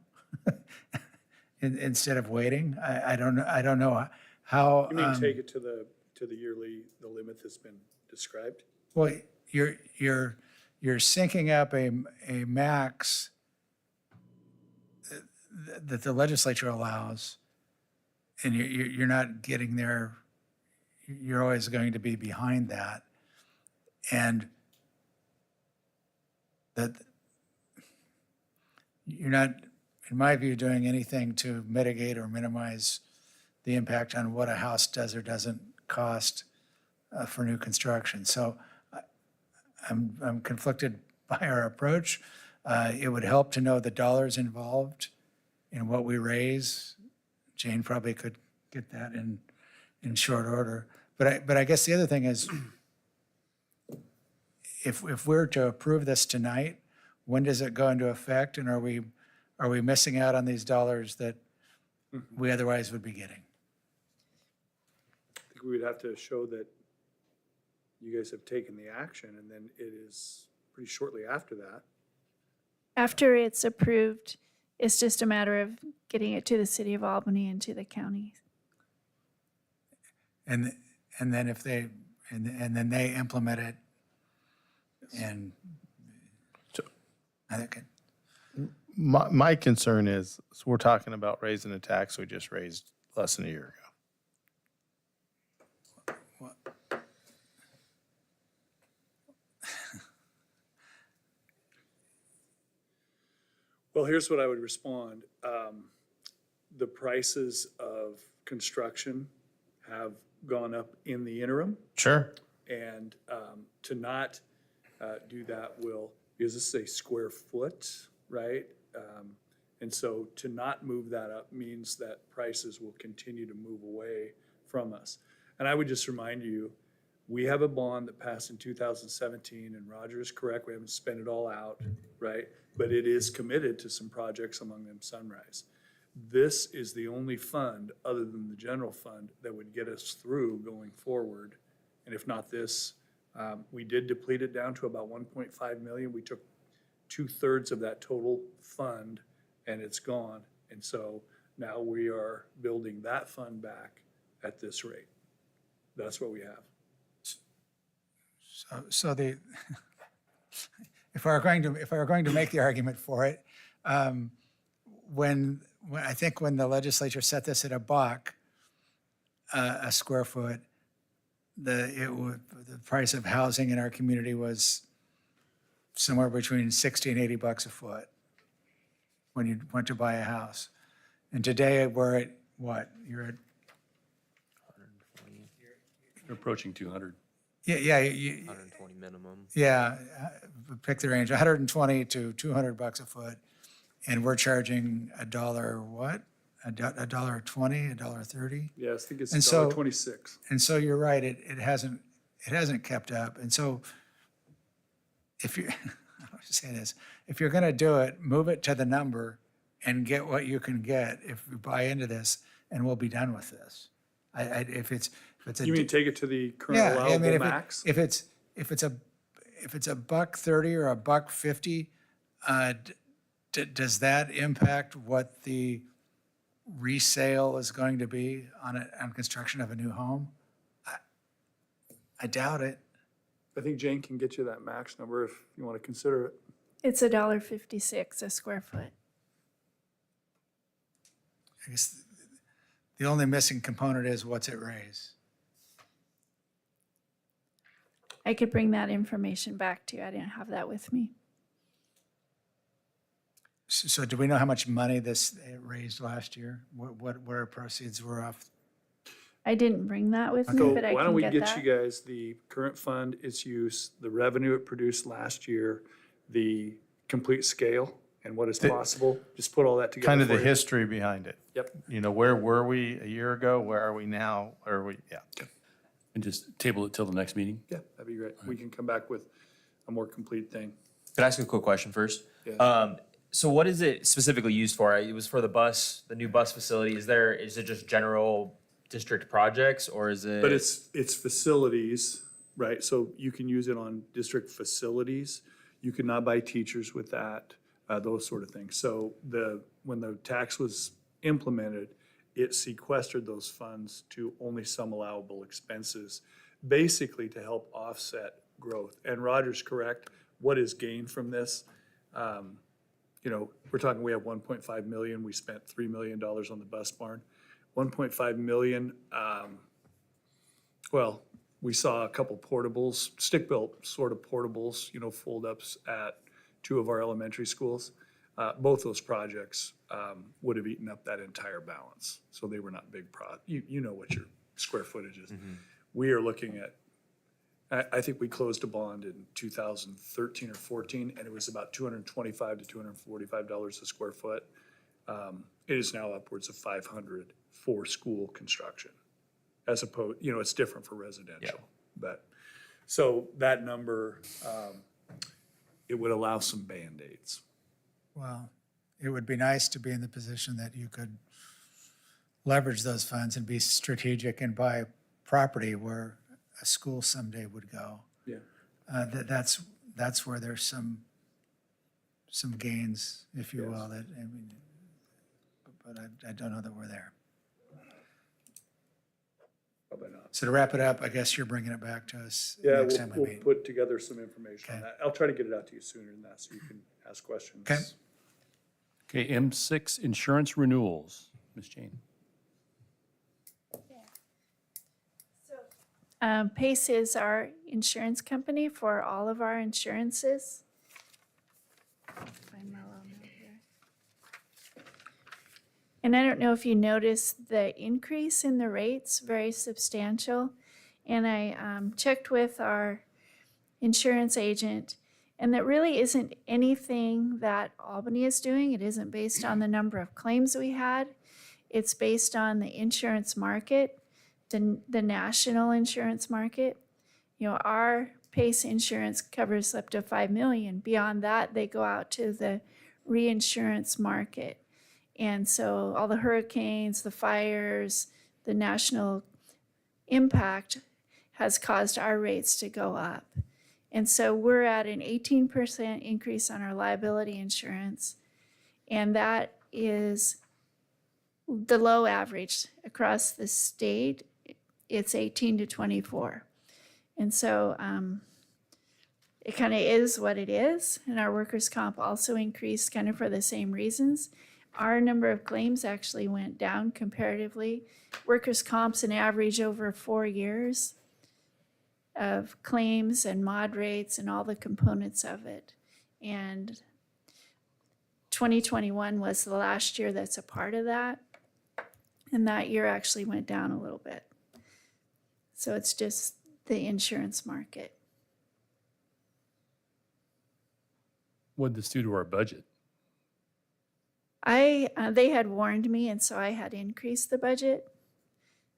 instead of waiting. I don't know how. You mean take it to the yearly, the limit that's been described? Well, you're syncing up a max that the legislature allows, and you're not getting there. You're always going to be behind that, and that you're not, in my view, doing anything to mitigate or minimize the impact on what a house does or doesn't cost for new construction. So I'm conflicted by our approach. It would help to know the dollars involved in what we raise. Jane probably could get that in short order. But I guess the other thing is, if we're to approve this tonight, when does it go into effect? And are we missing out on these dollars that we otherwise would be getting? I think we would have to show that you guys have taken the action, and then it is pretty shortly after that. After it's approved, it's just a matter of getting it to the city of Albany and to the county. And then if they, and then they implement it, and I think My concern is, so we're talking about raising a tax we just raised less than a year ago. Well, here's what I would respond. The prices of construction have gone up in the interim, Sure. and to not do that will, because this is a square foot, right? And so to not move that up means that prices will continue to move away from us. And I would just remind you, we have a bond that passed in 2017, and Roger is correct, we haven't spent it all out, right? But it is committed to some projects, among them Sunrise. This is the only fund, other than the general fund, that would get us through going forward. And if not this, we did deplete it down to about 1.5 million. We took 2/3 of that total fund, and it's gone. And so now we are building that fund back at this rate. That's what we have. so the, if I were going to make the argument for it, when I think when the legislature set this at $1 a square foot, the price of housing in our community was somewhere between 60 and 80 bucks a foot when you went to buy a house. And today we're at what? You're at, You're approaching 200. yeah, 120 minimum. yeah, pick the range, 120 to 200 bucks a foot. And we're charging $1, what? $1.20, $1.30? Yeah, I think it's And so- $1.26. And so you're right, it hasn't kept up. And so if you, I'll just say this, if you're gonna do it, move it to the number and get what you can get if you buy into this, and we'll be done with this. If it's a. You mean take it to the current Yeah, I mean, allowable max? if it's a $1.30 or $1.50, does that impact what the resale is going to be on construction of a new home? I doubt it. I think Jane can get you that max number if you want to consider it. It's $1.56 a square foot. I guess the only missing component is what's it raise. I could bring that information back to you. I didn't have that with me. So do we know how much money this raised last year? What our proceeds were off? I didn't bring that with me, So but I why don't can we get get that. you guys the current fund, its use, the revenue it produced last year, the complete scale, and what is possible? Just put all that together Kind of the for you. history behind it. Yep. You know, where were we a year ago? Where are we now? Yeah. And just table it till the next meeting. Yeah, that'd be great. We can come back with a more complete thing. Could I ask a quick question first? Yeah. So what is it specifically used for? It was for the new bus facility. Is it just general district projects, or is it? But it's facilities, right? So you can use it on district facilities. You could not buy teachers with that. those sort of things. So when the tax was implemented, it sequestered those funds to only some allowable expenses, basically to help offset growth. And Roger's correct, what is gained from this? We're talking, we have 1.5 million, we spent $3 million on the bus barn. 1.5 million, well, we saw a couple portables, stick-built sort of portables, fold-ups at 2 of our elementary schools. Both those projects would have eaten up that entire balance. So they were not big you know what your square footage is. We are looking at, I think we closed a bond in 2013 or 14, and it was about $225 to $245 a square foot. It is now upwards of $500 for school construction. As opposed, it's different for residential. But, so that number, it would allow some Band-Aids. Well, it would be nice to be in the position that you could leverage those funds and be strategic and buy property where a school someday would go. Yeah. That's where there's some gains, if you will, but I don't know that we're there. Probably not. So to wrap it up, I guess you're bringing it back to us Yeah, next time we we'll meet. put together some information on Okay. that. I'll try to get it out to you sooner than that so you can ask questions. Okay. Okay, M6, insurance renewals. Ms. Jane. PACE is our insurance company for all of our insurances. Find my little note here. And I don't know if you noticed the increase in the rates, very substantial. And I checked with our insurance agent, and that really isn't anything that Albany is doing. It isn't based on the number of claims we had. It's based on the insurance market, the national insurance market. Our PACE insurance covers up to $5 million. Beyond that, they go out to the reinsurance market. And so all the hurricanes, the fires, the national impact has caused our rates to go up. And so we're at an 18% increase on our liability insurance. And that is the low average across the state. It's 18 to 24. And so it kind of is what it is. And our workers' comp also increased kind of for the same reasons. Our number of claims actually went down comparatively. Workers' comp's an average over 4 years of claims and mod rates and all the components of it. And 2021 was the last year that's a part of that. And that year actually went down a little bit. So it's just the insurance market. What did this do to our budget? They had warned me, and so I had increased the budget.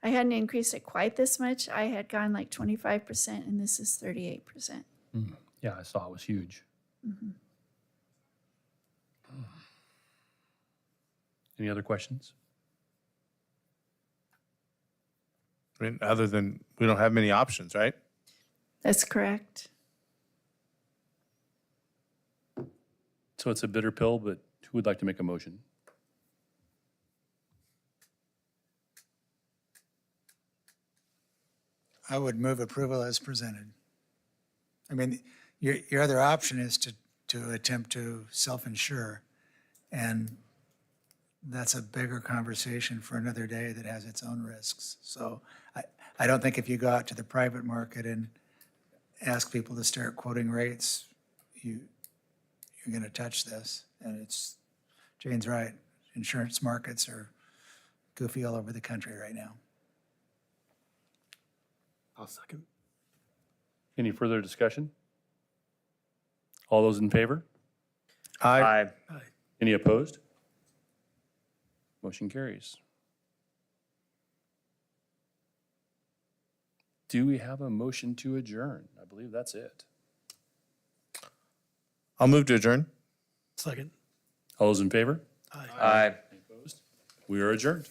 I hadn't increased it quite this much. I had gone like 25%, and this is 38%. Yeah, I saw it was huge. Any other questions? I mean, other than, we don't have many options, right? That's correct. So it's a bitter pill, but who would like to make a motion? I would move approval as presented. I mean, your other option is to attempt to self-insure, and that's a bigger conversation for another day that has its own risks. So I don't think if you go out to the private market and ask people to start quoting rates, you're going to touch this. And Jane's right, insurance markets are goofy all over the country right now. I'll second. Any further discussion? All those in favor? Aye. Any opposed? Motion carries. Do we have a motion to adjourn? I believe that's it. I'll move to adjourn. Second. All those in favor? Aye. Any opposed? We are adjourned.